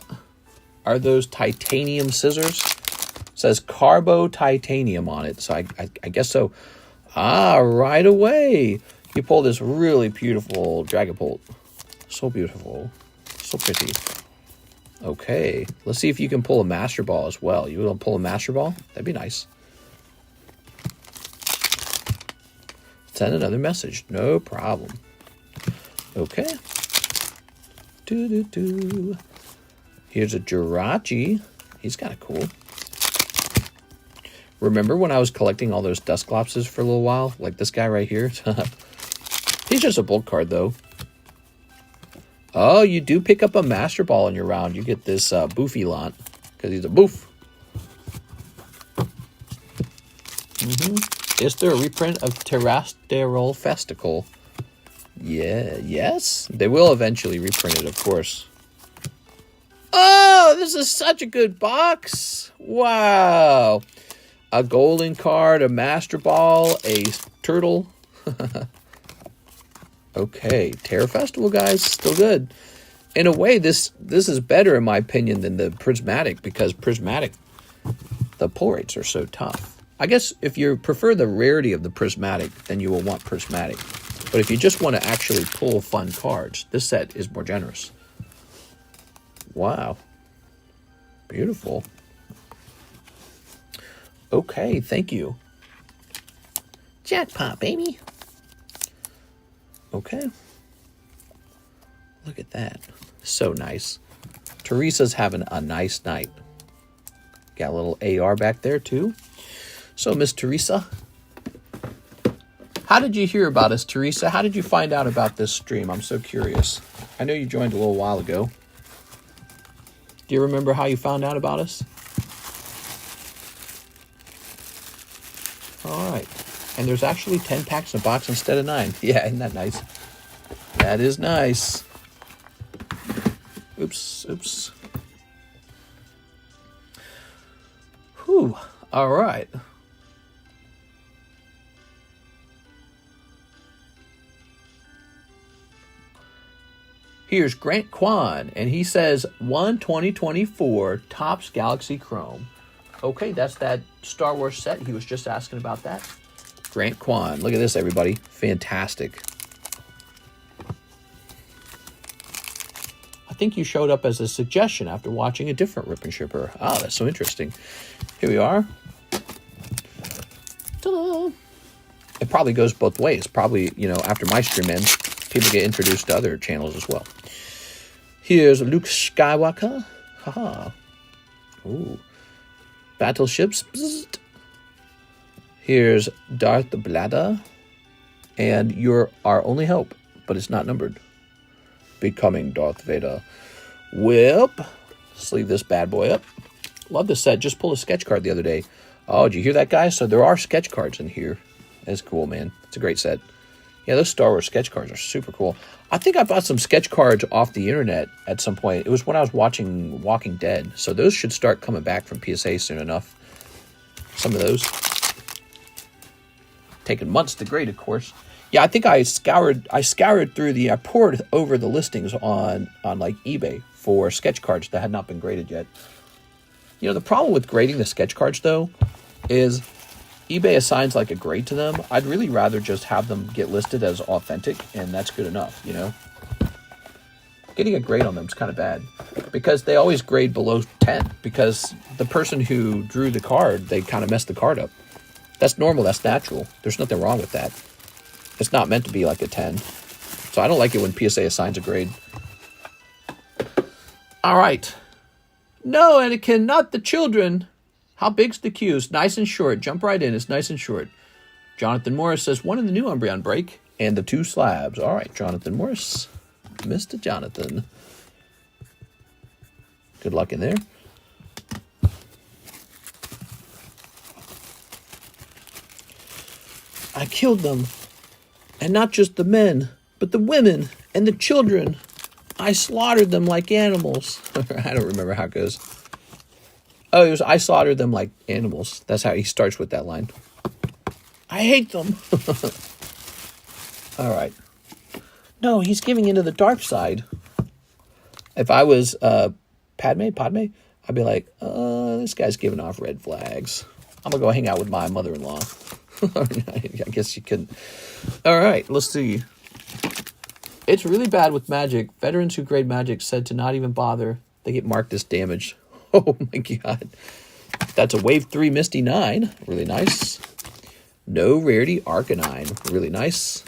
Are those titanium scissors? It says Carbo Titanium on it, so I guess so. Right away. You pull this really beautiful Dragapult. So beautiful. So pretty. Okay. Let's see if you can pull a Master Ball as well. You want to pull a Master Ball? That'd be nice. Send another message. No problem. Okay. Here's a Jirachi. He's kind of cool. Remember when I was collecting all those Dusclopses for a little while? Like this guy right here? He's just a bulk card, though. Oh, you do pick up a Master Ball in your round. You get this Boofy-lant, because he's a boof. Is there a reprint of Terastal Festival? Yeah, yes. They will eventually reprint it, of course. Oh, this is such a good box. Wow. A golden card, a Master Ball, a turtle. Okay, Terror Festival, guys, still good. In a way, this is better, in my opinion, than the Prismatic, because Prismatic, the pull rates are so tough. I guess if you prefer the rarity of the Prismatic, then you will want Prismatic. But if you just want to actually pull fun cards, this set is more generous. Wow. Beautiful. Okay, thank you. Jackpot, baby. Okay. Look at that. So nice. Teresa's having a nice night. Got a little AR back there, too. So, Miss Teresa, how did you hear about us, Teresa? How did you find out about this stream? I'm so curious. I know you joined a little while ago. Do you remember how you found out about us? All right. And there's actually 10 packs in a box instead of 9. Yeah, isn't that nice? That is nice. Oops. Whew. All right. Here's Grant Kwan, and he says 1/2024 Topps Galaxy Chrome. Okay, that's that Star Wars set. He was just asking about that. Grant Kwan. Look at this, everybody. Fantastic. I think you showed up as a suggestion after watching a different Rip and Shipper. Ah, that's so interesting. Here we are. Ta-da! It probably goes both ways. Probably, after my stream ends, people get introduced to other channels as well. Here's Luke Skywalker. Haha. Ooh. Battleships. Bzzzt. Here's Darth Bladder. And you're our only hope, but it's not numbered. Becoming Darth Vader. Whip. Sleeve this bad boy up. Love this set. Just pulled a sketch card the other day. Oh, did you hear that, guys? So there are sketch cards in here. That's cool, man. It's a great set. Yeah, those Star Wars sketch cards are super cool. I think I bought some sketch cards off the internet at some point. It was when I was watching Walking Dead. So those should start coming back from PSA soon enough. Some of those. Taking months to grade, of course. Yeah, I think I scoured through I poured over the listings on like eBay for sketch cards that had not been graded yet. The problem with grading the sketch cards, though, is eBay assigns like a grade to them. I'd really rather just have them get listed as authentic, and that's good enough, Getting a grade on them is kind of bad, because they always grade below 10, because the person who drew the card, they kind of messed the card up. That's normal, that's natural. There's nothing wrong with that. It's not meant to be like a 10. So I don't like it when PSA assigns a grade. All right. No, Anakin, not the children. How big's the queue? It's nice and short. Jump right in. It's nice and short. Jonathan Morris says 1 in the new Umbreon break and the 2 slabs. All right, Jonathan Morris. Mr. Jonathan. Good luck in there. I killed them. And not just the men, but the women and the children. I slaughtered them like animals. I don't remember how it goes. Oh, it was I slaughtered them like animals. That's how he starts with that line. I hate them. All right. No, he's giving into the dark side. If I was Padme, I'd be like, this guy's giving off red flags. I'm going to go hang out with my mother-in-law. I guess you couldn't. All right, let's see. It's really bad with Magic. Veterans who grade Magic said to not even bother. They get marked as damaged. Oh my god. That's a Wave 3 Misty 9. Really nice. No Rarity Arcanine. Really nice.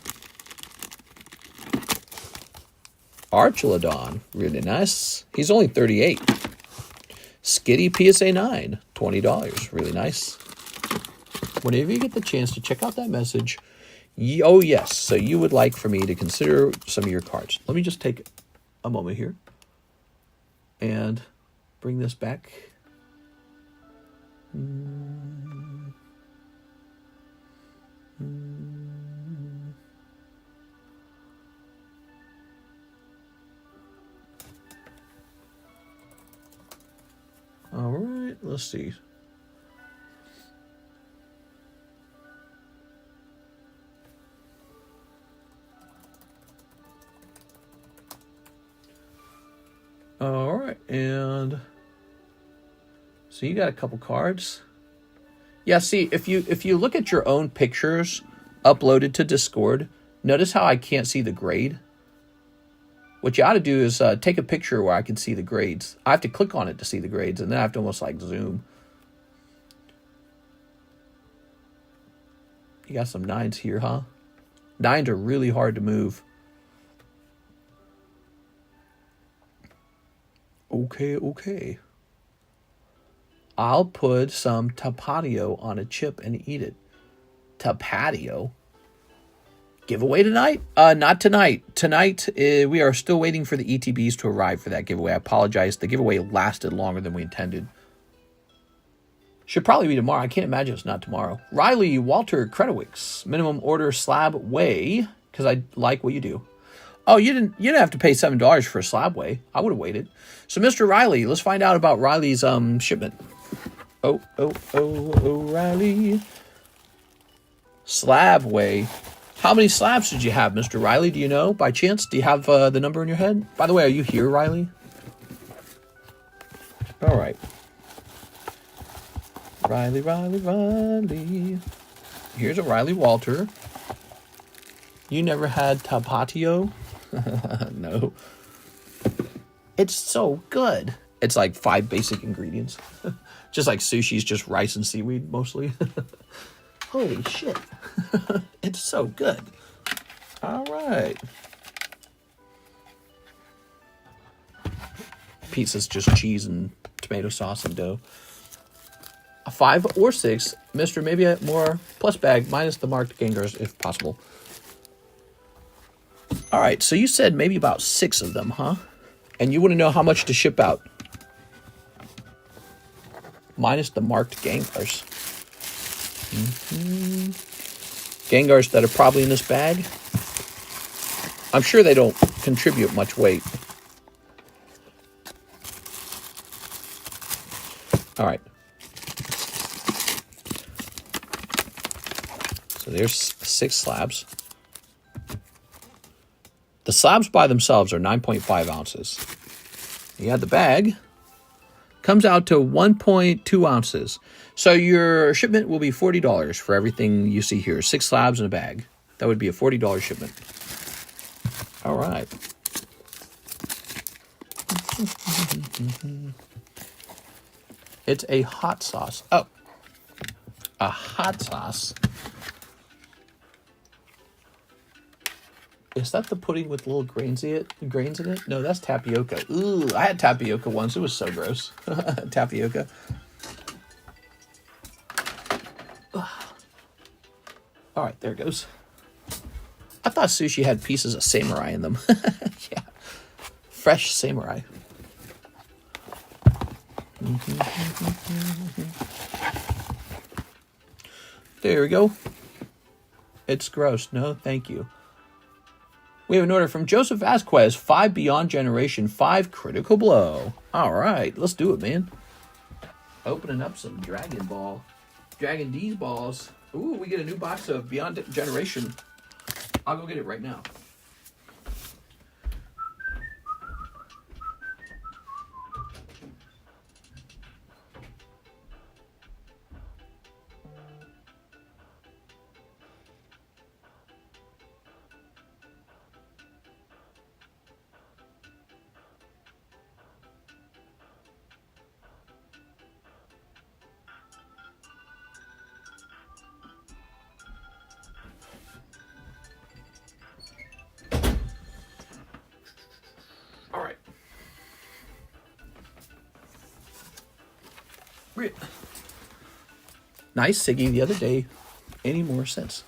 Archelodon. Really nice. He's only 38. Skitty PSA 9. $20. Really nice. Whenever you get the chance to check out that message, oh yes, so you would like for me to consider some of your cards. Let me just take a moment here and bring this back. All right, let's see. And so you got a couple cards. Yeah, see, if you look at your own pictures uploaded to Discord, notice how I can't see the grade? What you ought to do is take a picture where I can see the grades. I have to click on it to see the grades, and then I have to almost like zoom. You got some 9s here, huh? 9s are really hard to move. Okay. I'll put some tapatio on a chip and eat it. Tapatio? Giveaway tonight? Not tonight. Tonight, we are still waiting for the ETBs to arrive for that giveaway. I apologize. The giveaway lasted longer than we intended. Should probably be tomorrow. I can't imagine it's not tomorrow. Riley Walter Credowicks. Minimum order slab way, because I like what you do. Oh, you didn't have to pay $7 for a slab way. I would have waited. So, Mr. Riley, let's find out about Riley's shipment. Oh, Riley. Slab way. How many slabs did you have, Mr. Riley? Do you know, by chance? Do you have the number in your head? By the way, are you here, Riley? All right. Riley. Here's a Riley Walter. You never had tapatio? No. It's so good. It's like 5 basic ingredients. Just like sushi's just rice and seaweed, mostly. Holy shit. It's so good. All right. Pizza's just cheese and tomato sauce and dough. A 5 or 6. Mr. Maybe a more plus bag minus the marked Gengars if possible. All right, so you said maybe about 6 of them, huh? And you want to know how much to ship out. Minus the marked Gengars. Gengars that are probably in this bag. I'm sure they don't contribute much weight. All right. So there's 6 slabs. The slabs by themselves are 9.5 ounces. You add the bag. Comes out to 1.2 ounces. So your shipment will be $40 for everything you see here. 6 slabs in a bag. That would be a $40 shipment. All right. It's a hot sauce. Oh. A hot sauce. Is that the pudding with little grains in it? No, that's tapioca. Ooh, I had tapioca once. It was so gross. Tapioca. Ugh. All right, there it goes. I thought sushi had pieces of samurai in them. Yeah. Fresh samurai. There we go. It's gross. No, thank you. We have an order from Joseph Vasquez, 5 Beyond Generation, 5 Critical Blow. All right, let's do it, man. Opening up some Dragon D's balls. Ooh, we get a new box of Beyond Generation. I'll go get it right now. All right. Nice Siggy the other day. Any more sense?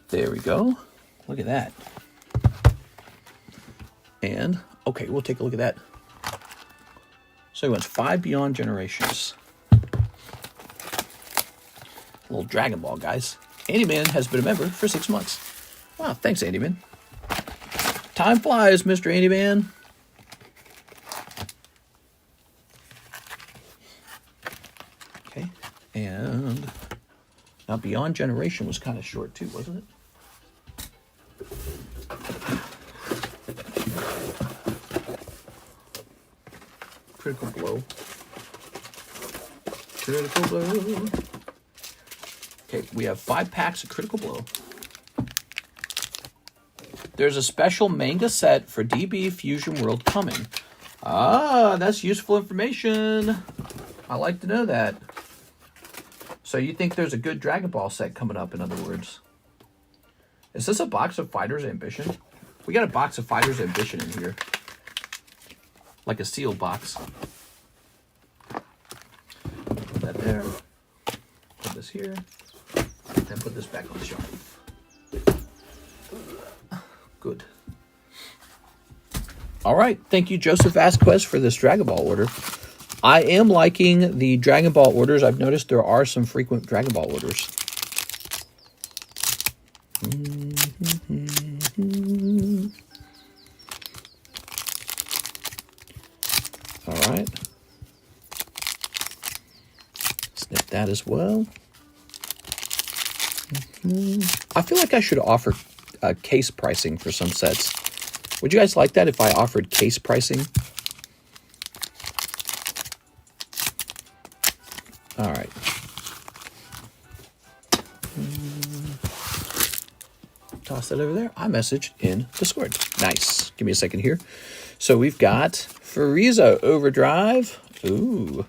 There we go. Look at that. And, okay, we'll take a look at that. So he wants 5 Beyond Generations. Little Dragon Ball, guys. Andy Man has been a member for 6 months. Wow, thanks, Andy Man. Time flies, Mr. Andy Man. Okay, and now Beyond Generation was kind of short too, wasn't it? Critical Blow. Critical Blow. Okay, we have 5 packs of Critical Blow. There's a special manga set for DB Fusion World coming. Ah, that's useful information. I like to know that. So you think there's a good Dragon Ball set coming up, in other words. Is this a box of Fighter's Ambition? We got a box of Fighter's Ambition in here. Like a sealed box. Put that there. Put this here. Then put this back on the shelf. Good. All right. Thank you, Joseph Vasquez, for this Dragon Ball order. I am liking the Dragon Ball orders. I've noticed there are some frequent Dragon Ball orders. All right. Snip that as well. I feel like I should offer case pricing for some sets. Would you guys like that if I offered case pricing? All right. Toss that over there. iMessage in Discord. Nice. Give me a second here. So we've got Frieza Overdrive. Ooh.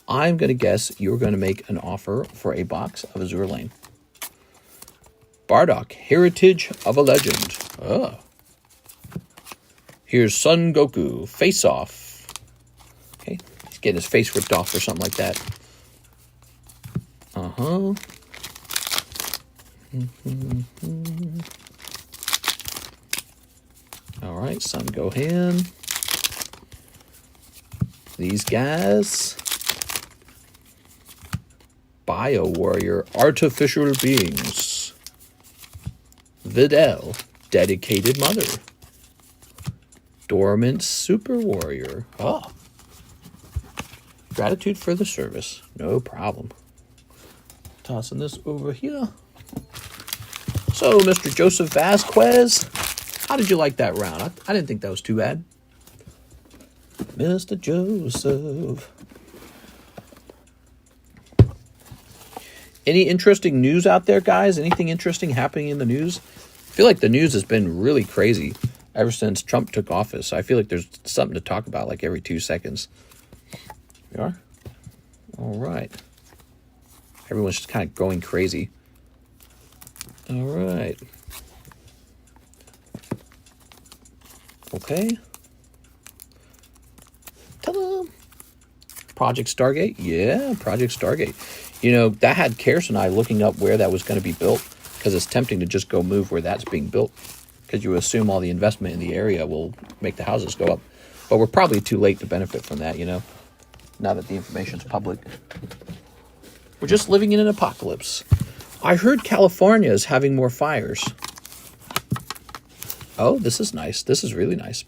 I'm going to guess you're going to make an offer for a box of Azure Lane. Bardock, Heritage of a Legend. Oh. Here's Son Goku, Face Off. Okay, he's getting his face ripped off or something like that. Uh-huh. All right, Son Gohan. These guys. Bio Warrior, Artificial Beings. Videl, Dedicated Mother. Dormant Super Warrior. Oh. Gratitude for the service. No problem. Tossing this over here. So, Mr. Joseph Vasquez, how did you like that round? I didn't think that was too bad. Mr. Joseph. Any interesting news out there, guys? Anything interesting happening in the news? I feel like the news has been really crazy ever since Trump took office. I feel like there's something to talk about like every 2 seconds. We are? All right. Everyone's just kind of going crazy. All right. Okay. Ta-da! Project Stargate? Yeah, Project Stargate. You know, that had Karis and I looking up where that was going to be built, because it's tempting to just go move where that's being built, because you assume all the investment in the area will make the houses go up. But we're probably too late to benefit from that, you know, now that the information's public. We're just living in an apocalypse. I heard California is having more fires. Oh, this is nice. This is really nice.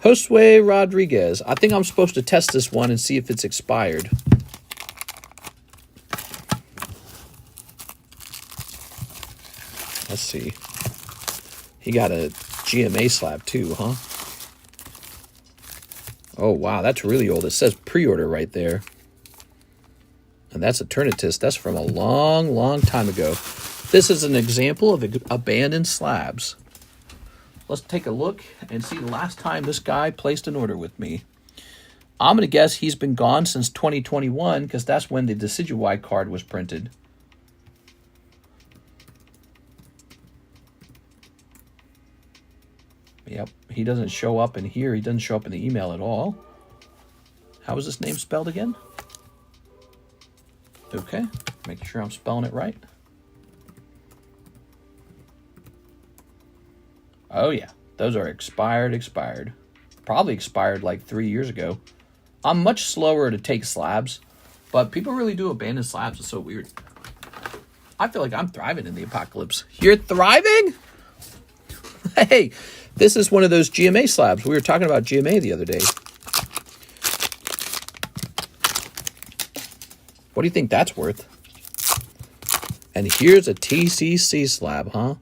Josue Rodriguez. I think I'm supposed to test this one and see if it's expired. Let's see. He got a GMA slab too, huh? Oh, wow. That's really old. It says pre-order right there. And that's Eternatus. That's from a long, long time ago. This is an example of abandoned slabs. Let's take a look and see the last time this guy placed an order with me. I'm going to guess he's been gone since 2021, because that's when the Decidueye card was printed. Yep, he doesn't show up in here. He doesn't show up in the email at all. How is this name spelled again? Okay, making sure I'm spelling it right. Oh yeah, those are expired. Probably expired like 3 years ago. I'm much slower to take slabs, but people really do abandon slabs. It's so weird. I feel like I'm thriving in the apocalypse. You're thriving? Hey, this is one of those GMA slabs. We were talking about GMA the other day. What do you think that's worth? And here's a TCC slab, huh?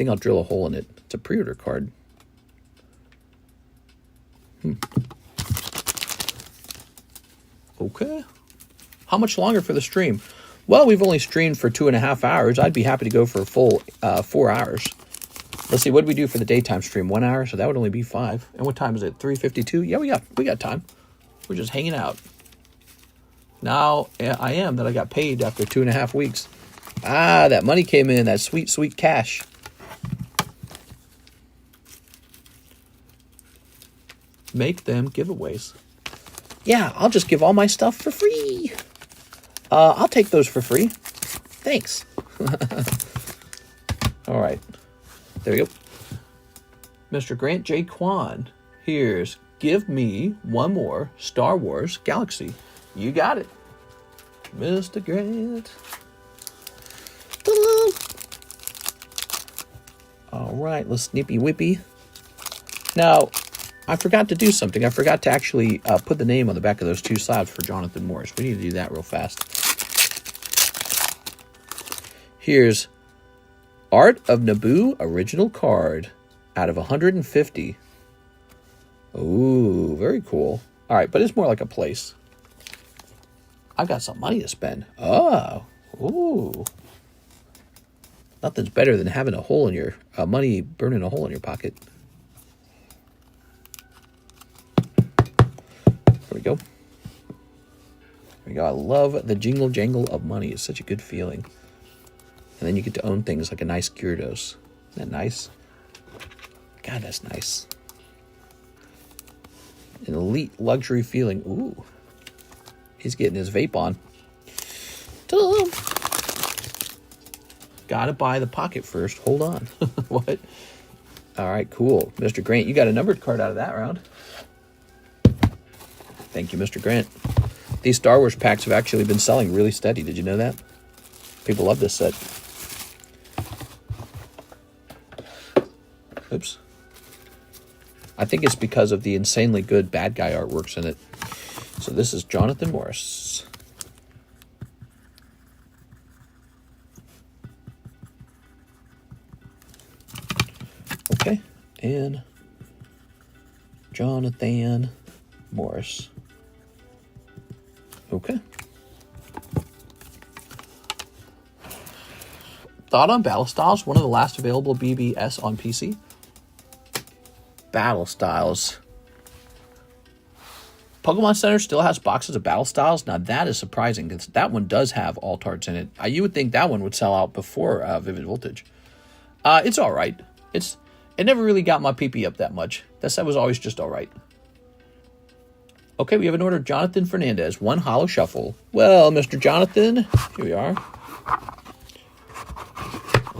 think I'll drill a hole in it. It's a pre-order card. Okay. How much longer for the stream? Well, we've only streamed for 2.5 hours. I'd be happy to go for a full 4 hours. Let's see, what did we do for the daytime stream? 1 hour, so that would only be 5. And what time is it? 3:52? Yeah, we got time. We're just hanging out. Now I am that I got paid after 2.5 weeks. Ah, that money came in, that sweet, sweet cash. Make them giveaways. Yeah, I'll just give all my stuff for free. I'll take those for free. Thanks. All right. There we go. Mr. Grant J. Kwan. Here's give me one more Star Wars Galaxy. You got it. Mr. Grant. All right, let's snippy whippy. Now, I forgot to do something. I forgot to actually put the name on the back of those 2 slabs for Jonathan Morris. We need to do that real fast. Here's Art of Naboo original card out of 150. Ooh, very cool. All right, but it's more like a place. I've got some money to spend. Oh, ooh. Nothing's better than having a hole in your money burning a hole in your pocket. There we go. There we go. I love the jingle jangle of money. It's such a good feeling. And then you get to own things like a nice Gyarados. Isn't that nice? God, that's nice. An elite luxury feeling. Ooh. He's getting his vape on. Ta-da! Gotta buy the pocket first. Hold on. What? All right, cool. Mr. Grant, you got a numbered card out of that round. Thank you, Mr. Grant. These Star Wars packs have actually been selling really steady. Did you know that? People love this set. Oops. I think it's because of the insanely good bad guy artworks in it. So this is Jonathan Morris. Okay. And Jonathan Morris. Okay. Thought on Battle Styles, one of the last available BBS on PC. Battle Styles. Pokemon Center still has boxes of Battle Styles. Now that is surprising because that one does have alt arts in it. You would think that one would sell out before Vivid Voltage. It's all right. It never really got my PP up that much. That set was always just all right. Okay, we have an order. Jonathan Fernandez, 1 Holo Shuffle. Well, Mr. Jonathan, here we are.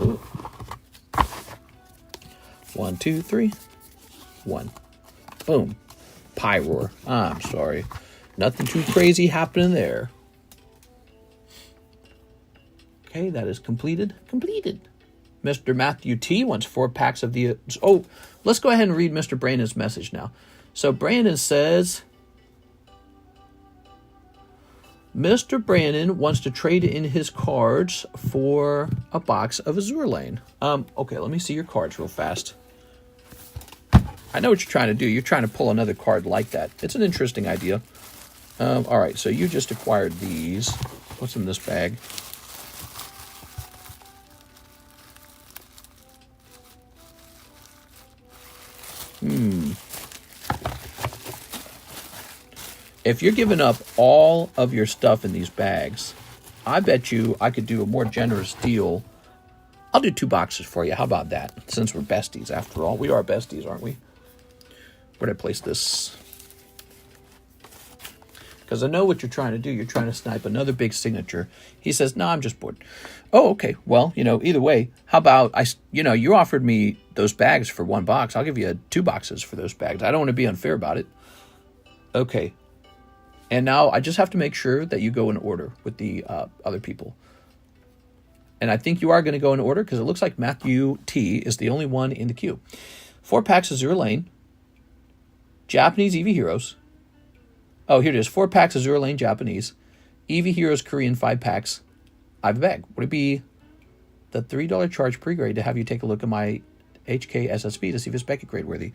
Ooh. 1, 2, 3. 1. Boom. Pyroar. I'm sorry. Nothing too crazy happening there. Okay, that is completed. Completed. Mr. Matthew T wants 4 packs of the... Oh, let's go ahead and read Mr. Brandon's message now. So Brandon says... Mr. Brandon wants to trade in his cards for a box of Azure Lane. Okay, let me see your cards real fast. I know what you're trying to do. You're trying to pull another card like that. It's an interesting idea. All right, so you just acquired these. What's in this bag? If you're giving up all of your stuff in these bags, I bet you I could do a more generous deal. I'll do 2 boxes for you. How about that? Since we're besties, after all. We are besties, aren't we? Where did I place this? Because I know what you're trying to do. You're trying to snipe another big signature. He says, no, I'm just bored. Oh, okay. Well, either way, how about, you offered me those bags for 1 box. I'll give you 2 boxes for those bags. I don't want to be unfair about it. Okay. And now I just have to make sure that you go in order with the other people. And I think you are going to go in order because it looks like Matthew T is the only one in the queue. 4 packs of Azure Lane. Japanese Eevee Heroes. Oh, here it is. 4 packs of Azure Lane Japanese. Eevee Heroes Korean 5 packs. I have a bag. Would it be the $3 charge pre-grade to have you take a look at my HK SSB to see if it's Beckett grade worthy.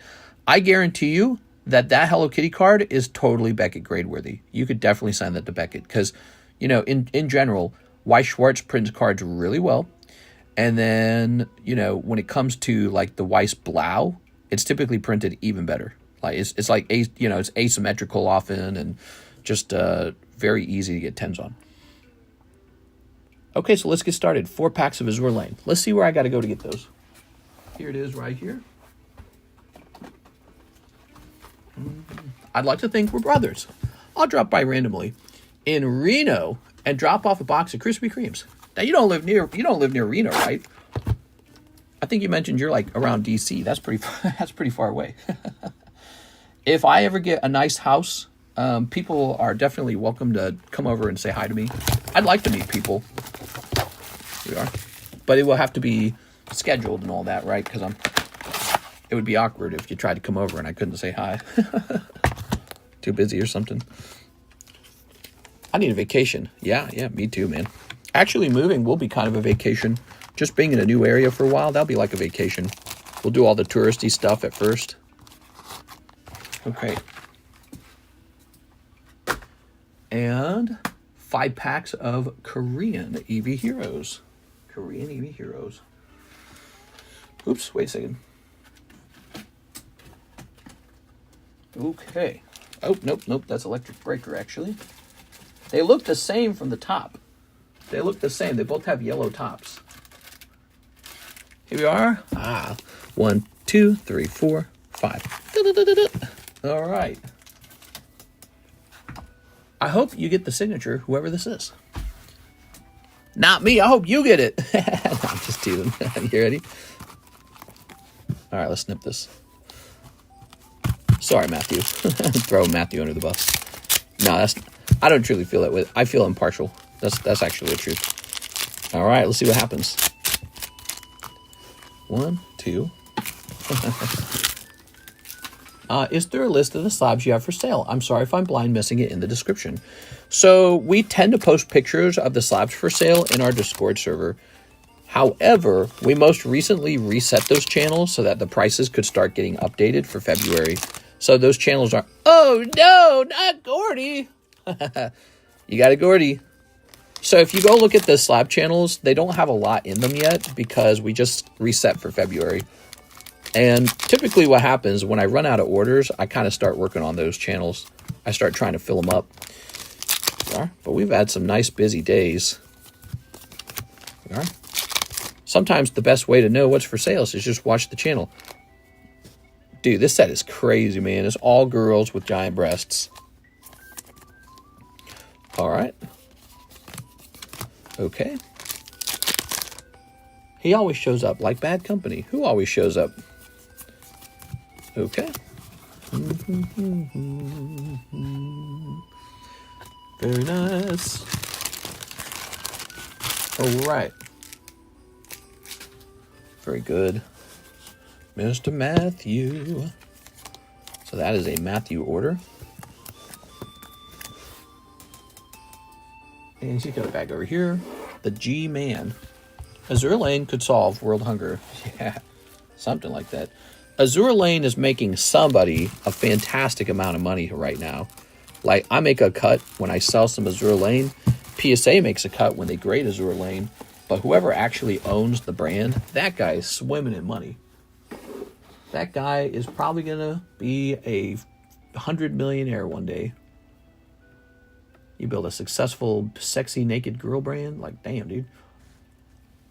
I guarantee you that Hello Kitty card is totally Beckett grade worthy. You could definitely send that to Beckett because, you know, in general, Weiss Schwarz prints cards really well. And then, you know, when it comes to like the Weiss Blau, it's typically printed even better. Like it's like, you know, it's asymmetrical often and just very easy to get 10s on. Okay, so let's get started. 4 packs of Azure Lane. Let's see where I got to go to get those. Here it is right here. I'd like to think we're brothers. I'll drop by randomly in Reno and drop off a box of Krispy Kremes. Now you don't live near Reno, right? I think you mentioned you're like around DC. That's pretty far away. If I ever get a nice house, people are definitely welcome to come over and say hi to me. I'd like to meet people. Here we are. But it will have to be scheduled and all that, right? Because it would be awkward if you tried to come over and I couldn't say hi. Too busy or something. I need a vacation. Yeah, me too, man. Actually, moving will be kind of a vacation. Just being in a new area for a while, that'll be like a vacation. We'll do all the touristy stuff at first. Okay. And 5 packs of Korean EV Heroes. Korean EV Heroes. Oops, wait a second. Okay. Oh, nope, that's Electric Breaker, actually. They look the same from the top. They look the same. They both have yellow tops. Here we are. 1, 2, 3, 4, 5. All right. I hope you get the signature, whoever this is. Not me. I hope you get it. I'm just teasing. You ready? All right, let's snip this. Sorry, Matthew. Throw Matthew under the bus. No, I don't truly feel that way. I feel impartial. That's actually the truth. All right, let's see what happens. 1, 2. Is there a list of the slabs you have for sale? I'm sorry if I'm blind missing it in the description. So we tend to post pictures of the slabs for sale in our Discord server. However, we most recently reset those channels so that the prices could start getting updated for February. So those channels are... Oh, no, not Gordy. You got a Gordy. So if you go look at the slab channels, they don't have a lot in them yet because we just reset for February. And typically what happens when I run out of orders, I kind of start working on those channels. I start trying to fill them up. But we've had some nice busy days. Sometimes the best way to know what's for sale is just watch the channel. Dude, this set is crazy, man. It's all girls with giant breasts. All right. Okay. He always shows up like bad company. Who always shows up? Okay. Very nice. All right. Very good. Mr. Matthew. So that is a Matthew order. And she's got a bag over here. The G-Man. Azure Lane could solve world hunger. Yeah, something like that. Azure Lane is making somebody a fantastic amount of money right now. Like, I make a cut when I sell some Azure Lane. PSA makes a cut when they grade Azure Lane. But whoever actually owns the brand, that guy is swimming in money. That guy is probably going to be a 100 millionaire one day. You build a successful, sexy, naked girl brand? Like, damn, dude.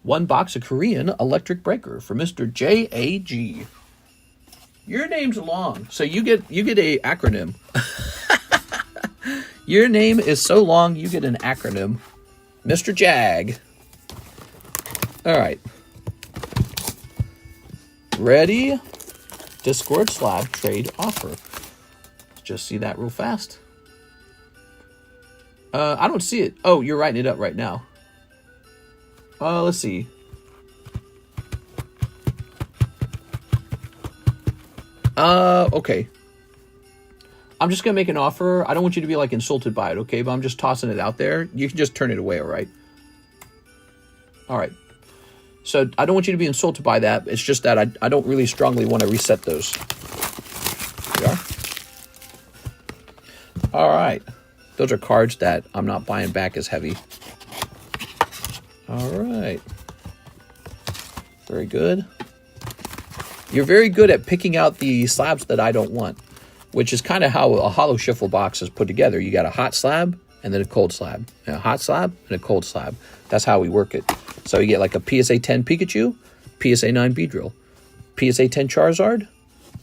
1 box of Korean Electric Breaker for Mr. J.A.G. Your name's long, so you get a acronym. Your name is so long, you get an acronym. Mr. Jag. All right. Ready? Discord slab trade offer. Let's just see that real fast. I don't see it. Oh, you're writing it up right now. Let's see. Okay. I'm just gonna make an offer. I don't want you to be like insulted by it, okay? But I'm just tossing it out there. You can just turn it away, all right? All right. So I don't want you to be insulted by that. It's just that I don't really strongly want to reset those. There we are. All right. Those are cards that I'm not buying back as heavy. All right. Very good. You're very good at picking out the slabs that I don't want, which is kind of how a Holo Shuffle box is put together. You got a hot slab and then a cold slab. And a hot slab and a cold slab. That's how we work it. So you get like a PSA 10 Pikachu, PSA 9 Beedrill, PSA 10 Charizard,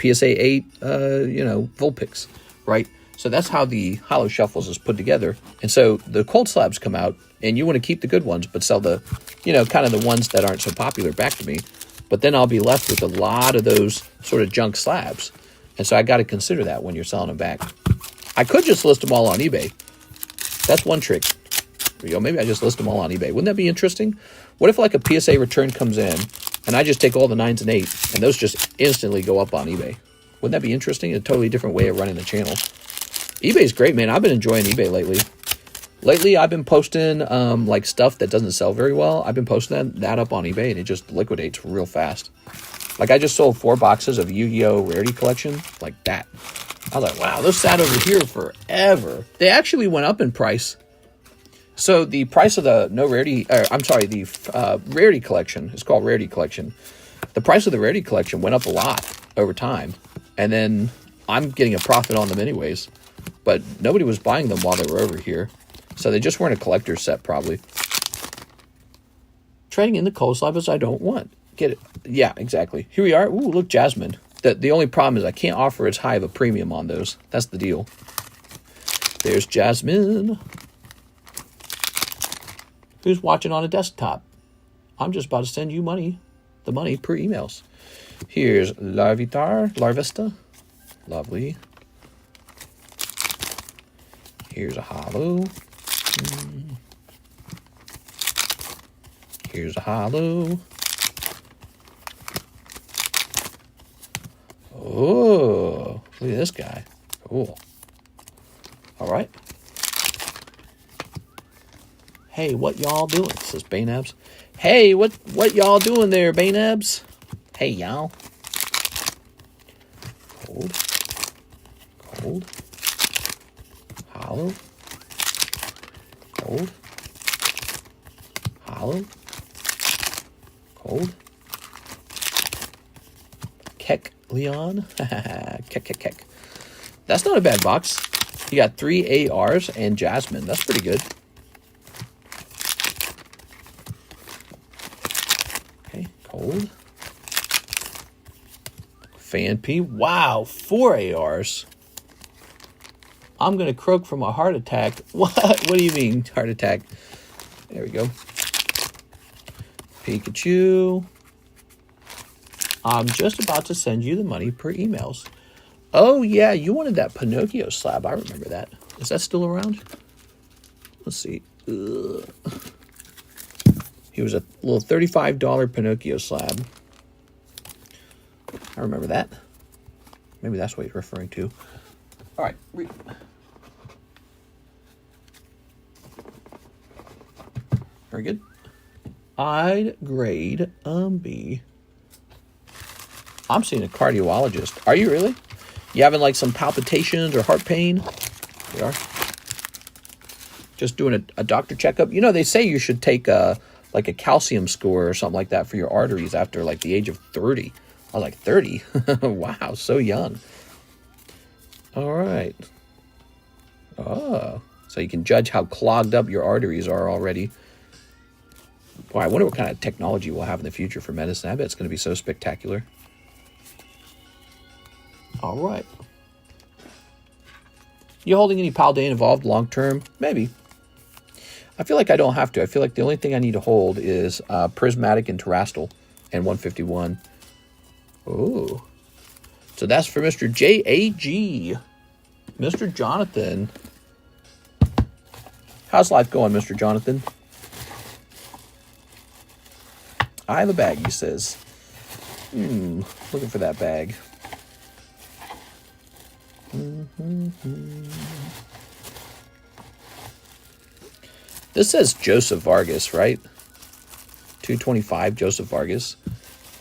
PSA 8, Vulpix, right? So that's how the Holo Shuffles is put together. And so the cold slabs come out, and you want to keep the good ones, but sell the, kind of the ones that aren't so popular back to me. But then I'll be left with a lot of those sort of junk slabs. And so I got to consider that when you're selling them back. I could just list them all on eBay. That's one trick. There you go. Maybe I just list them all on eBay. Wouldn't that be interesting? What if like a PSA return comes in, and I just take all the 9s and 8s, and those just instantly go up on eBay? Wouldn't that be interesting? A totally different way of running the channel. eBay's great, man. I've been enjoying eBay lately. Lately, I've been posting like stuff that doesn't sell very well. I've been posting that up on eBay, and it just liquidates real fast. Like I just sold 4 boxes of Yu-Gi-Oh! Rarity collection, like that. I was like, wow, those sat over here forever. They actually went up in price. So the price of the Rarity collection, it's called Rarity collection. The price of the Rarity collection went up a lot over time. And then I'm getting a profit on them anyways. But nobody was buying them while they were over here. So they just weren't a collector's set probably. Trading in the cold slabs I don't want. Get it? Yeah, exactly. Here we are. Ooh, look, Jasmine. The only problem is I can't offer as high of a premium on those. That's the deal. There's Jasmine. Who's watching on a desktop? I'm just about to send you money. The money per emails. Here's Larvista. Lovely. Here's a Holo. Here's a Holo. Oh, look at this guy. Cool. All right. Hey, what y'all doing? Says Bainabs. Hey, what y'all doing there, Bainabs? Hey, y'all. Cold. Cold. Holo. Cold. Holo. Cold. Keck Leon. Keck. That's not a bad box. You got 3 ARs and Jasmine. That's pretty good. Okay, cold. Fan P. Wow, 4 ARs. I'm going to croak from a heart attack. What? What do you mean, heart attack? There we go. Pikachu. I'm just about to send you the money per emails. Oh, yeah, you wanted that Pinocchio slab. I remember that. Is that still around? Let's see. Ugh. He was a little $35 Pinocchio slab. I remember that. Maybe that's what he's referring to. All right. Very good. I'd grade B. I'm seeing a cardiologist. Are you really? You having like some palpitations or heart pain? We are. Just doing a doctor checkup. You know, they say you should take like a calcium score or something like that for your arteries after like the age of 30. I was like, 30? Wow, so young. All right. Oh, so you can judge how clogged up your arteries are already. Boy, I wonder what kind of technology we'll have in the future for medicine. I bet it's going to be so spectacular. All right. You holding any Paldean Evolved long term? Maybe. I feel like I don't have to. I feel like the only thing I need to hold is Prismatic and Terastal and 151. Oh. So that's for Mr. J.A.G. Mr. Jonathan. How's life going, Mr. Jonathan? I have a bag, he says. Looking for that bag. This says Joseph Vargas, right? 225, Joseph Vargas.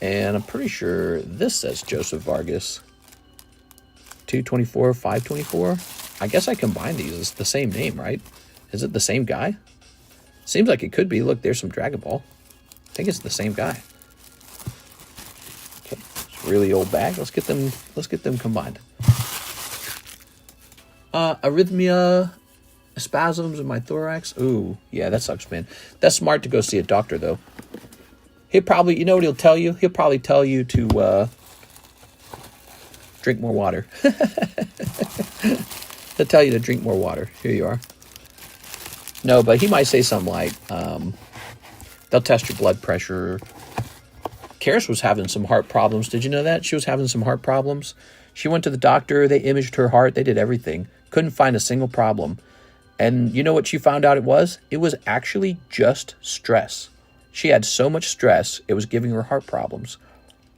And I'm pretty sure this says Joseph Vargas. 224, 524. I guess I combined these. It's the same name, right? Is it the same guy? Seems like it could be. Look, there's some Dragon Ball. I think it's the same guy. Okay, it's a really old bag. Let's get them combined. Arrhythmia, spasms in my thorax. Ooh, yeah, that sucks, man. That's smart to go see a doctor, though. He'll probably, you know what he'll tell you? He'll probably tell you to drink more water. He'll tell you to drink more water. Here you are. No, but he might say something like, they'll test your blood pressure. Karis was having some heart problems. Did you know that? She was having some heart problems. She went to the doctor. They imaged her heart. They did everything. Couldn't find a single problem. And you know what she found out it was? It was actually just stress. She had so much stress, it was giving her heart problems.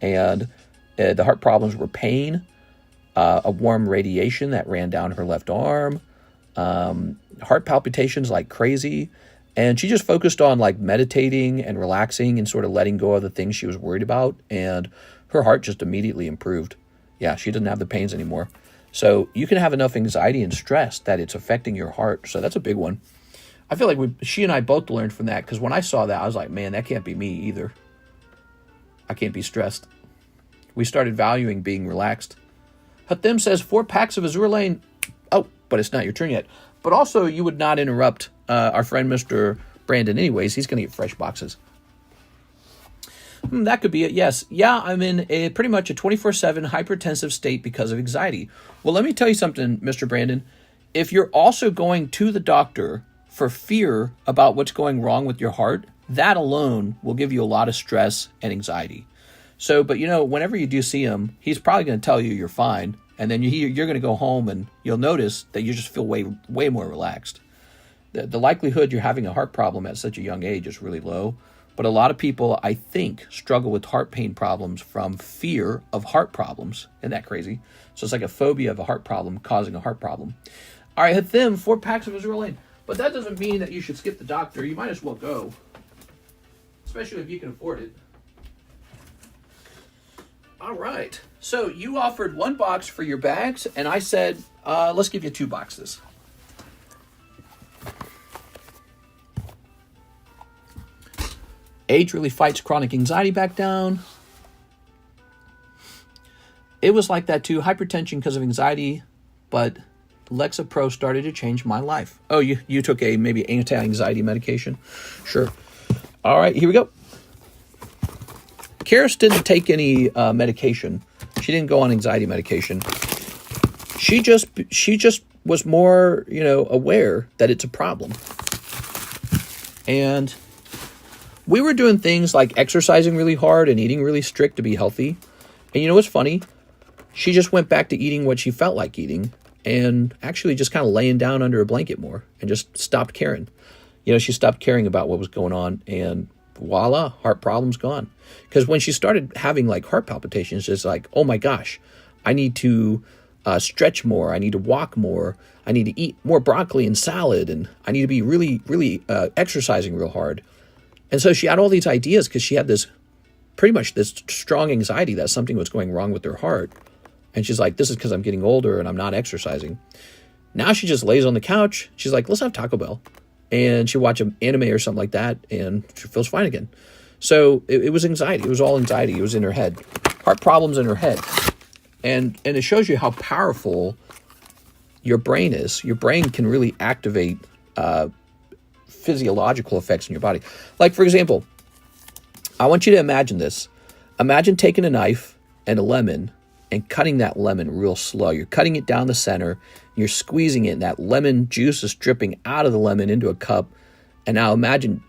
And the heart problems were pain, a warm radiation that ran down her left arm, heart palpitations like crazy. And she just focused on like meditating and relaxing and sort of letting go of the things she was worried about. And her heart just immediately improved. Yeah, she doesn't have the pains anymore. So you can have enough anxiety and stress that it's affecting your heart. So that's a big one. I feel like she and I both learned from that, because when I saw that, I was like, man, that can't be me either. I can't be stressed. We started valuing being relaxed. Hathim says 4 packs of Azure Lane. Oh, but it's not your turn yet. But also, you would not interrupt our friend Mr. Brandon anyways. He's going to get fresh boxes. That could be it, yes. Yeah, I'm in pretty much a 24/7 hypertensive state because of anxiety. Well, let me tell you something, Mr. Brandon. If you're also going to the doctor for fear about what's going wrong with your heart, that alone will give you a lot of stress and anxiety. So, but you know, whenever you do see him, he's probably going to tell you you're fine. And then you're going to go home and you'll notice that you just feel way more relaxed. The likelihood you're having a heart problem at such a young age is really low. But a lot of people, I think, struggle with heart pain problems from fear of heart problems. Isn't that crazy? So it's like a phobia of a heart problem causing a heart problem. All right, Hathim, 4 packs of Azure Lane. But that doesn't mean that you should skip the doctor. You might as well go. Especially if you can afford it. All right. So you offered 1 box for your bags, and I said, let's give you 2 boxes. Age really fights chronic anxiety back down. It was like that too. Hypertension because of anxiety, but Lexapro started to change my life. Oh, you took a maybe anti-anxiety medication? Sure. All right, here we go. Karis didn't take any medication. She didn't go on anxiety medication. She just was more, aware that it's a problem. And we were doing things like exercising really hard and eating really strict to be healthy. And you know what's funny? She just went back to eating what she felt like eating and actually just kind of laying down under a blanket more and just stopped caring. She stopped caring about what was going on, and voila, heart problems gone. Because when she started having like heart palpitations, it's like, oh my gosh, I need to stretch more. I need to walk more. I need to eat more broccoli and salad. And I need to be really, really exercising real hard. And so she had all these ideas because she had pretty much this strong anxiety that something was going wrong with her heart. And she's like, this is because I'm getting older and I'm not exercising. Now she just lays on the couch. She's like, let's have Taco Bell. And she watch an anime or something like that, and she feels fine again. So it was anxiety. It was all anxiety. It was in her head. Heart problems in her head. And it shows you how powerful your brain is. Your brain can really activate physiological effects in your body. Like, for example, I want you to imagine this. Imagine taking a knife and a lemon and cutting that lemon real slow. You're cutting it down the center. You're squeezing it, and that lemon juice is dripping out of the lemon into a cup. And now imagine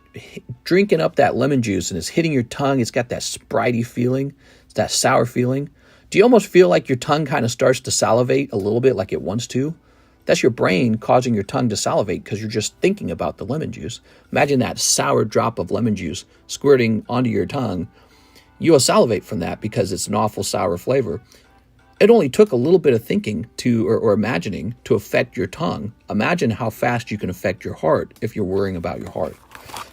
drinking up that lemon juice, and it's hitting your tongue. It's got that spritey feeling. It's that sour feeling. Do you almost feel like your tongue kind of starts to salivate a little bit like it wants to? That's your brain causing your tongue to salivate because you're just thinking about the lemon juice. Imagine that sour drop of lemon juice squirting onto your tongue. You will salivate from that because it's an awful sour flavor. It only took a little bit of thinking or imagining to affect your tongue. Imagine how fast you can affect your heart if you're worrying about your heart.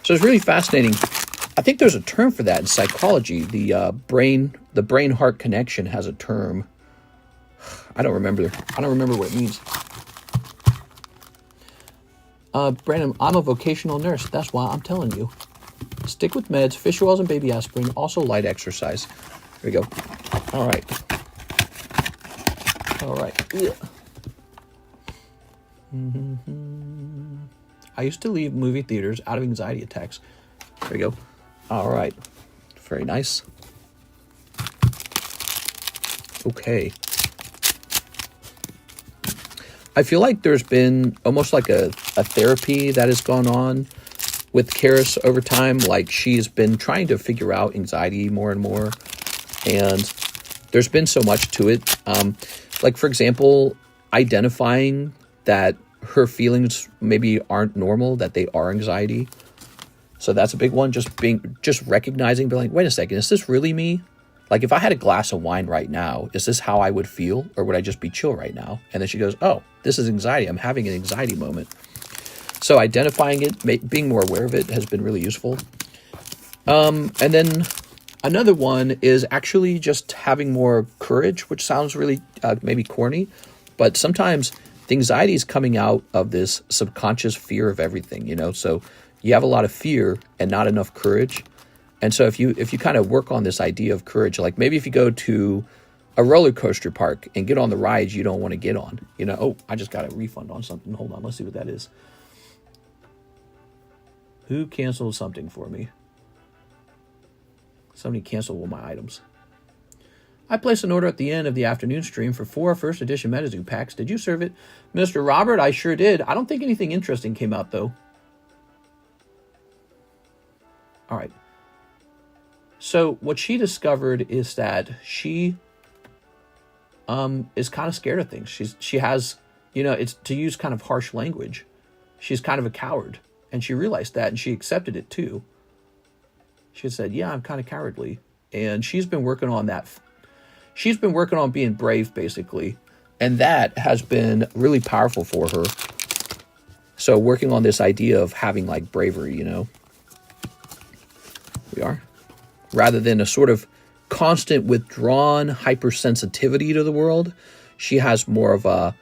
So it's really fascinating I think there's a term for that in psychology. The brain-heart connection has a term. I don't remember what it means. Brandon, I'm a vocational nurse. That's why I'm telling you. Stick with meds, fish oils, and baby aspirin. Also light exercise. There we go. All right. All right. Yeah. I used to leave movie theaters out of anxiety attacks. There we go. All right. Very nice. Okay. I feel like there's been almost like a therapy that has gone on with Karis over time. Like she's been trying to figure out anxiety more and more. And there's been so much to it. Like, for example, identifying that her feelings maybe aren't normal, that they are anxiety. So that's a big one. Just recognizing, being like, wait a second, is this really me? Like if I had a glass of wine right now, is this how I would feel? Or would I just be chill right now? And then she goes, oh, this is anxiety. I'm having an anxiety moment. So identifying it, being more aware of it has been really useful. And then another one is actually just having more courage, which sounds really maybe corny, but sometimes the anxiety is coming out of this subconscious fear of everything, you know? So you have a lot of fear and not enough courage. And so if you kind of work on this idea of courage, like maybe if you go to a roller coaster park and get on the rides you don't want to get on, you know, oh, I just got a refund on something. Hold on, let's see what that is. Who canceled something for me? Somebody canceled all my items. I placed an order at the end of the afternoon stream for 4 first edition MetaZoo packs. Did you serve it? Mr. Robert, I sure did. I don't think anything interesting came out, though. All right. So what she discovered is that she is kind of scared of things. She has, you know, it's to use kind of harsh language. She's kind of a coward. And she realized that, and she accepted it, too. She said, yeah, I'm kind of cowardly. And she's been working on that. She's been working on being brave, basically. And that has been really powerful for her. So working on this idea of having, like, bravery, you know. We are. Rather than a sort of constant withdrawn hypersensitivity to the world, she has more of a,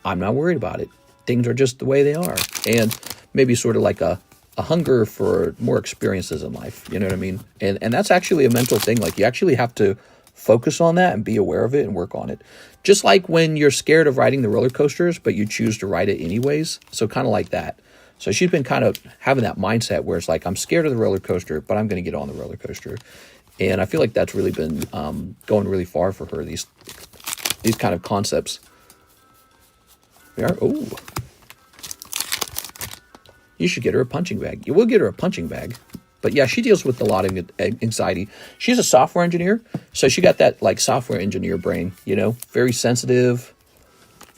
I'm not worried about it. Things are just the way they are. And maybe sort of like a hunger for more experiences in life. You know what I mean? And that's actually a mental thing. Like you actually have to focus on that and be aware of it and work on it. Just like when you're scared of riding the roller coasters, but you choose to ride it anyways. So kind of like that. So she's been kind of having that mindset where it's like, I'm scared of the roller coaster, but I'm going to get on the roller coaster. And I feel like that's really been going really far for her, these kind of concepts. We are, oh. You should get her a punching bag. You will get her a punching bag. But yeah, she deals with a lot of anxiety. She's a software engineer, so she got that like software engineer brain, you know, very sensitive,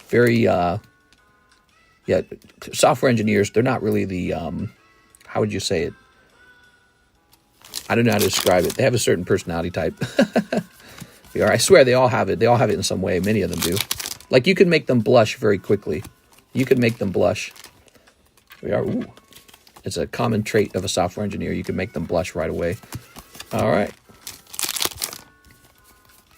very, yeah, software engineers, they're not really the, how would you say it? I don't know how to describe it. They have a certain personality type. I swear they all have it. They all have it in some way. Many of them do. Like you can make them blush very quickly. You can make them blush. Ooh. It's a common trait of a software engineer. You can make them blush right away. All right.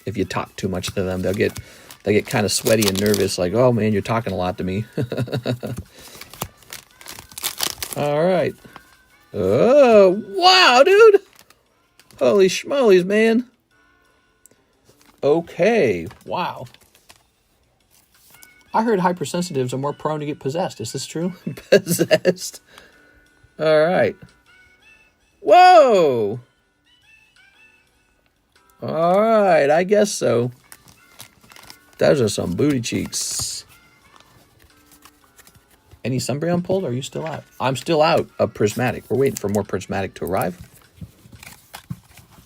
If you talk too much to them, they get kind of sweaty and nervous. Like, oh man, you're talking a lot to me. All right. Oh, wow, dude. Holy schmolies, man. Okay. Wow. I heard hypersensitives are more prone to get possessed. Is this true? Possessed. All right. Whoa. All right, I guess so. Those are some booty cheeks. Any Umbreon pulled? Or are you still out? I'm still out of Prismatic. We're waiting for more Prismatic to arrive.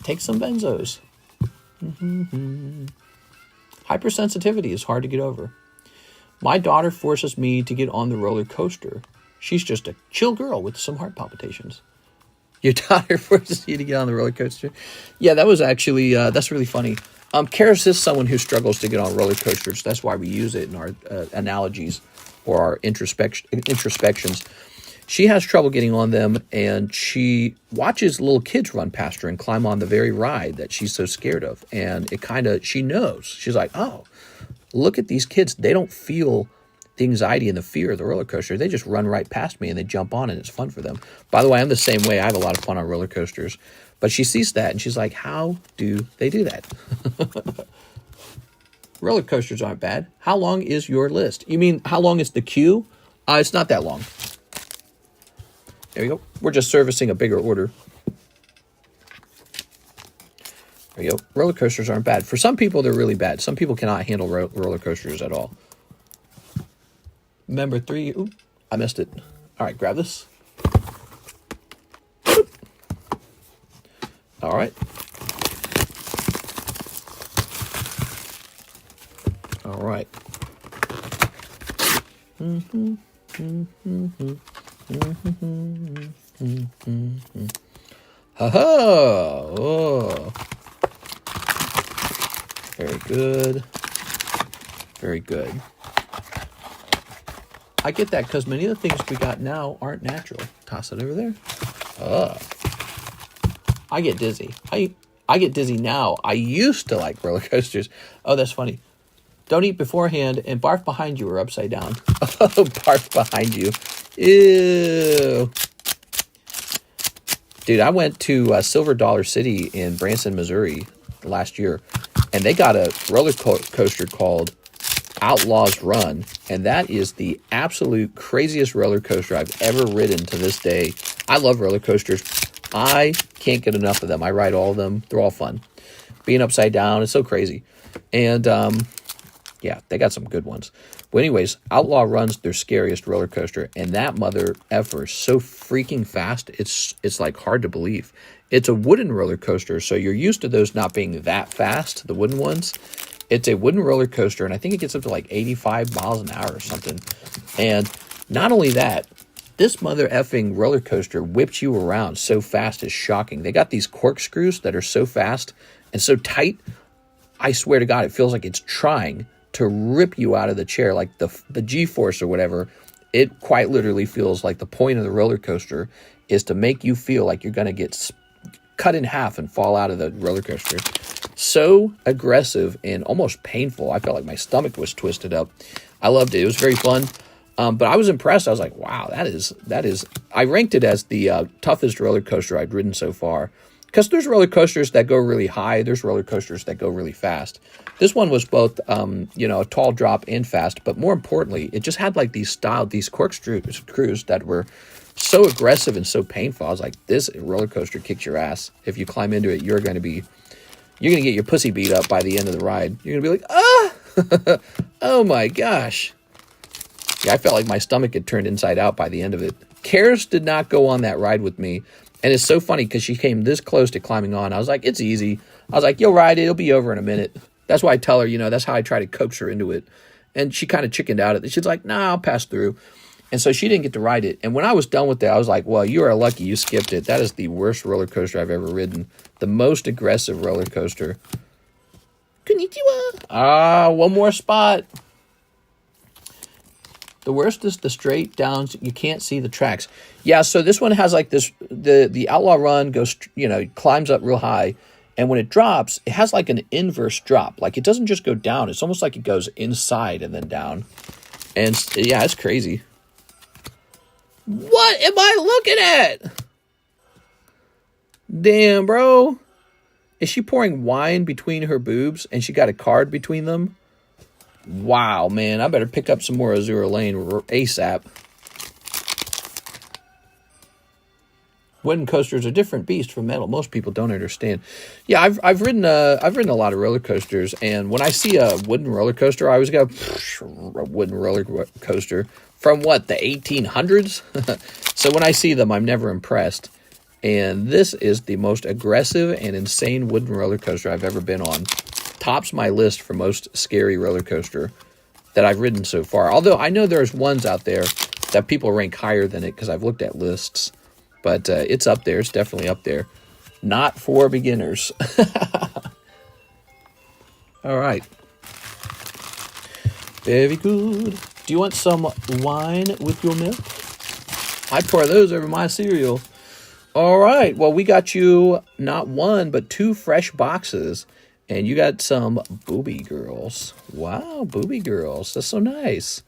Take some benzos. Hypersensitivity is hard to get over. My daughter forces me to get on the roller coaster. She's just a chill girl with some heart palpitations. Your daughter forces you to get on the roller coaster? Yeah, that was actually, that's really funny. Karis is someone who struggles to get on roller coasters. That's why we use it in our analogies or our introspections. She has trouble getting on them, and she watches little kids run past her and climb on the very ride that she's so scared of. And it kind of, she knows. She's like, oh, look at these kids. They don't feel the anxiety and the fear of the roller coaster. They just run right past me and they jump on, and it's fun for them. By the way, I'm the same way. I have a lot of fun on roller coasters. But she sees that and she's like, how do they do that? Roller coasters aren't bad. How long is your list? You mean how long is the queue? It's not that long. There we go. We're just servicing a bigger order. There you go. Roller coasters aren't bad. For some people, they're really bad. Some people cannot handle roller coasters at all. Number 3. Ooh, I missed it. All right, grab this. All right. All right. Ha-ha! Oh. Very good. Very good. I get that because many of the things we got now aren't natural. Toss it over there. I get dizzy. I get dizzy now. I used to like roller coasters. Oh, that's funny. Don't eat beforehand and barf behind you or upside down. Oh, barf behind you. Ew. Dude, I went to Silver Dollar City in Branson, Missouri last year, and they got a roller coaster called Outlaws Run, and that is the absolute craziest roller coaster I've ever ridden to this day. I love roller coasters. I can't get enough of them. I ride all of them. They're all fun. Being upside down is so crazy. And yeah, they got some good ones. But anyways, Outlaw Run's their scariest roller coaster, and that mother effer is so freaking fast, it's like hard to believe. It's a wooden roller coaster, so you're used to those not being that fast, the wooden ones. It's a wooden roller coaster, and I think it gets up to like 85 miles an hour or something. And not only that, this mother effing roller coaster whips you around so fast, it's shocking. They got these corkscrews that are so fast and so tight, I swear to God, it feels like it's trying to rip you out of the chair, like the G-force or whatever. It quite literally feels like the point of the roller coaster is to make you feel like you're going to get cut in half and fall out of the roller coaster. So aggressive and almost painful. I felt like my stomach was twisted up. I loved it. It was very fun. But I was impressed. I was like, wow, that is. I ranked it as the toughest roller coaster I'd ridden so far. Because there's roller coasters that go really high. There's roller coasters that go really fast. This one was both, a tall drop and fast. But more importantly, it just had like these corkscrews that were so aggressive and so painful. I was like, this roller coaster kicks your ass. If you climb into it, you're going to get your pussy beat up by the end of the ride. You're going to be like, ah, oh my gosh. Yeah, I felt like my stomach had turned inside out by the end of it. Karis did not go on that ride with me. And it's so funny because she came this close to climbing on. I was like, it's easy. I was like, you'll ride it. It'll be over in a minute. That's why I tell her, that's how I try to coax her into it. And she kind of chickened out at it. She's like, nah, I'll pass through. And so she didn't get to ride it. And when I was done with it, I was like, well, you are lucky you skipped it. That is the worst roller coaster I've ever ridden. The most aggressive roller coaster. Konnichiwa. One more spot. The worst is the straight downs. You can't see the tracks. Yeah, so this one has like this, the Outlaw Run goes, climbs up real high. And when it drops, it has like an inverse drop. Like it doesn't just go down. It's almost like it goes inside and then down. And yeah, it's crazy. What am I looking at? Damn, bro. Is she pouring wine between her boobs and she got a card between them? Wow, man. I better pick up some more Azure Lane ASAP. Wooden coasters are a different beast from metal. Most people don't understand. Yeah, I've ridden a lot of roller coasters, and when I see a wooden roller coaster, I always go, a wooden roller coaster from what, the 1800s? So when I see them, I'm never impressed. And this is the most aggressive and insane wooden roller coaster I've ever been on. Tops my list for most scary roller coaster that I've ridden so far. Although I know there's ones out there that people rank higher than it because I've looked at lists. But it's up there. It's definitely up there. Not for beginners. All right. Very good. Do you want some wine with your milk? I pour those over my cereal. All right. Well, we got you not one, but 2 fresh boxes. And you got some booby girls. Wow, booby girls. That's so nice.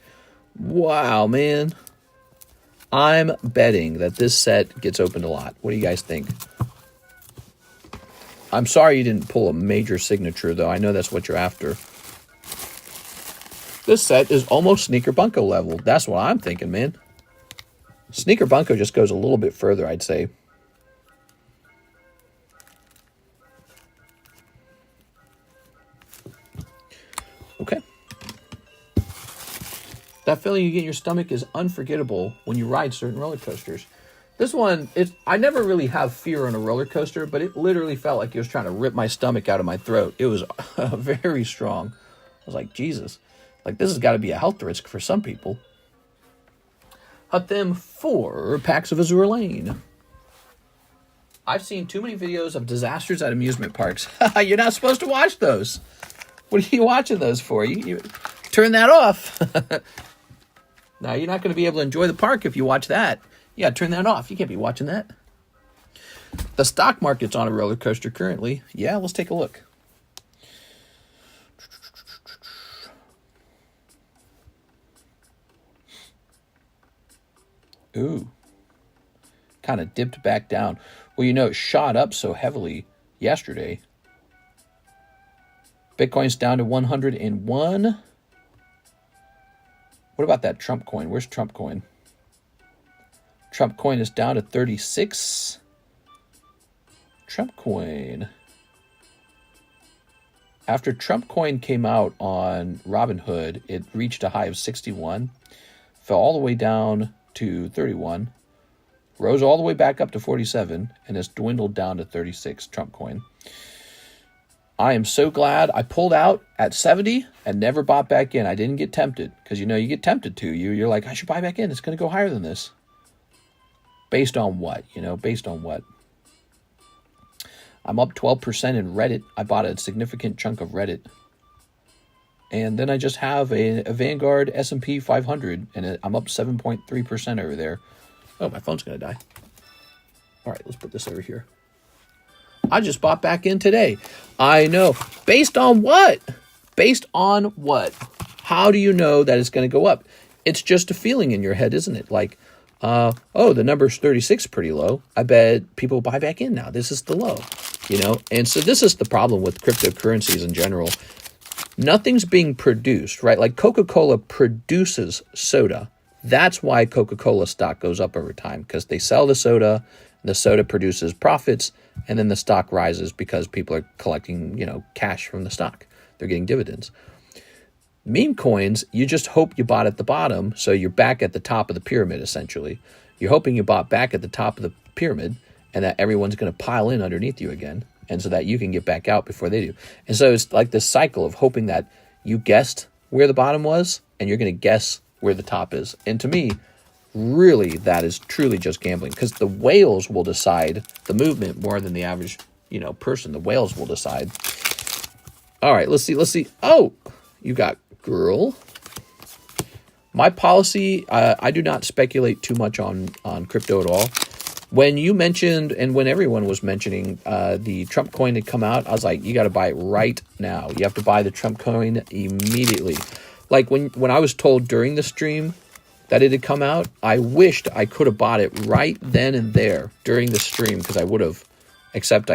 Wow, man. I'm betting that this set gets opened a lot. What do you guys think? I'm sorry you didn't pull a major signature, though. I know that's what you're after. This set is almost Sneaker Bunko level. That's what I'm thinking, man. Sneaker Bunko just goes a little bit further, I'd say. Okay. That feeling you get in your stomach is unforgettable when you ride certain roller coasters. This one, I never really have fear on a roller coaster, but it literally felt like it was trying to rip my stomach out of my throat. It was very strong. I was like, Jesus. Like, this has got to be a health risk for some people. Up them 4 packs of Azure Lane. I've seen too many videos of disasters at amusement parks. You're not supposed to watch those. What are you watching those for? You turn that off. Now, you're not going to be able to enjoy the park if you watch that. Yeah, turn that off. You can't be watching that. The stock market's on a roller coaster currently. Yeah, let's take a look. Ooh. Kind of dipped back down. Well, you know, it shot up so heavily yesterday. Bitcoin's down to 101. What about that Trump coin? Where's Trump coin? Trump coin is down to 36. Trump coin. After Trump coin came out on Robinhood, it reached a high of 61. Fell all the way down to 31. Rose all the way back up to 47. And has dwindled down to 36. Trump coin. I am so glad I pulled out at 70 and never bought back in. I didn't get tempted. Because, you know, you get tempted to. You're like, I should buy back in. It's going to go higher than this. Based on what? You know, based on what? I'm up 12% in Reddit. I bought a significant chunk of Reddit. And then I just have a Vanguard S&P 500. And I'm up 7.3% over there. Oh, my phone's going to die. All right, let's put this over here. I just bought back in today. I know. Based on what? Based on what? How do you know that it's going to go up? It's just a feeling in your head, isn't it? Like, oh, the number's 36 pretty low. I bet people buy back in now. This is the low, you know? And so this is the problem with cryptocurrencies in general. Nothing's being produced, right? Like Coca-Cola produces soda. That's why Coca-Cola stock goes up over time, because they sell the soda produces profits, and then the stock rises because people are collecting, you know, cash from the stock. They're getting dividends. Meme coins, you just hope you bought at the bottom, so you're back at the top of the pyramid, essentially. You're hoping you bought back at the top of the pyramid, and that everyone's going to pile in underneath you again, and so that you can get back out before they do. And so it's like this cycle of hoping that you guessed where the bottom was, and you're going to guess where the top is. And to me, really, that is truly just gambling, because the whales will decide the movement more than the average, you know, person. The whales will decide. All right, let's see. Oh, you got girl. My policy, I do not speculate too much on crypto at all. When you mentioned, and when everyone was mentioning the Trump coin had come out, I was like, you got to buy it right now. You have to buy the Trump coin immediately. Like when I was told during the stream that it had come out, I wished I could have bought it right then and there during the stream, because I would have, except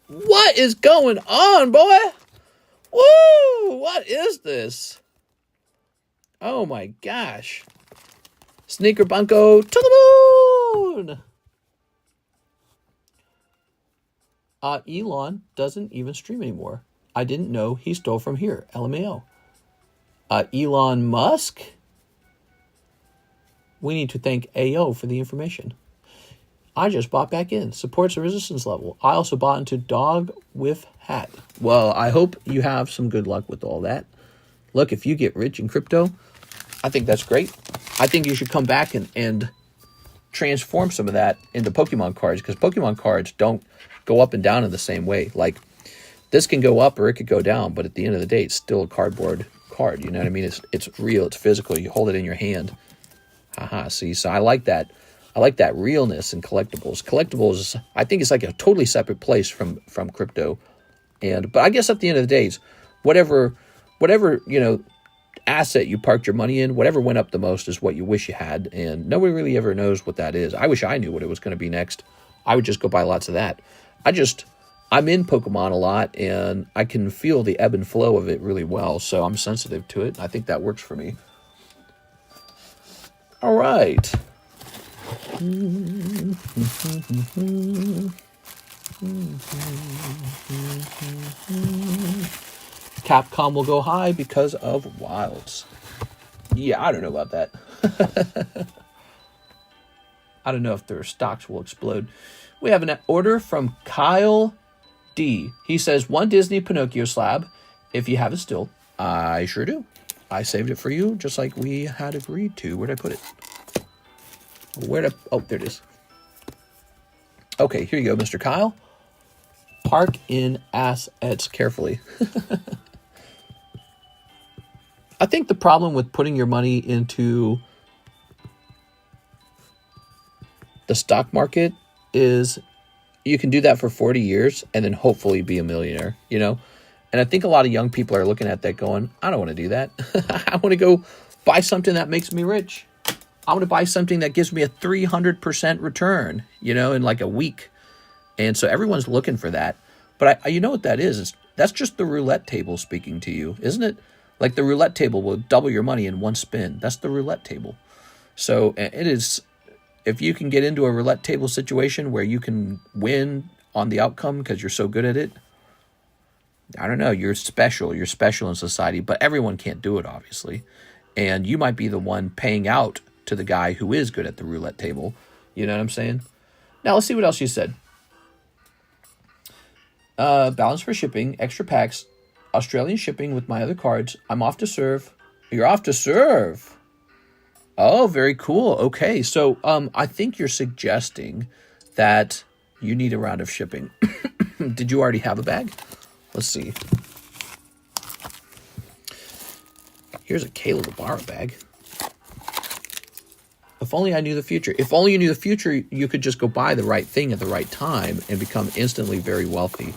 what is going on, boy? Woo! What is this? Oh my gosh. Sneaker Bunko to the moon! Elon doesn't even stream anymore. I didn't know he stole from here. LMAO. Elon Musk? We need to thank AO for the information. I just bought back in. Supports the resistance level. I also bought into Dog with Hat. Well, I hope you have some good luck with all that. Look, if you get rich in crypto, I think that's great. I think you should come back and transform some of that into Pokemon cards, because Pokemon cards don't go up and down in the same way. Like, this can go up or it could go down, but at the end of the day, it's still a cardboard card. You know what I mean? It's real. It's physical. You hold it in your hand. Haha, see? So I like that. I like that realness in collectibles. Collectibles, I think it's like a totally separate place from crypto. But I guess at the end of the day, it's whatever, asset you parked your money in, whatever went up the most is what you wish you had. And nobody really ever knows what that is. I wish I knew what it was going to be next. I would just go buy lots of that. I'm in Pokemon a lot, and I can feel the ebb and flow of it really well. So I'm sensitive to it. I think that works for me. All right. Capcom will go high because of wilds. Yeah, I don't know about that. I don't know if their stocks will explode. We have an order from Kyle D. He says, 1 Disney Pinocchio slab, if you have it still. I sure do. I saved it for you, just like we had agreed to. Where'd I put it? Oh, there it is. Okay, here you go, Mr. Kyle. Park in assets carefully. I think the problem with putting your money into the stock market is you can do that for 40 years and then hopefully be a millionaire, And I think a lot of young people are looking at that going, I don't want to do that. I want to go buy something that makes me rich. I want to buy something that gives me a 300% return, in like a week. And so everyone's looking for that. But you know what that is? That's just the roulette table speaking to you, isn't it? Like the roulette table will double your money in one spin. That's the roulette table. So it is, if you can get into a roulette table situation where you can win on the outcome because you're so good at it, I don't know, you're special. You're special in society, but everyone can't do it, obviously. And you might be the one paying out to the guy who is good at the roulette table. You know what I'm saying? Now, let's see what else you said. Balance for shipping, extra packs, Australian shipping with my other cards. I'm off to serve. You're off to serve. Oh, very cool. Okay, so I think you're suggesting that you need a round of shipping. Did you already have a bag? Let's see. Here's a Caleb Ibarra bag. If only I knew the future. If only you knew the future, you could just go buy the right thing at the right time and become instantly very wealthy.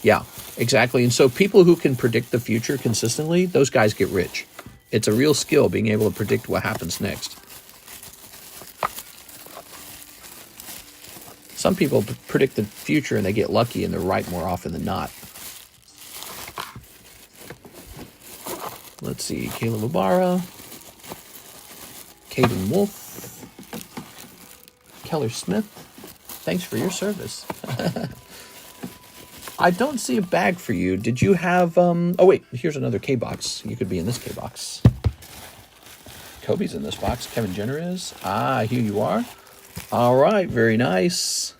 Yeah, exactly. And so people who can predict the future consistently, those guys get rich. It's a real skill, being able to predict what happens next. Some people predict the future and they get lucky and they're right more often than not. Let's see. Caleb Ibarra. Caden Wolf. Keller Smith. Thanks for your service. I don't see a bag for you. Did you have... Oh, wait. Here's another K-box. You could be in this K-box. Kobe's in this box. Kevin Jenner is. Ah, here you are. All right. Very nice.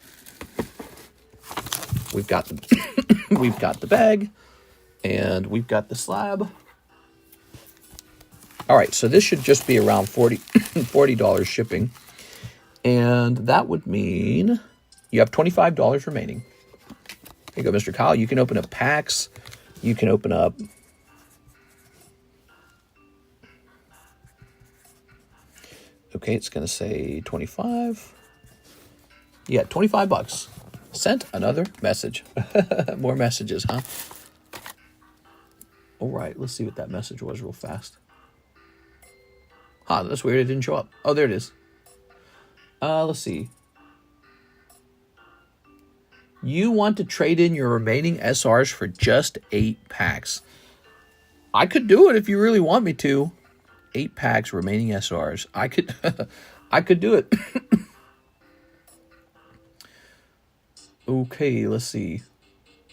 We've got the... we've got the bag. And we've got the slab. All right. So this should just be around $40 shipping. And that would mean you have $25 remaining. Here you go, Mr. Kyle. You can open up packs. You can open up... Okay, it's going to say 25. Yeah, $25. Sent another message. More messages, huh? All right, let's see what that message was real fast. Huh, that's weird. It didn't show up. Oh, there it is. Let's see. You want to trade in your remaining SRs for just 8 packs. I could do it if you really want me to. 8 packs, remaining SRs. I could I could do it. Okay, let's see.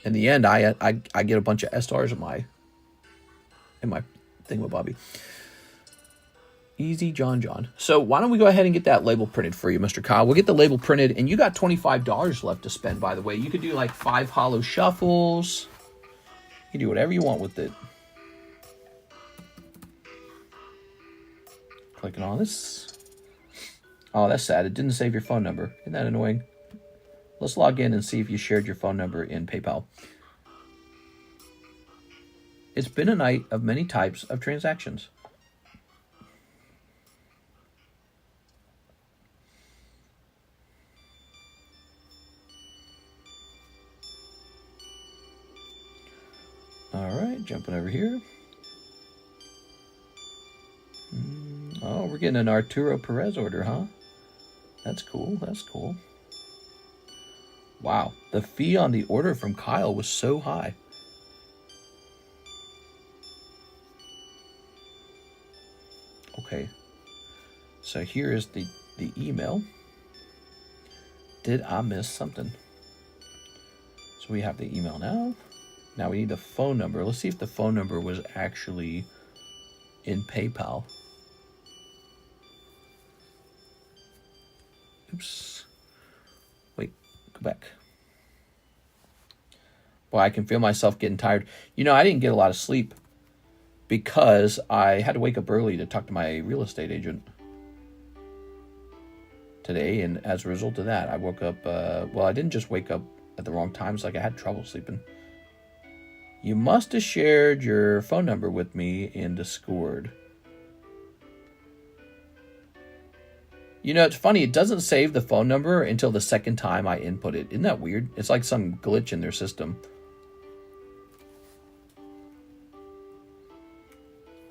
In the end, I get a bunch of SRs in my thingamabobby. Easy John. So why don't we go ahead and get that label printed for you, Mr. Kyle? We'll get the label printed, and you got $25 left to spend, by the way. You could do like 5 holo shuffles. You can do whatever you want with it. Clicking on this. Oh, that's sad. It didn't save your phone number. Isn't that annoying? Let's log in and see if you shared your phone number in PayPal. It's been a night of many types of transactions. jumping over here. Oh, we're getting an Arturo Perez order, huh? That's cool. That's cool. Wow, the fee on the order from Kyle was so high. Okay, so here is the email. Did I miss something? So we have the email now. Now we need the phone number. Let's see if the phone number was actually in PayPal. Oops. Wait, go back. Boy, I can feel myself getting tired. You know, I didn't get a lot of sleep because I had to wake up early to talk to my real estate agent today. And as a result of that, I woke up, well, I didn't just wake up at the wrong times, like I had trouble sleeping. You must have shared your phone number with me in Discord. You know, it's funny, it doesn't save the phone number until the second time I input it. Isn't that weird? It's like some glitch in their system.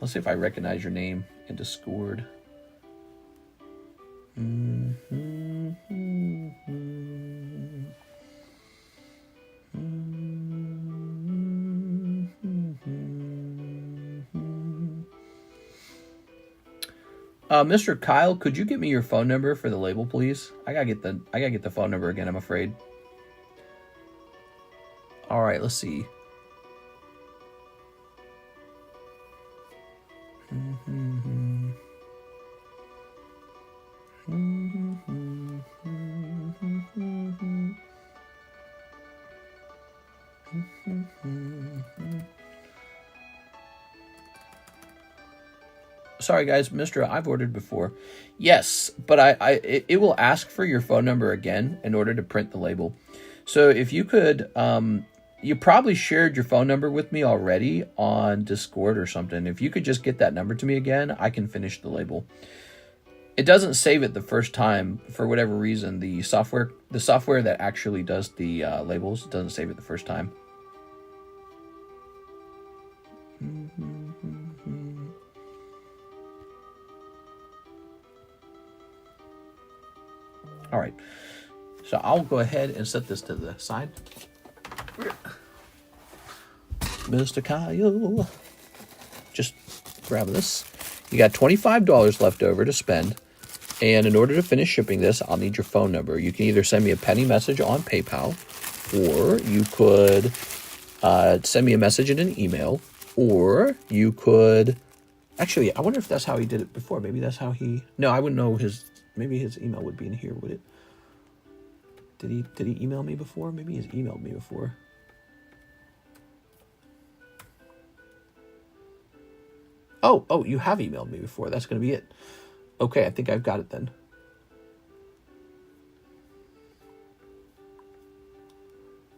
Let's see if I recognize your name in Discord. Mr. Kyle, could you get me your phone number for the label, please? I gotta get the phone number again, I'm afraid. All right, let's see. Sorry guys, Mr. I've ordered before. Yes, but it will ask for your phone number again in order to print the label. So if you could, you probably shared your phone number with me already on Discord or something. If you could just get that number to me again, I can finish the label. It doesn't save it the first time for whatever reason. The software that actually does the labels doesn't save it the first time. All right, so I'll go ahead and set this to the side. Mr. Kyle, just grab this. You got $25 left over to spend, and in order to finish shipping this, I'll need your phone number. You can either send me a penny message on PayPal, or you could send me a message in an email, or you could... Actually, I wonder if that's how he did it before. Maybe that's how he... No, I wouldn't know his... Maybe his email would be in here, would it? Did he email me before? Maybe he's emailed me before. Oh, you have emailed me before. That's going to be it. Okay, I think I've got it then.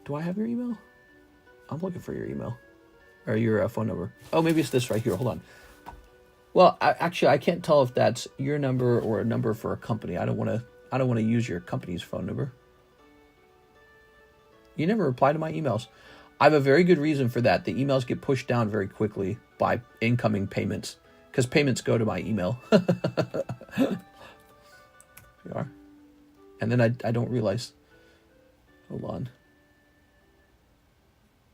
Do I have your email? I'm looking for your email. Or your phone number. Oh, maybe it's this right here. Hold on. Well, actually, I can't tell if that's your number or a number for a company. I don't want to use your company's phone number. You never reply to my emails. I have a very good reason for that. The emails get pushed down very quickly by incoming payments because payments go to my email. There you are. And then I don't realize. Hold on.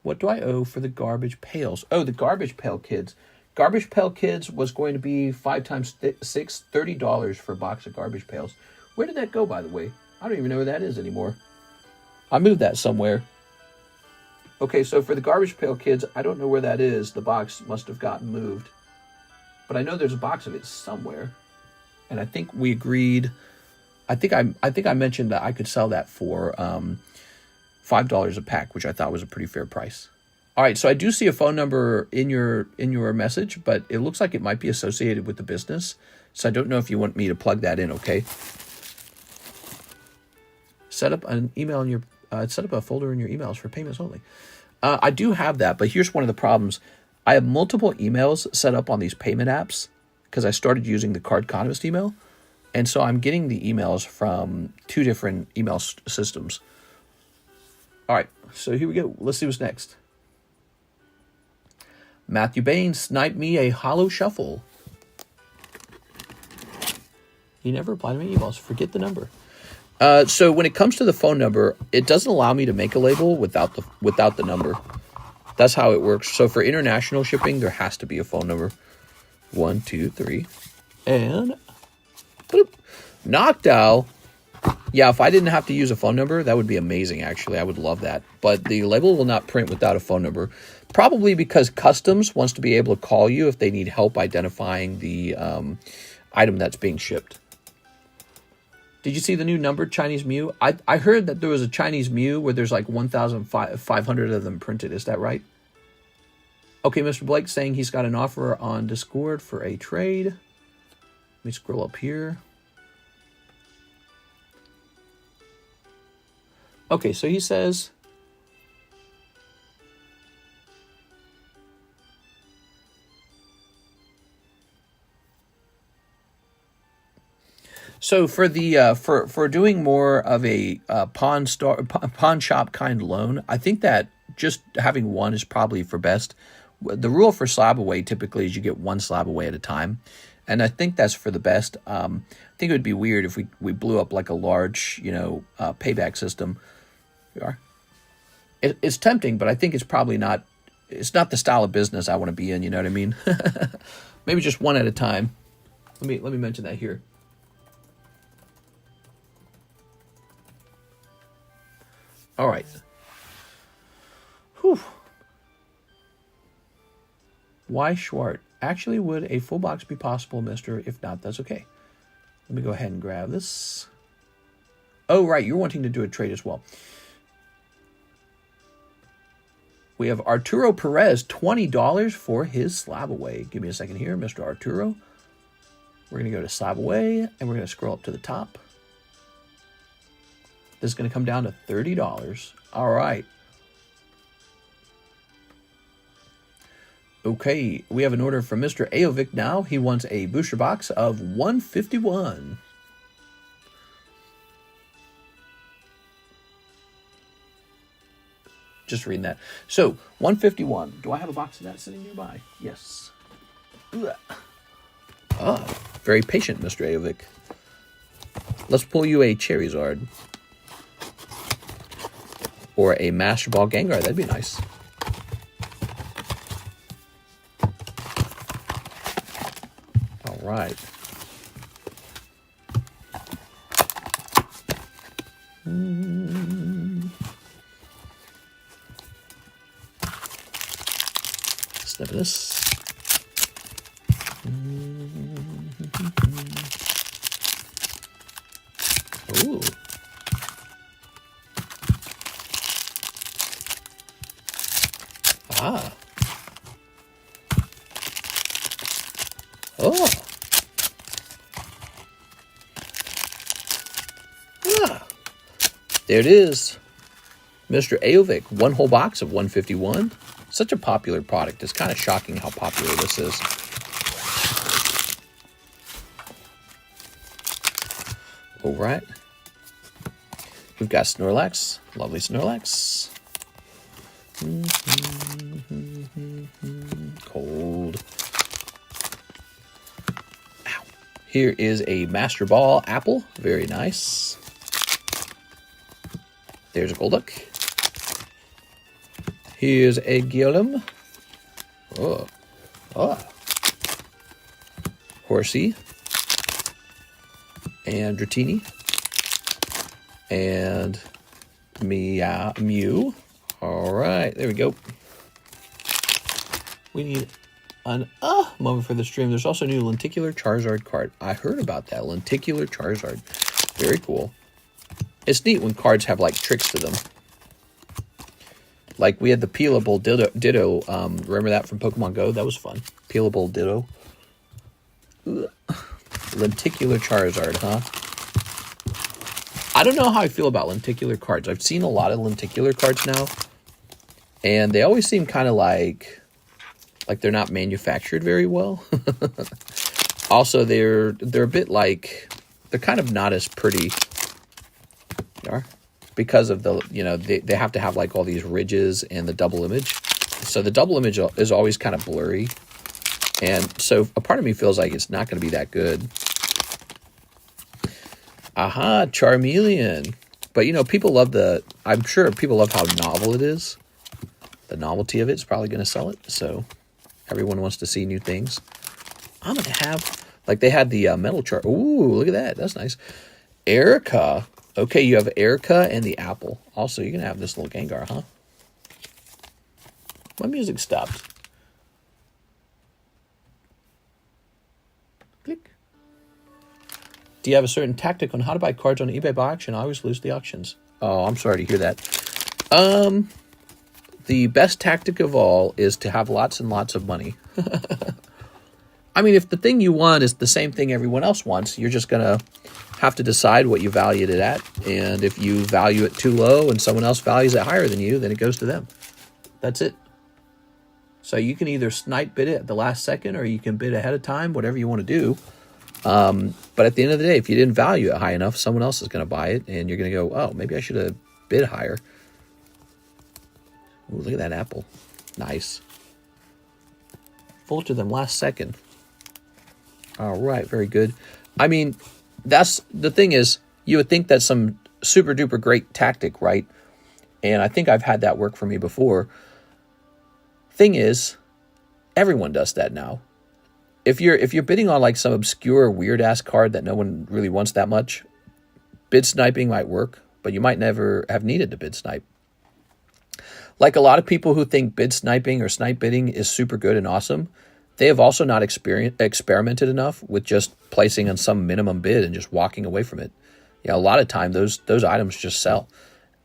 What do I owe for the garbage pails? Oh, the garbage pail kids. Garbage Pail Kids was going to be 5 times 6, $30 for a box of garbage pails. Where did that go, by the way? I don't even know where that is anymore. I moved that somewhere. Okay, so for the Garbage Pail Kids, I don't know where that is. The box must have gotten moved. But I know there's a box of it somewhere. And I think we agreed... I think I mentioned that I could sell that for $5 a pack, which I thought was a pretty fair price. All right, so I do see a phone number in your message, but it looks like it might be associated with the business. So I don't know if you want me to plug that in, okay? Set up an email in your set up a folder in your emails for payments only. I do have that, but here's one of the problems. I have multiple emails set up on these payment apps because I started using the TheCardconomist email. And so I'm getting the emails from 2 different email systems. All right, so here we go. Let's see what's next. Matthew Bain, snipe me a Holo Shuffle. He never replied to my emails. Forget the number. So when it comes to the phone number, it doesn't allow me to make a label without the number. That's how it works. So for international shipping, there has to be a phone number. 1, 2, 3, and boop. Noctowl. Yeah, if I didn't have to use a phone number, that would be amazing, actually. I would love that. But the label will not print without a phone number. Probably because Customs wants to be able to call you if they need help identifying the item that's being shipped. Did you see the new numbered Chinese Mew? I heard that there was a Chinese Mew where there's like 1,500 of them printed. Is that right? Okay, Mr. Blake saying he's got an offer on Discord for a trade. Let me scroll up here. Okay, so he says... So for the for doing more of a pawn shop kind loan, I think that just having one is probably for best. The rule for slab away typically is you get one slab away at a time, and I think that's for the best. I think it would be weird if we blew up like a large payback system. We are. It's tempting, but I think it's probably not. It's not the style of business I want to be in. You know what I mean? Maybe just one at a time. Let me mention that here. All right. Whew. Why Schwart? Actually, would a full box be possible, mister? If not, that's okay. Let me go ahead and grab this. Oh, right. You're wanting to do a trade as well. We have Arturo Perez, $20 for his slab away. Give me a second here, Mr. Arturo. We're going to go to slab away, and we're going to scroll up to the top. This is going to come down to $30. All right. Okay, we have an order from Mr. Aovic now. He wants a booster box of 151. Just reading that. So, 151. Do I have a box of that sitting nearby? Yes. Ah, very patient, Mr. Aovic. Let's pull you a Charizard. Or a Master Ball Gengar. That'd be nice. All right. Snip this. Ooh. Ah. Oh. Ah. There it is. Mr. Aovic, one whole box of 151. Such a popular product. It's kind of shocking how popular this is. All right. We've got Snorlax. Lovely Snorlax. Cold. Ow. Here is a Master Ball Apple. Very nice. There's a Golduck. Here's a Golem. Oh. Oh. Horsey. And Dratini. And Mew. All right, there we go. We need an moment for the stream. There's also a new Lenticular Charizard card. I heard about that. Lenticular Charizard. Very cool. It's neat when cards have, like, tricks to them. Like, we had the Peelable Ditto. Remember that from Pokemon Go? That was fun. Peelable Ditto. Ugh. Lenticular Charizard, huh? I don't know how I feel about lenticular cards. I've seen a lot of lenticular cards now, and they always seem kind of like they're not manufactured very well. Also, they're a bit like, they're kind of not as pretty. They are, because of the, they have to have like all these ridges and the double image. So the double image is always kind of blurry. And so a part of me feels like it's not going to be that good. Aha, Charmeleon. But, you know, people love I'm sure people love how novel it is. The novelty of it's probably going to sell it. So everyone wants to see new things. I'm going to have, like they had the metal chart. Ooh, look at that. That's nice. Erica. Okay, you have Erica and the apple. Also, you're going to have this little Gengar, huh? My music stopped. Click. Do you have a certain tactic on how to buy cards on eBay by auction? I always lose the auctions. Oh, I'm sorry to hear that. The best tactic of all is to have lots and lots of money. I mean, if the thing you want is the same thing everyone else wants, you're just going to have to decide what you valued it at. And if you value it too low and someone else values it higher than you, then it goes to them. That's it. So you can either snipe bid it at the last second or you can bid ahead of time, whatever you want to do. But at the end of the day, if you didn't value it high enough, someone else is going to buy it and you're going to go, oh, maybe I should have bid higher. Ooh, look at that apple. Nice. Falter them last second. All right, very good. I mean, that's the thing is, you would think that's some super duper great tactic, right? And I think I've had that work for me before. Thing is, everyone does that now. If you're bidding on like some obscure weird ass card that no one really wants that much, bid sniping might work, but you might never have needed to bid snipe. Like a lot of people who think bid sniping or snipe bidding is super good and awesome, they have also not experimented enough with just placing on some minimum bid and just walking away from it. You know, a lot of time those items just sell.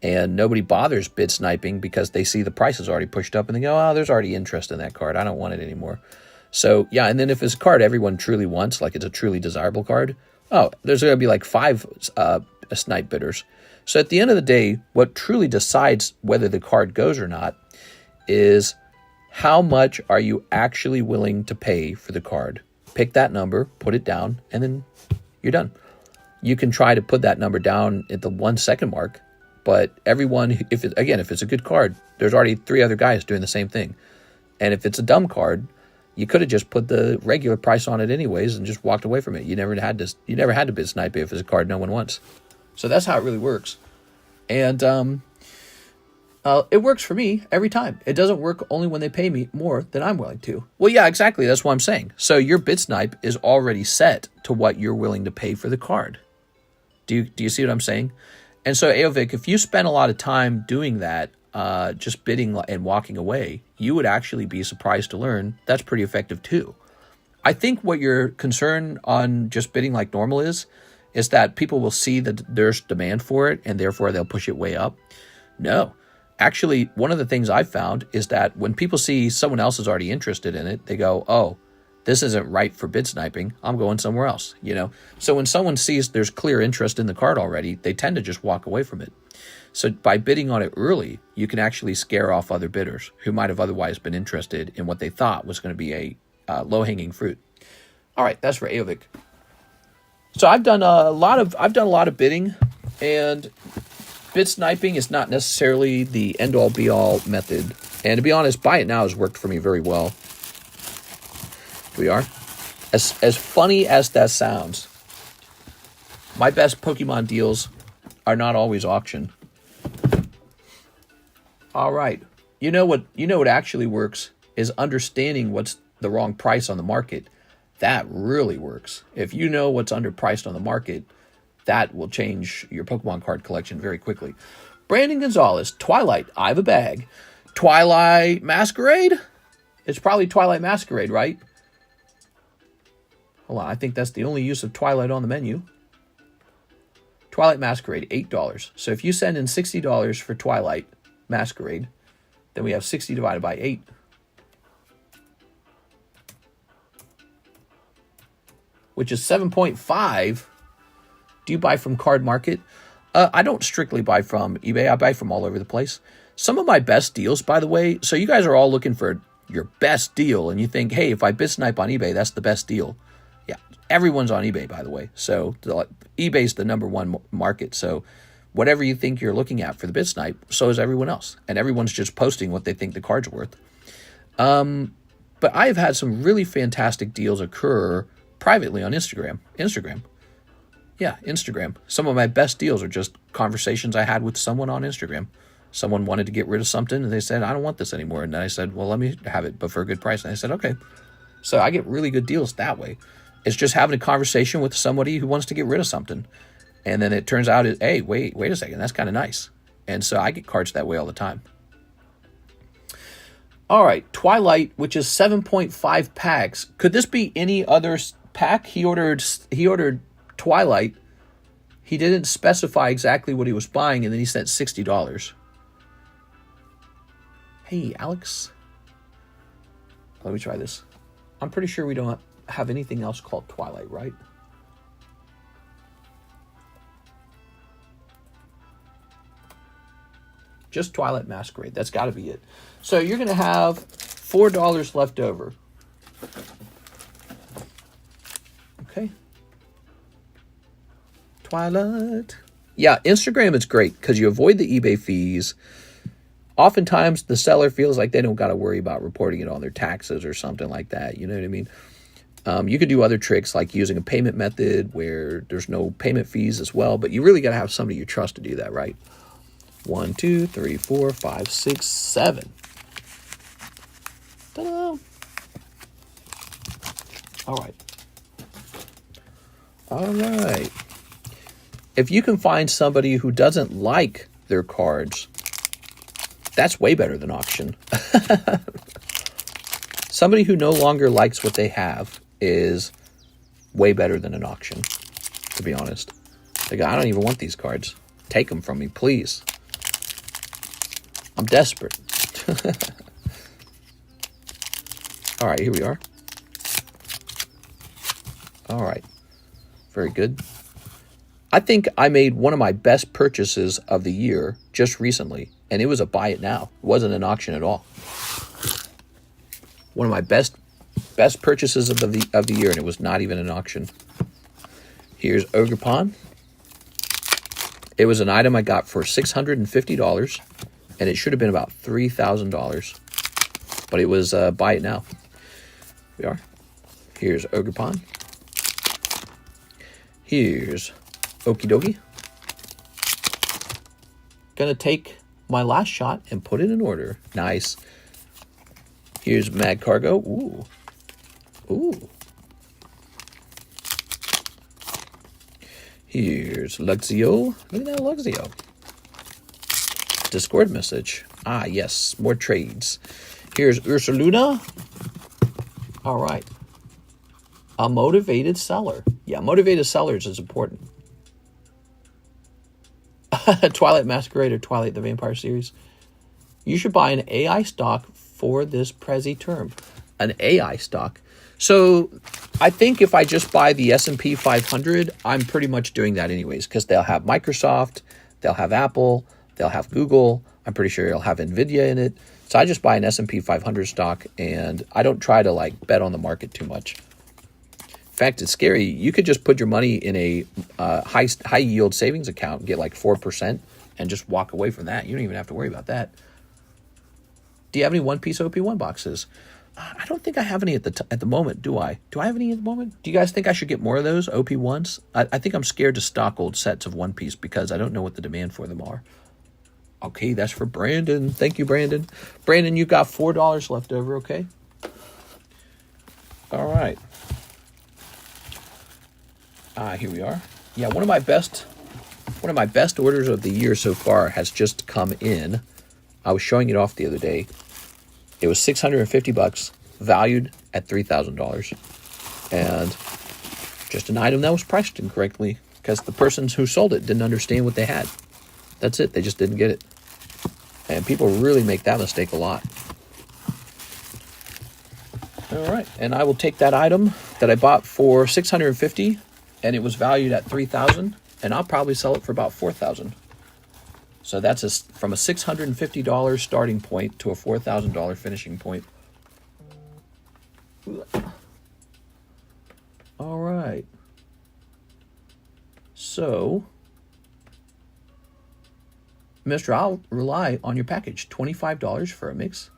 And nobody bothers bid sniping because they see the price is already pushed up and they go, oh, there's already interest in that card. I don't want it anymore. So, yeah, and then if it's a card everyone truly wants, like it's a truly desirable card, oh, there's going to be like 5 snipe bidders. So at the end of the day, what truly decides whether the card goes or not is how much are you actually willing to pay for the card. Pick that number, put it down, and then you're done. You can try to put that number down at the 1 second mark, but everyone, if it's a good card, there's already 3 other guys doing the same thing. And if it's a dumb card, you could have just put the regular price on it anyways and just walked away from it. You never had to bid snipe it if it's a card no one wants. So that's how it really works. And it works for me every time. It doesn't work only when they pay me more than I'm willing to. Well, yeah, exactly. That's what I'm saying. So your bid snipe is already set to what you're willing to pay for the card. Do you see what I'm saying? And so, Aovic, if you spend a lot of time doing that, just bidding and walking away, you would actually be surprised to learn that's pretty effective too. I think what your concern on just bidding like normal is that people will see that there's demand for it and therefore they'll push it way up. No. Actually, one of the things I've found is that when people see someone else is already interested in it, they go, oh, this isn't right for bid sniping. I'm going somewhere else, you know? So when someone sees there's clear interest in the card already, they tend to just walk away from it. So by bidding on it early, you can actually scare off other bidders who might have otherwise been interested in what they thought was going to be a low-hanging fruit. All right, that's for Aovic. So I've done a lot of bidding, and bid sniping is not necessarily the end-all be-all method. And to be honest, Buy It Now has worked for me very well. We are. As funny as that sounds, my best Pokemon deals are not always auction. All right. You know what actually works is understanding what's the wrong price on the market. That really works. If you know what's underpriced on the market, that will change your Pokemon card collection very quickly. Brandon Gonzalez, Twilight, I have a bag. Twilight Masquerade? It's probably Twilight Masquerade, right? Hold on, I think that's the only use of Twilight on the menu. Twilight Masquerade, $8. So if you send in $60 for Twilight Masquerade, then we have 60 divided by 8. Which is 7.5. Do you buy from Card Market? I don't strictly buy from eBay. I buy from all over the place. Some of my best deals, by the way, so you guys are all looking for your best deal, and you think, hey, if I bid snipe on eBay, that's the best deal. Yeah, everyone's on eBay, by the way. So eBay's the #1 market. So whatever you think you're looking at for the bid snipe, so is everyone else. And everyone's just posting what they think the card's worth. But I've had some really fantastic deals occur privately on Instagram. Yeah, Instagram. Some of my best deals are just conversations I had with someone on Instagram. Someone wanted to get rid of something, and they said, I don't want this anymore. And then I said, well, let me have it, but for a good price. And I said, okay. So I get really good deals that way. It's just having a conversation with somebody who wants to get rid of something. And then it turns out, hey, wait a second, that's kind of nice. And so I get cards that way all the time. All right, Twilight, which is 7.5 packs. Could this be any other pack? He ordered Twilight. He didn't specify exactly what he was buying, and then he sent $60. Hey, Alex. Let me try this. I'm pretty sure we don't have anything else called Twilight, right? Just Twilight Masquerade. That's got to be it. So you're going to have $4 left over. Okay. Twilight. Yeah, Instagram is great because you avoid the eBay fees. Oftentimes, the seller feels like they don't got to worry about reporting it on their taxes or something like that. You know what I mean? You could do other tricks like using a payment method where there's no payment fees as well, but you really got to have somebody you trust to do that, right? 1, 2, 3, 4, 5, 6, 7. Ta-da! All right. If you can find somebody who doesn't like their cards, that's way better than auction. Somebody who no longer likes what they have is way better than an auction, to be honest. They go, I don't even want these cards. Take them from me, please. I'm desperate. All right, here we are. All right. Very good. I think I made one of my best purchases of the year just recently, and it was a buy it now. It wasn't an auction at all. One of my best purchases of the year, and it was not even an auction. Here's Ogerpon. It was an item I got for $650, and it should have been about $3,000. But it was buy it now. Here we are. Here's Ogerpon. Here's Okie dokie. Gonna take my last shot and put it in order. Nice. Here's Mad Cargo. Ooh. Ooh. Here's Luxio. Look at that Luxio. Discord message. Ah, yes. More trades. Here's Ursaluna. All right. A motivated seller. Yeah, motivated sellers is important. Twilight Masquerade or Twilight the Vampire series. You should buy an AI stock for this Prezi term. An AI stock. So I think if I just buy the S&P 500, I'm pretty much doing that anyways, because they'll have Microsoft, they'll have Apple, they'll have Google. I'm pretty sure they'll have NVIDIA in it. So I just buy an S&P 500 stock, and I don't try to like bet on the market too much. In fact, it's scary. You could just put your money in a high yield savings account and get like 4% and just walk away from that. You don't even have to worry about that. Do you have any one-piece OP1 boxes? I don't think I have any at the moment, do I? Do I have any at the moment? Do you guys think I should get more of those OP1s? I think I'm scared to stock old sets of One Piece because I don't know what the demand for them are. Okay, that's for Brandon. Thank you, Brandon. Brandon, you got $4 left over, okay? All right. Here we are. Yeah, one of my best orders of the year so far has just come in. I was showing it off the other day. It was $650, valued at $3,000, and just an item that was priced incorrectly because the persons who sold it didn't understand what they had. That's it. They just didn't get it, and people really make that mistake a lot. All right, and I will take that item that I bought for $650, and it was valued at $3,000, and I'll probably sell it for about $4,000. So that's from a $650 starting point to a $4,000 finishing point. All right. So, Mr. I'll rely on your package. $25 for a mix.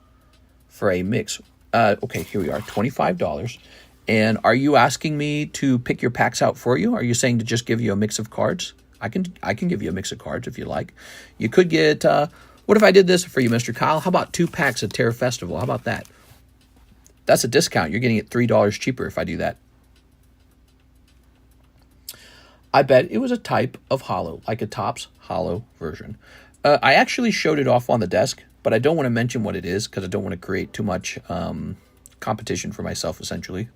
for a mix. Okay, here we are, $25. And are you asking me to pick your packs out for you? Are you saying to just give you a mix of cards? I can give you a mix of cards if you like. You could get, what if I did this for you, Mr. Kyle? How about 2 packs of Terra Festival? How about that? That's a discount. You're getting it $3 cheaper if I do that. I bet it was a type of Holo, like a Topps Holo version. I actually showed it off on the desk, but I don't want to mention what it is because I don't want to create too much competition for myself, essentially.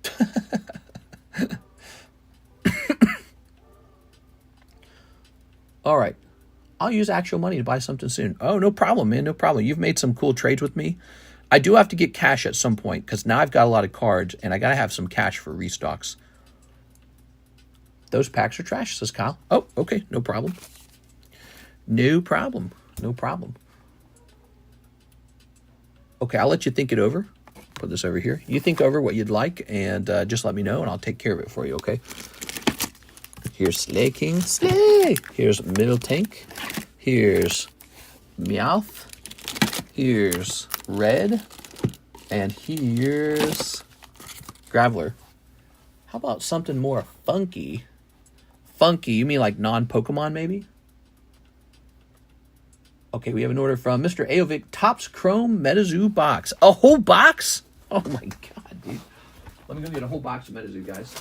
All right. I'll use actual money to buy something soon. Oh, no problem, man. No problem. You've made some cool trades with me. I do have to get cash at some point because now I've got a lot of cards and I got to have some cash for restocks. Those packs are trash, says Kyle. Oh, okay. No problem. No problem. No problem. Okay, I'll let you think it over. Put this over here. You think over what you'd like and just let me know and I'll take care of it for you, okay? Here's Slay King. Slay! Here's Middle Tank. Here's Meowth. Here's Red. And here's Graveler. How about something more funky? Funky, you mean like non-Pokemon maybe? Okay, we have an order from Mr. Aovic. Topps Chrome Metazoo box. A whole box? Oh my god, dude. Let me go get a whole box of Metazoo, guys.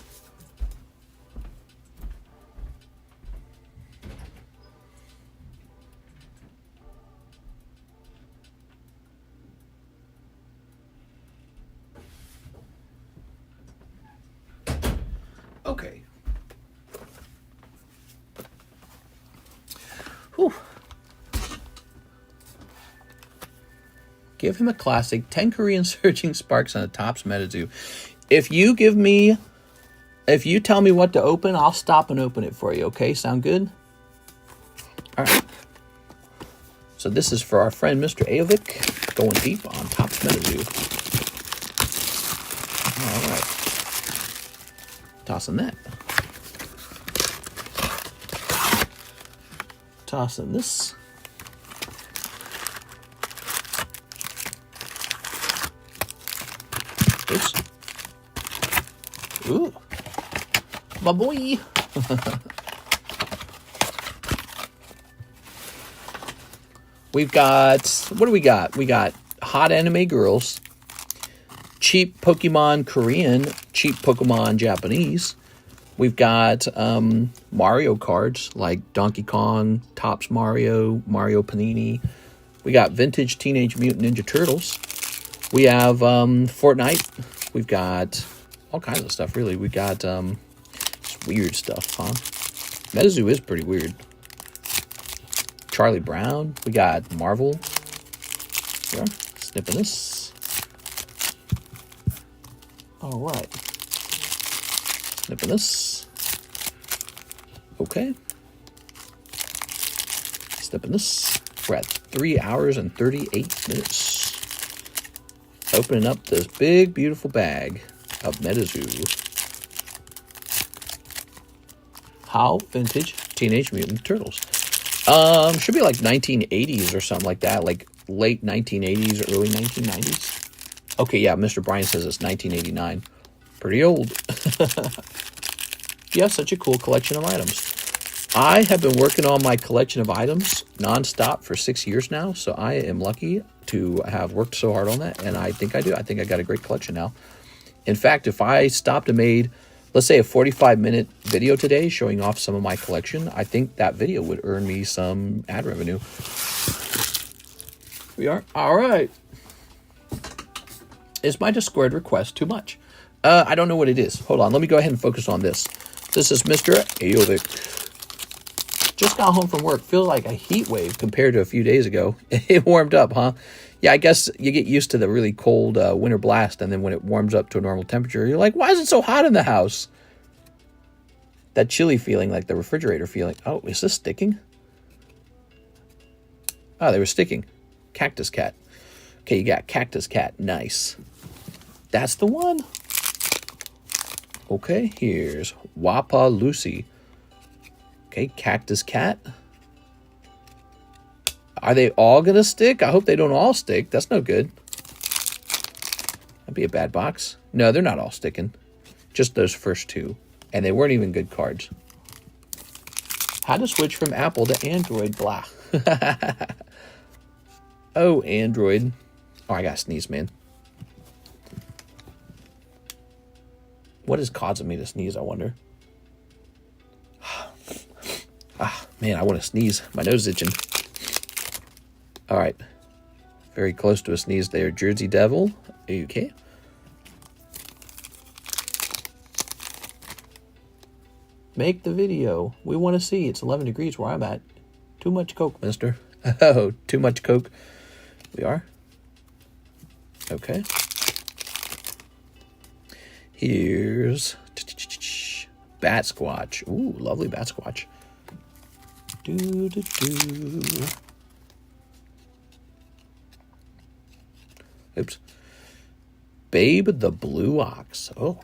Okay. Whew. Give him a classic 10 Korean Surging Sparks on a Topps Metazoo. If you tell me what to open, I'll stop and open it for you. Okay, sound good? All right. So this is for our friend Mr. Aovic, going deep on Topps Metazoo. All right. Tossing that. Tossing this. Oops. Ooh. My boy. We've got, what do we got? We got hot anime girls, cheap Pokemon Korean, cheap Pokemon Japanese. We've got Mario cards like Donkey Kong, Topps Mario, Mario Panini. We got vintage Teenage Mutant Ninja Turtles. We have Fortnite. We've got all kinds of stuff, really. We got just weird stuff, huh? Metazoo is pretty weird. Charlie Brown. We got Marvel. Yeah, snipping this. All right. Snipping this. Okay. Snipping this. We're at 3 hours and 38 minutes. Opening up this big, beautiful bag of Metazoo. How vintage Teenage Mutant Turtles. Should be like 1980s or something like that. Like late 1980s, early 1990s. Okay, yeah, Mr. Bryan says it's 1989. Pretty old. You have such a cool collection of items. I have been working on my collection of items nonstop for 6 years now, so I am lucky to have worked so hard on that, and I think I do. I think I got a great collection now. In fact, if I stopped and made, let's say, a 45-minute video today showing off some of my collection, I think that video would earn me some ad revenue. We are. All right. Is my Discord request too much? I don't know what it is. Hold on. Let me go ahead and focus on this. This is Mr. Aovic. Just got home from work. Feels like a heat wave compared to a few days ago. It warmed up, huh? Yeah, I guess you get used to the really cold winter blast, and then when it warms up to a normal temperature, you're like, why is it so hot in the house? That chilly feeling, like the refrigerator feeling. Oh, is this sticking? Oh, they were sticking. Cactus Cat. Okay, you got Cactus Cat. Nice. That's the one. Okay, here's Wapa Lucy. Okay, Cactus Cat. Are they all going to stick? I hope they don't all stick. That's no good. That'd be a bad box. No, they're not all sticking. Just those first two. And they weren't even good cards. How to switch from Apple to Android, blah. Oh, Android. Oh, I gotta sneeze, man. What is causing me to sneeze, I wonder? Ah, man, I want to sneeze. My nose is itching. All right. Very close to a sneeze there. Jersey Devil. Okay. Make the video. We want to see. It's 11 degrees where I'm at. Too much Coke, mister. Oh, too much Coke. We are. Okay. Here's Bat Squatch. Ooh, lovely Bat Squatch. Oops. Babe the Blue Ox. Oh.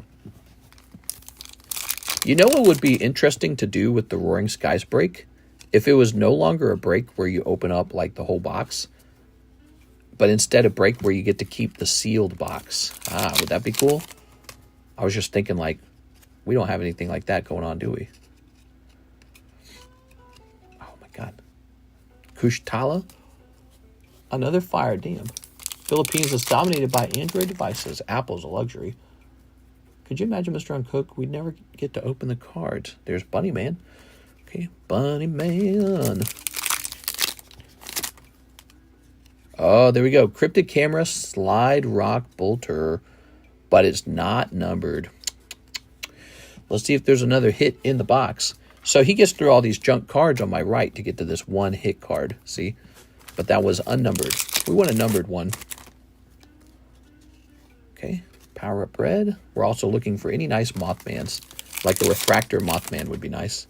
You know what would be interesting to do with the Roaring Skies break? If it was no longer a break where you open up like the whole box, but instead a break where you get to keep the sealed box. Ah, would that be cool? I was just thinking, like, we don't have anything like that going on, do we? Oh, my God. Kushtala? Another fire, damn. Philippines is dominated by Android devices. Apple's a luxury. Could you imagine, Mr. Uncook? We'd never get to open the cards. There's Bunny Man. Okay, Bunny Man. Oh, there we go. Cryptic Camera Slide Rock Bolter. But it's not numbered. Let's see if there's another hit in the box. So he gets through all these junk cards on my right to get to this one hit card. See? But that was unnumbered. We want a numbered one. Okay. Power Up Red. We're also looking for any nice Mothmans. Like a Refractor Mothman would be nice.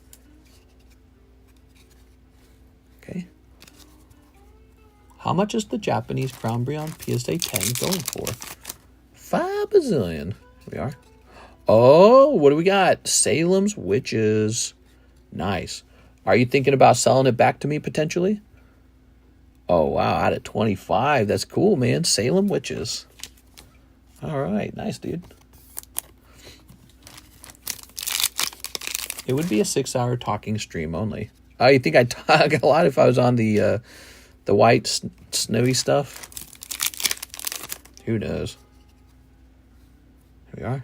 Okay. How much is the Japanese Crownbreon PSA 10 going for? 5 bazillion. Here we are. Oh, what do we got? Salem's Witches. Nice. Are you thinking about selling it back to me potentially? Oh, wow. Out of 25. That's cool, man. Salem Witches. All right. Nice, dude. It would be a 6-hour talking stream only. Oh, you think I'd talk a lot if I was on the white snowy stuff? Who knows? Here we are.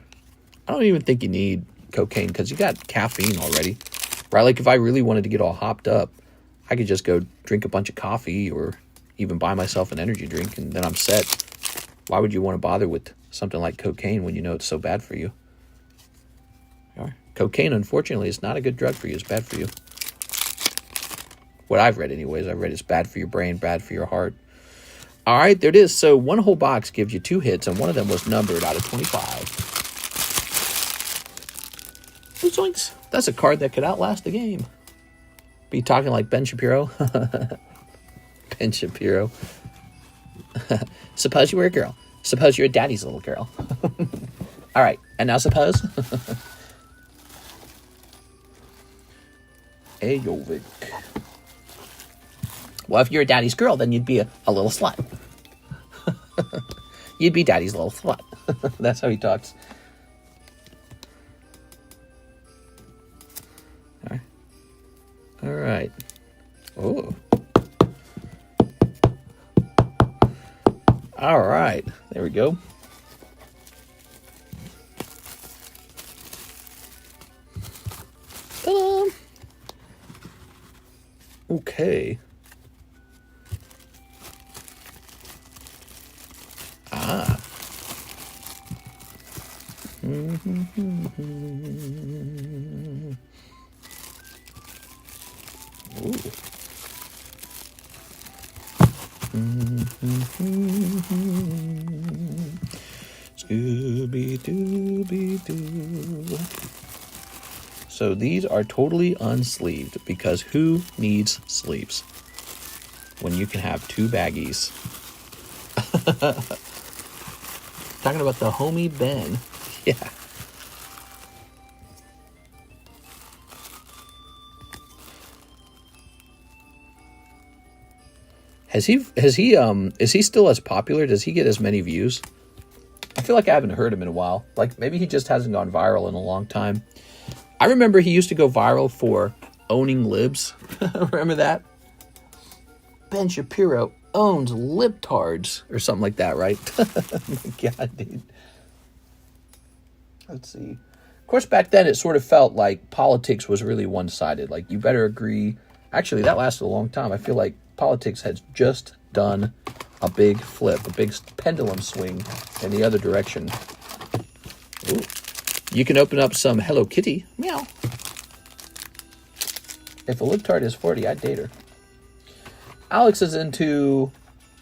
I don't even think you need cocaine because you got caffeine already. Right? Like if I really wanted to get all hopped up, I could just go drink a bunch of coffee or even buy myself an energy drink and then I'm set. Why would you want to bother with something like cocaine when you know it's so bad for you? Here we are. Cocaine, unfortunately, is not a good drug for you. It's bad for you. What I've read anyways, I've read it's bad for your brain, bad for your heart. All right, there it is. So one whole box gives you 2 hits, and one of them was numbered out of 25. Zoinks. That's a card that could outlast the game. Be talking like Ben Shapiro. Ben Shapiro. Suppose you were a girl. Suppose you're a daddy's little girl. All right, and now suppose. Ayovic. Well, if you're a daddy's girl, then you'd be a little slut. You'd be daddy's little slut. That's how he talks. All right. Oh. All right. There we go. Ta-da! Okay. Ah. Ooh. Scooby-Dooby-Doo. So these are totally unsleeved because who needs sleeves when you can have 2 baggies? Talking about the homie Ben. Yeah. Is he still as popular? Does he get as many views? I feel like I haven't heard him in a while. Like, maybe he just hasn't gone viral in a long time. I remember he used to go viral for owning libs. Remember that? Ben Shapiro owns libtards or something like that, right? Oh my God, dude. Let's see. Of course, back then it sort of felt like politics was really one-sided. Like, you better agree. Actually, that lasted a long time. I feel like politics has just done a big flip, a big pendulum swing in the other direction. Ooh. You can open up some Hello Kitty. Meow. If a libtard is 40, I'd date her. Alex is into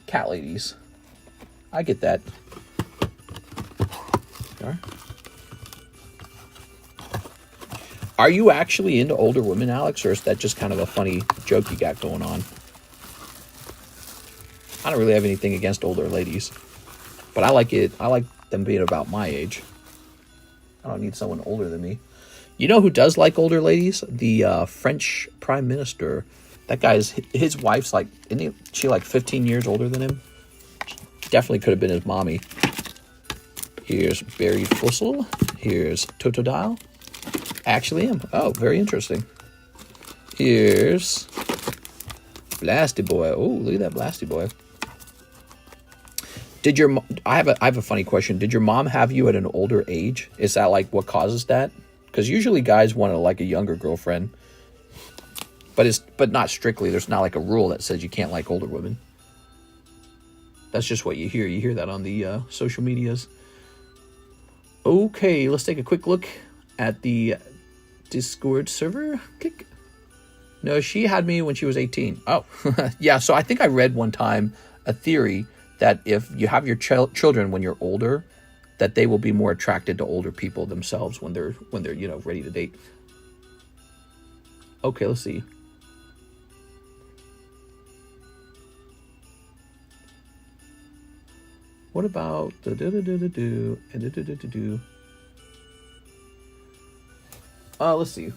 cat ladies. I get that. Are you actually into older women, Alex, or is that just kind of a funny joke you got going on? I don't really have anything against older ladies, but I like it. I like them being about my age. I don't need someone older than me. You know who does like older ladies? The French Prime Minister. That guy's, his wife's like, isn't she like 15 years older than him? Definitely could have been his mommy. Here's Barry Fussell. Here's Totodile. Actually am. Oh, very interesting. Here's Blasty Boy. Oh, look at that Blasty Boy. Did your I have a funny question. Did your mom have you at an older age? Is that like what causes that? Because usually guys want like a younger girlfriend, but not strictly. There's not like a rule that says you can't like older women. That's just what you hear. You hear that on the social medias. Okay, let's take a quick look at the Discord server. Kick. No, she had me when she was 18. Oh, yeah. So I think I read one time a theory that if you have your children when you're older, that they will be more attracted to older people themselves when they're ready to date. Okay, let's see. What about the let's see.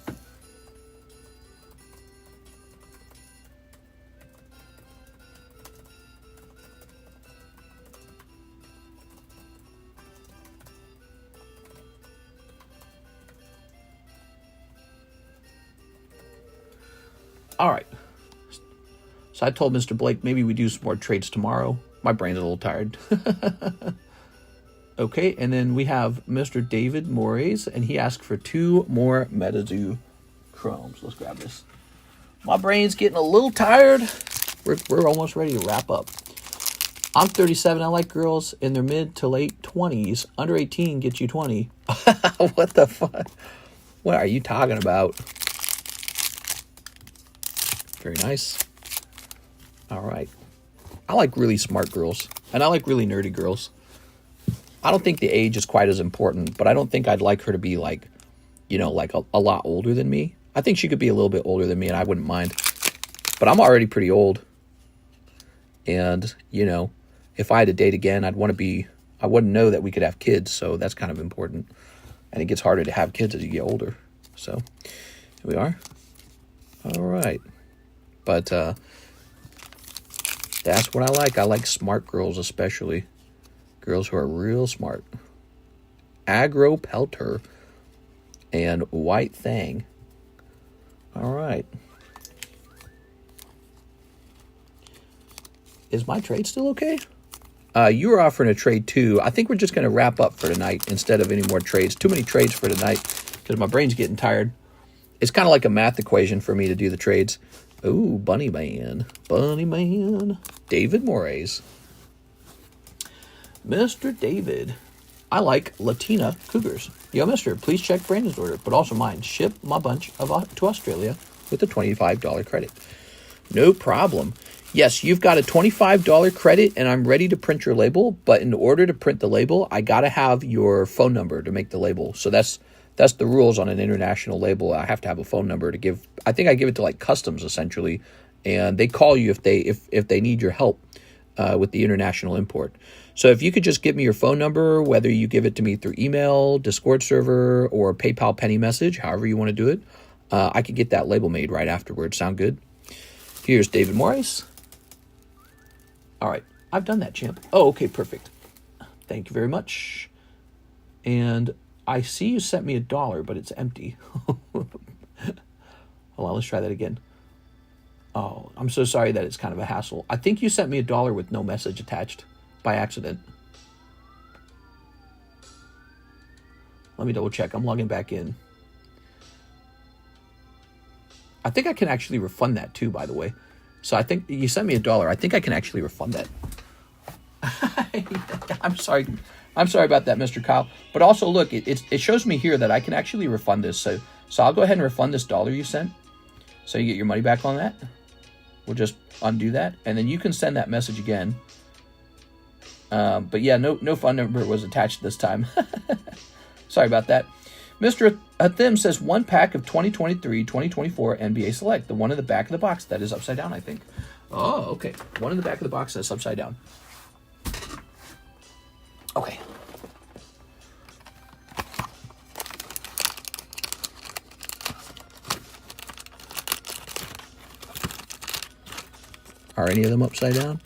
All right. So I told Mr. Blake maybe we do some more trades tomorrow. My brain's a little tired. Okay, and then we have Mr. David Moraes, and he asked for 2 more MetaZoo Chromes. Let's grab this. My brain's getting a little tired. We're almost ready to wrap up. I'm 37. I like girls in their mid to late 20s. Under 18 gets you 20. What the fuck? What are you talking about? Very nice. All right. I like really smart girls, and I like really nerdy girls. I don't think the age is quite as important, but I don't think I'd like her to be like, like a lot older than me. I think she could be a little bit older than me, and I wouldn't mind. But I'm already pretty old. And, if I had to date again, I wouldn't know that we could have kids, so that's kind of important. And it gets harder to have kids as you get older. So, here we are. All right. But that's what I like. I like smart girls especially. Girls who are real smart. Agro Pelter and White Thang. All right. Is my trade still okay? You were offering a trade too. I think we're just going to wrap up for tonight instead of any more trades. Too many trades for tonight because my brain's getting tired. It's kind of like a math equation for me to do the trades. Ooh, Bunny Man. Bunny Man. David Moraes. Mr. David. I like Latina cougars. Yo, mister, please check Brandon's order, but also mine. Ship my bunch to Australia with a $25 credit. No problem. Yes, you've got a $25 credit, and I'm ready to print your label, but in order to print the label, I got to have your phone number to make the label. So that's the rules on an international label. I have to have a phone number to give. I think I give it to like customs essentially, and they call you if they need your help with the international import. So if you could just give me your phone number, whether you give it to me through email, Discord server, or PayPal penny message, however you want to do it, I could get that label made right afterwards. Sound good? Here's David Morris. All right, I've done that, champ. Oh, okay, perfect. Thank you very much. And I see you sent me $1, but it's empty. Hold on, let's try that again. Oh, I'm so sorry that it's kind of a hassle. I think you sent me $1 with no message attached by accident. Let me double check. I'm logging back in. I think I can actually refund that too, by the way. So I think you sent me $1. I think I can actually refund that. I'm sorry. I'm sorry about that, Mr. Kyle. But also, look, it shows me here that I can actually refund this. So I'll go ahead and refund this $1 you sent. So you get your money back on that. We'll just undo that. And then you can send that message again. But yeah, no phone number was attached this time. Sorry about that. Mr. Athim says 1 pack of 2023-2024 NBA Select. The one in the back of the box that is upside down, I think. Oh, okay. One in the back of the box that's upside down. Okay. Are any of them upside down?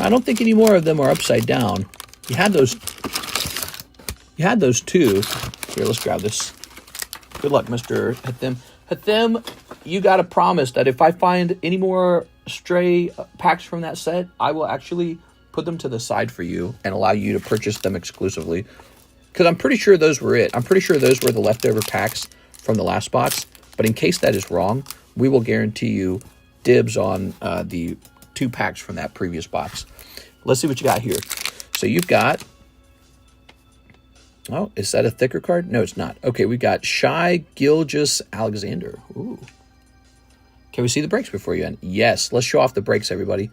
I don't think any more of them are upside down. You had those two. Here, let's grab this. Good luck, Mr. Hathim. Hathim, you got to promise that if I find any more stray packs from that set, I will actually put them to the side for you and allow you to purchase them exclusively. Because I'm pretty sure those were it. I'm pretty sure those were the leftover packs from the last box. But in case that is wrong, we will guarantee you dibs on the 2 packs from that previous box. Let's see what you got here. So you've got... Oh, is that a thicker card? No, it's not. Okay, we got Shy Gilgeous Alexander. Ooh. Can we see the breaks before you end? Yes, let's show off the breaks, everybody.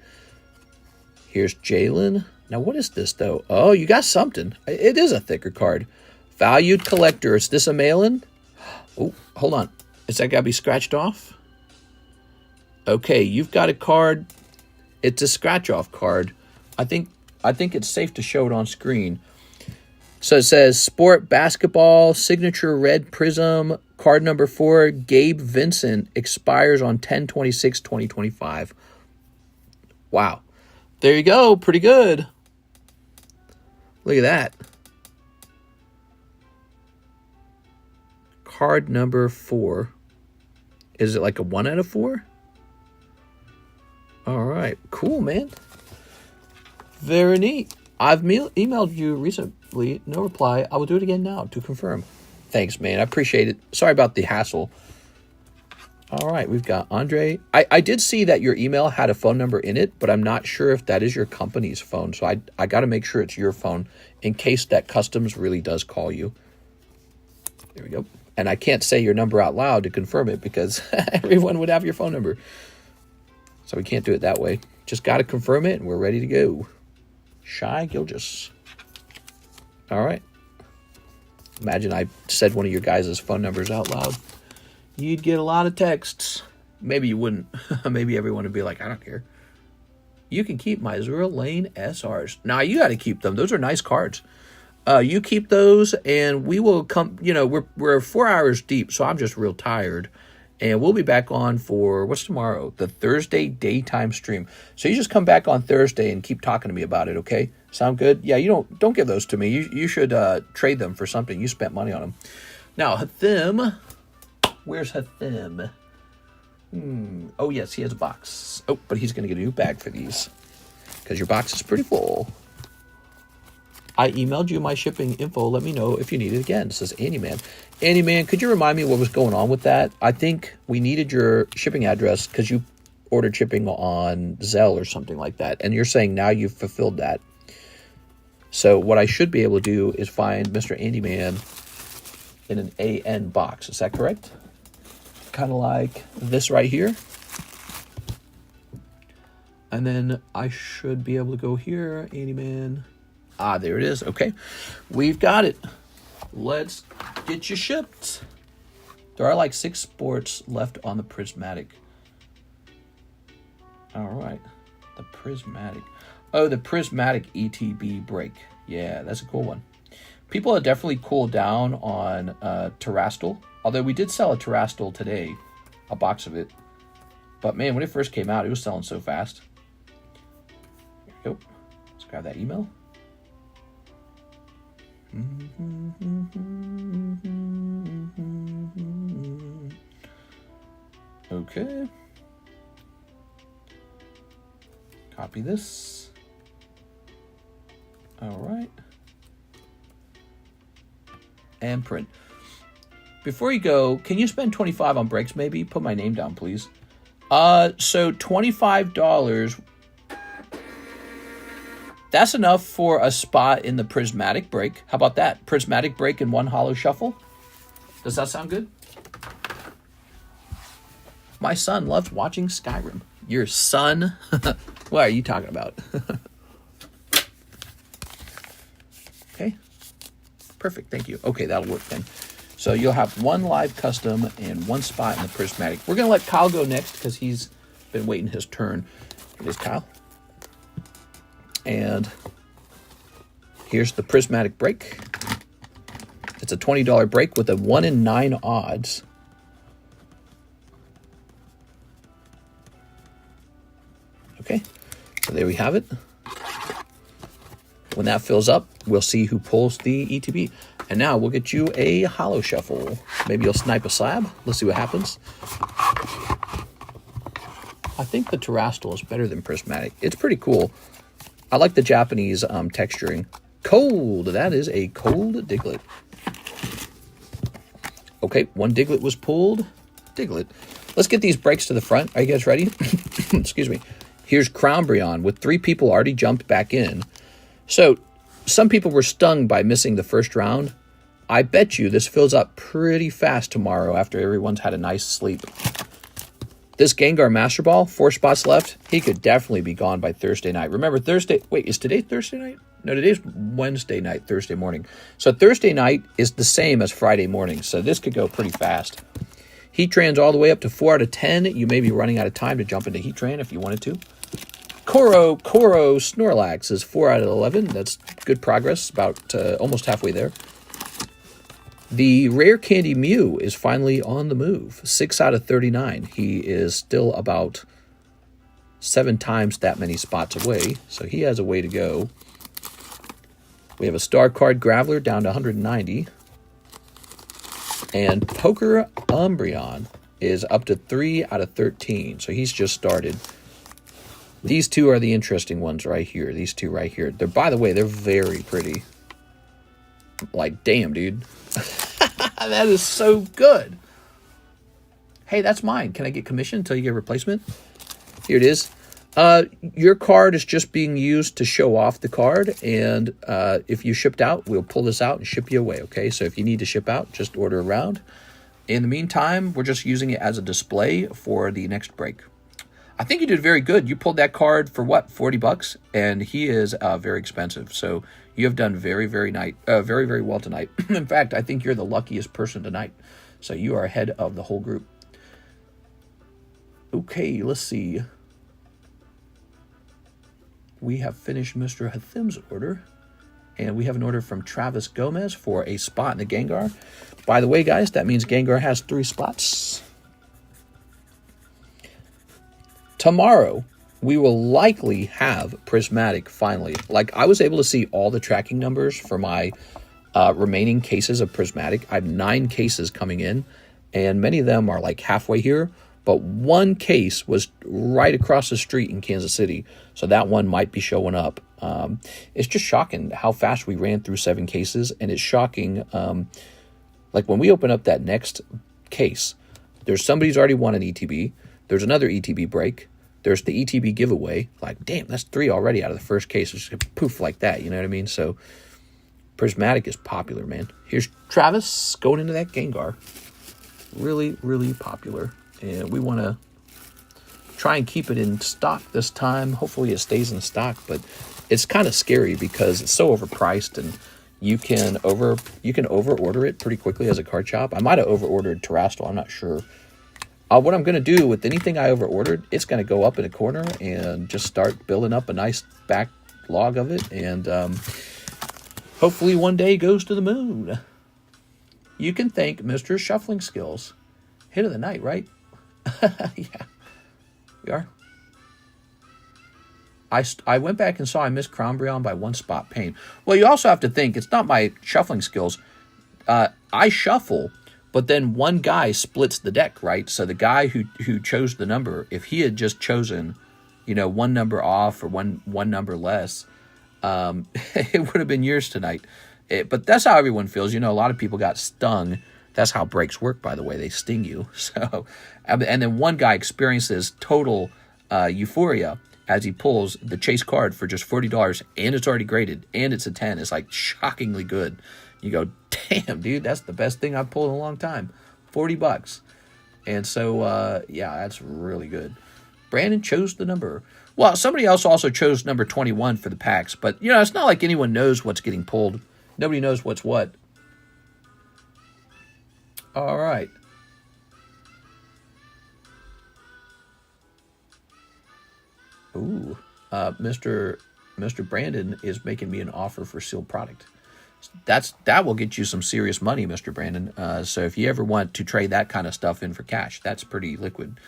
Here's Jalen. Now, what is this, though? Oh, you got something. It is a thicker card. Valued Collector. Is this a mail-in? Oh, hold on. Is that got to be scratched off? Okay, you've got a card. It's a scratch-off card. I think it's safe to show it on screen. So it says Sport Basketball Signature Red Prism card number 4 Gabe Vincent expires on 10/26/2025. Wow. There you go. Pretty good. Look at that. Card number 4. Is it like a 1 out of 4? All right. Cool, man. Very neat. I've emailed you recently. No reply. I will do it again now to confirm. Thanks, man. I appreciate it. Sorry about the hassle. All right. We've got Andre. I did see that your email had a phone number in it, but I'm not sure if that is your company's phone. So I got to make sure it's your phone in case that customs really does call you. There we go. And I can't say your number out loud to confirm it because everyone would have your phone number. So we can't do it that way. Just got to confirm it and we're ready to go. Shy Gilgeous. All right. Imagine I said one of your guys' phone numbers out loud. You'd get a lot of texts. Maybe you wouldn't. Maybe everyone would be like, I don't care. You can keep my Azure Lane SRs. Nah, you got to keep them. Those are nice cards. You keep those and we will come, we're 4 hours deep, so I'm just real tired. And we'll be back on for, what's tomorrow? The Thursday daytime stream. So you just come back on Thursday and keep talking to me about it, okay? Sound good? Yeah, you don't give those to me. You should trade them for something. You spent money on them. Now, Hathim. Where's Hathim? Oh, yes, he has a box. Oh, but he's going to get a new bag for these. Because your box is pretty full. I emailed you my shipping info. Let me know if you need it again. It says Andy Man. Andy Man, could you remind me what was going on with that? I think we needed your shipping address because you ordered shipping on ZELLE or something like that. And you're saying now you've fulfilled that. So what I should be able to do is find Mr. Andy Man in an AN box. Is that correct? Kind of like this right here. And then I should be able to go here, Andy Man. Ah, there it is. Okay. We've got it. Let's get you shipped. There are like 6 sports left on the Prismatic. All right. The Prismatic. Oh, the Prismatic ETB break. Yeah, that's a cool one. People have definitely cooled down on Terastal. Although we did sell a Terastal today. A box of it. But man, when it first came out, it was selling so fast. There we go. Let's grab that email. Okay. Copy this. All right. And print. Before you go, can you spend $25 on breaks maybe? Put my name down, please. So $25. That's enough for a spot in the prismatic break. How about that? Prismatic break and 1 holo shuffle. Does that sound good? My son loves watching Skyrim. Your son? What are you talking about? Okay. Perfect. Thank you. Okay, that'll work then. So you'll have 1 live custom and 1 spot in the prismatic. We're going to let Kyle go next because he's been waiting his turn. It is Kyle. And here's the prismatic break. It's a $20 break with a 1 in 9 odds. Okay, so there we have it. When that fills up, we'll see who pulls the ETB. And now we'll get you a holo shuffle. Maybe you'll snipe a slab. Let's see what happens. I think the terrestrial is better than prismatic. It's pretty cool. I like the Japanese texturing. Cold. That is a cold Diglett. Okay, 1 Diglett was pulled. Diglett. Let's get these breaks to the front. Are you guys ready? Excuse me. Here's Crownbreon with 3 people already jumped back in. So some people were stung by missing the first round. I bet you this fills up pretty fast tomorrow after everyone's had a nice sleep. This Gengar Master Ball, 4 spots left. He could definitely be gone by Thursday night. Remember Thursday, wait, is today Thursday night? No, today's Wednesday night, Thursday morning. So Thursday night is the same as Friday morning. So this could go pretty fast. Heatran's all the way up to 4 out of 10. You may be running out of time to jump into Heatran if you wanted to. Koro Snorlax is 4 out of 11. That's good progress, about almost halfway there. The Rare Candy Mew is finally on the move. 6 out of 39. He is still about 7 times that many spots away, so he has a way to go. We have a Star Card Graveler down to 190. And Poker Umbreon is up to 3 out of 13, so he's just started. These 2 are the interesting ones right here. These 2 right here. They're, by the way, they're very pretty. Like, damn, dude. That is so good. Hey, that's mine. Can I get commission until you get a replacement? Here it is. Your card is just being used to show off the card. And if you shipped out, we'll pull this out and ship you away, okay? So if you need to ship out, just order around. In the meantime, we're just using it as a display for the next break. I think you did very good. You pulled that card for what, $40? And he is very expensive. So you have done very, very well tonight. In fact, I think you're the luckiest person tonight. So you are ahead of the whole group. Okay, let's see. We have finished Mr. Hathim's order. And we have an order from Travis Gomez for a spot in the Gengar. By the way, guys, that means Gengar has 3 spots. Tomorrow, we will likely have Prismatic finally. Like, I was able to see all the tracking numbers for my remaining cases of Prismatic. I have 9 cases coming in, and many of them are like halfway here. But 1 case was right across the street in Kansas City, so that one might be showing up. It's just shocking how fast we ran through 7 cases, and it's shocking. Like, when we open up that next case, there's somebody's already won an ETB. There's another ETB break. There's the ETB giveaway. Like, damn, that's 3 already out of the first case. It's just poof like that, you know what I mean? So, Prismatic is popular, man. Here's Travis going into that Gengar. Really, really popular. And we want to try and keep it in stock this time. Hopefully it stays in stock, but it's kind of scary because it's so overpriced, and you can over order it pretty quickly as a card shop. I might have over ordered Terrestrial, I'm not sure. What I'm going to do with anything I over ordered, it's going to go up in a corner and just start building up a nice backlog of it, and hopefully one day goes to the moon. You can thank Mr. Shuffling Skills. Hit of the night, right? Yeah, we are. I went back and saw I missed Crownbreon by 1 spot. Pain. Well, you also have to think it's not my shuffling skills. I shuffle, but then one guy splits the deck, right? So the guy who chose the number, if he had just chosen, one number off or one number less, it would have been yours tonight. But that's how everyone feels. A lot of people got stung. That's how breaks work, by the way. They sting you. So, and then one guy experiences total euphoria as he pulls the chase card for just $40, and it's already graded, and it's a 10. It's like shockingly good. You go, damn, dude, that's the best thing I've pulled in a long time. $40. And so, yeah, that's really good. Brandon chose the number. Well, somebody else also chose number 21 for the packs, but, it's not like anyone knows what's getting pulled. Nobody knows what's what. All right. Ooh, Mr. Brandon is making me an offer for sealed product. That will get you some serious money, Mr. Brandon. So if you ever want to trade that kind of stuff in for cash, that's pretty liquid.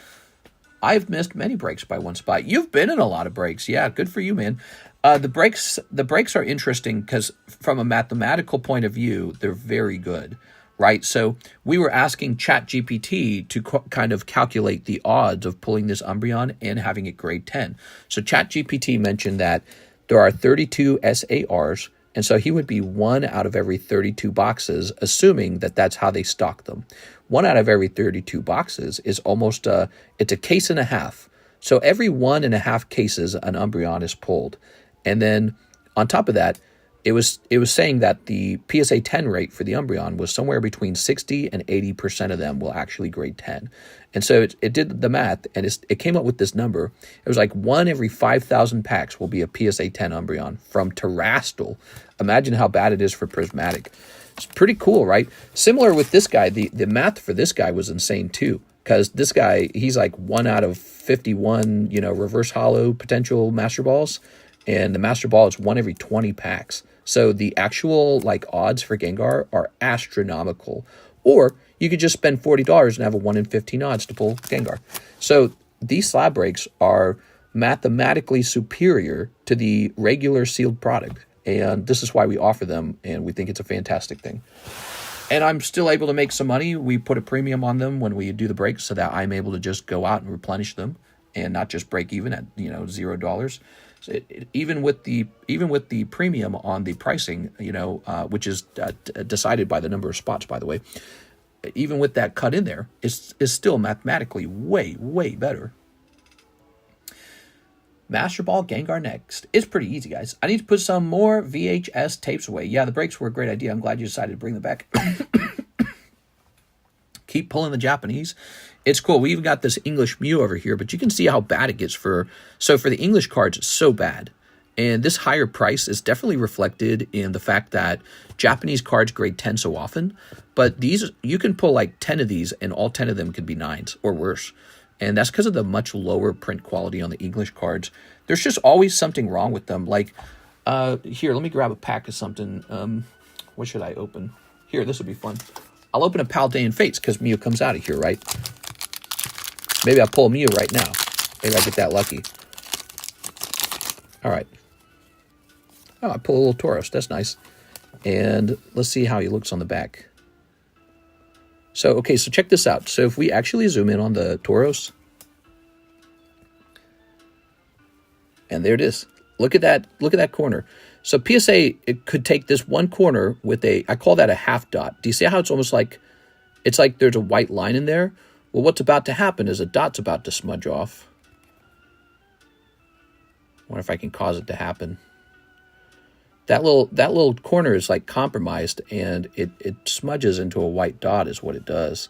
I've missed many breaks by 1 spot. You've been in a lot of breaks. Yeah, good for you, man. The breaks are interesting because from a mathematical point of view, they're very good, right? So we were asking ChatGPT to kind of calculate the odds of pulling this Umbreon and having it grade 10. So ChatGPT mentioned that there are 32 SARs, and so he would be 1 out of every 32 boxes, assuming that that's how they stock them. 1 out of every 32 boxes is almost it's a case and a half. So every 1.5 cases, an Umbreon is pulled. And then on top of that, it was saying that the PSA 10 rate for the Umbreon was somewhere between 60 and 80% of them will actually grade 10. And so it did the math, and it came up with this number. It was like 1 every 5,000 packs will be a PSA 10 Umbreon from Terastal. Imagine how bad it is for Prismatic. It's pretty cool, right? Similar with this guy, the math for this guy was insane too, because this guy, he's like 1 out of 51, reverse holo potential Master Balls, and the Master Ball is 1 every 20 packs. So the actual odds for Gengar are astronomical. Or you could just spend $40 and have a 1 in 15 odds to pull Gengar. So these slab breaks are mathematically superior to the regular sealed product. And this is why we offer them, and we think it's a fantastic thing. And I'm still able to make some money. We put a premium on them when we do the breaks so that I'm able to just go out and replenish them and not just break even at $0. So even with the premium on the pricing, which is decided by the number of spots, by the way, even with that cut in there, is still mathematically way, way better. Master Ball Gengar next. It's pretty easy, guys. I need to put some more VHS tapes away. Yeah, the breaks were a great idea. I'm glad you decided to bring them back. Keep pulling the Japanese. It's cool. We even got this English Mew over here, but you can see how bad it gets for the English cards, it's so bad. And this higher price is definitely reflected in the fact that Japanese cards grade 10 so often, but these, you can pull like 10 of these and all 10 of them could be 9s or worse. And that's because of the much lower print quality on the English cards. There's just always something wrong with them. Like, here, let me grab a pack of something. What should I open? Here, this will be fun. I'll open a Paldean Fates because Mew comes out of here, right? Maybe I'll pull Mew right now. Maybe I get that lucky. All right. Oh, I pull a little Tauros. That's nice. And let's see how he looks on the back. So, okay, so check this out. So if we actually zoom in on the Tauros, and there it is. Look at that corner. So PSA, it could take this one corner with I call that a half dot. Do you see how it's almost like, it's like there's a white line in there? Well, what's about to happen is a dot's about to smudge off. I wonder if I can cause it to happen. That little corner is like compromised, and it smudges into a white dot is what it does.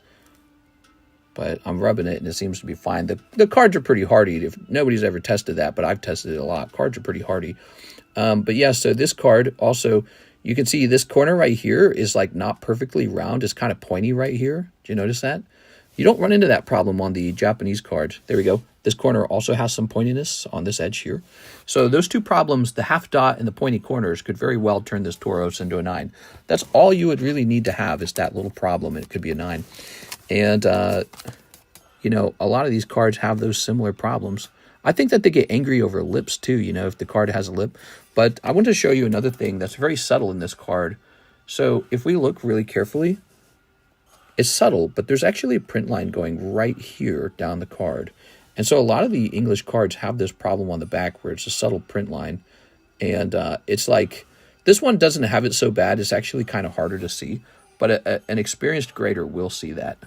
But I'm rubbing it, and it seems to be fine. The cards are pretty hardy. If nobody's ever tested that, but I've tested it a lot. Cards are pretty hardy. But yeah, so this card also, you can see this corner right here is like not perfectly round. It's kind of pointy right here. Do you notice that? You don't run into that problem on the Japanese cards. There we go. This corner also has some pointiness on this edge here. So those two problems, the half dot and the pointy corners, could very well turn this Tauros into a 9. That's all you would really need to have is that little problem, and it could be a 9. And, a lot of these cards have those similar problems. I think that they get angry over lips too, you know, if the card has a lip. But I want to show you another thing that's very subtle in this card. So if we look really carefully, it's subtle, but there's actually a print line going right here down the card. And so a lot of the English cards have this problem on the back where it's a subtle print line. And it's like, this one doesn't have it so bad. It's actually kind of harder to see. But an experienced grader will see that.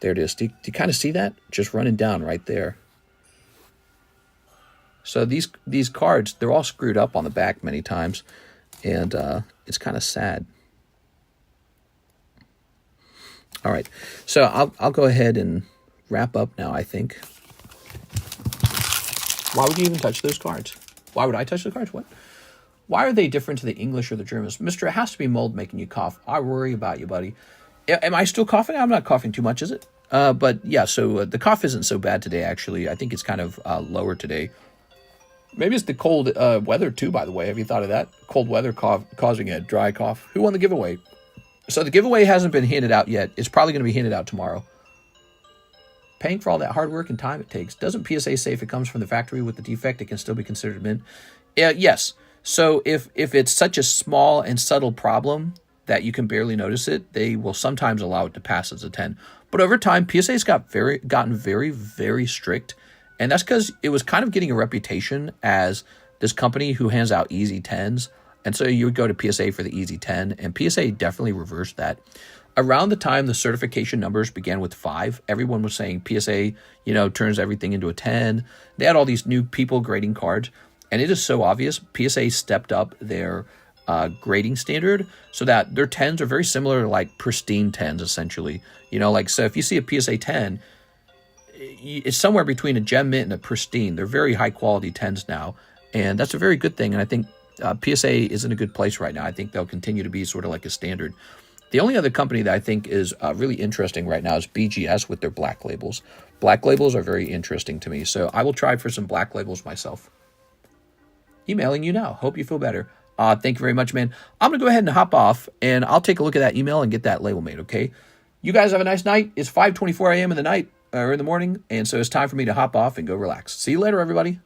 There it is. Do you kind of see that? Just running down right there. So these cards, they're all screwed up on the back many times. And it's kind of sad. All right. So I'll go ahead and wrap up now, I think. Why would you even touch those cards? Why would I touch the cards? What? Why are they different to the English or the Germans? Mister, it has to be mold making you cough. I worry about you, buddy. Am I still coughing? I'm not coughing too much, is it? But yeah, so the cough isn't so bad today, actually. I think it's kind of lower today. Maybe it's the cold weather, too, by the way. Have you thought of that? Cold weather causing a dry cough. Who won the giveaway? So the giveaway hasn't been handed out yet. It's probably going to be handed out tomorrow. Paying for all that hard work and time it takes. Doesn't PSA say if it comes from the factory with the defect, it can still be considered a mint? Yes. So if it's such a small and subtle problem that you can barely notice it, they will sometimes allow it to pass as a 10. But over time, PSA's gotten very, very strict. And that's because it was kind of getting a reputation as this company who hands out easy 10s. And so you would go to PSA for the easy 10. And PSA definitely reversed that. Around the time the certification numbers began with 5, everyone was saying PSA, you know, turns everything into a 10. They had all these new people grading cards. And it is so obvious. PSA stepped up their grading standard so that their 10s are very similar to like pristine 10s, essentially. You know, like, so if you see a PSA 10, it's somewhere between a gem mint and a pristine. They're very high quality 10s now. And that's a very good thing. And I think PSA is in a good place right now. I think they'll continue to be sort of like a standard. The only other company that I think is really interesting right now is BGS with their black labels. Black labels are very interesting to me. So I will try for some black labels myself. Emailing you now. Hope you feel better. Thank you very much, man. I'm going to go ahead and hop off, and I'll take a look at that email and get that label made, okay? You guys have a nice night. It's 5:24 a.m. in the night, or in the morning, and so it's time for me to hop off and go relax. See you later, everybody.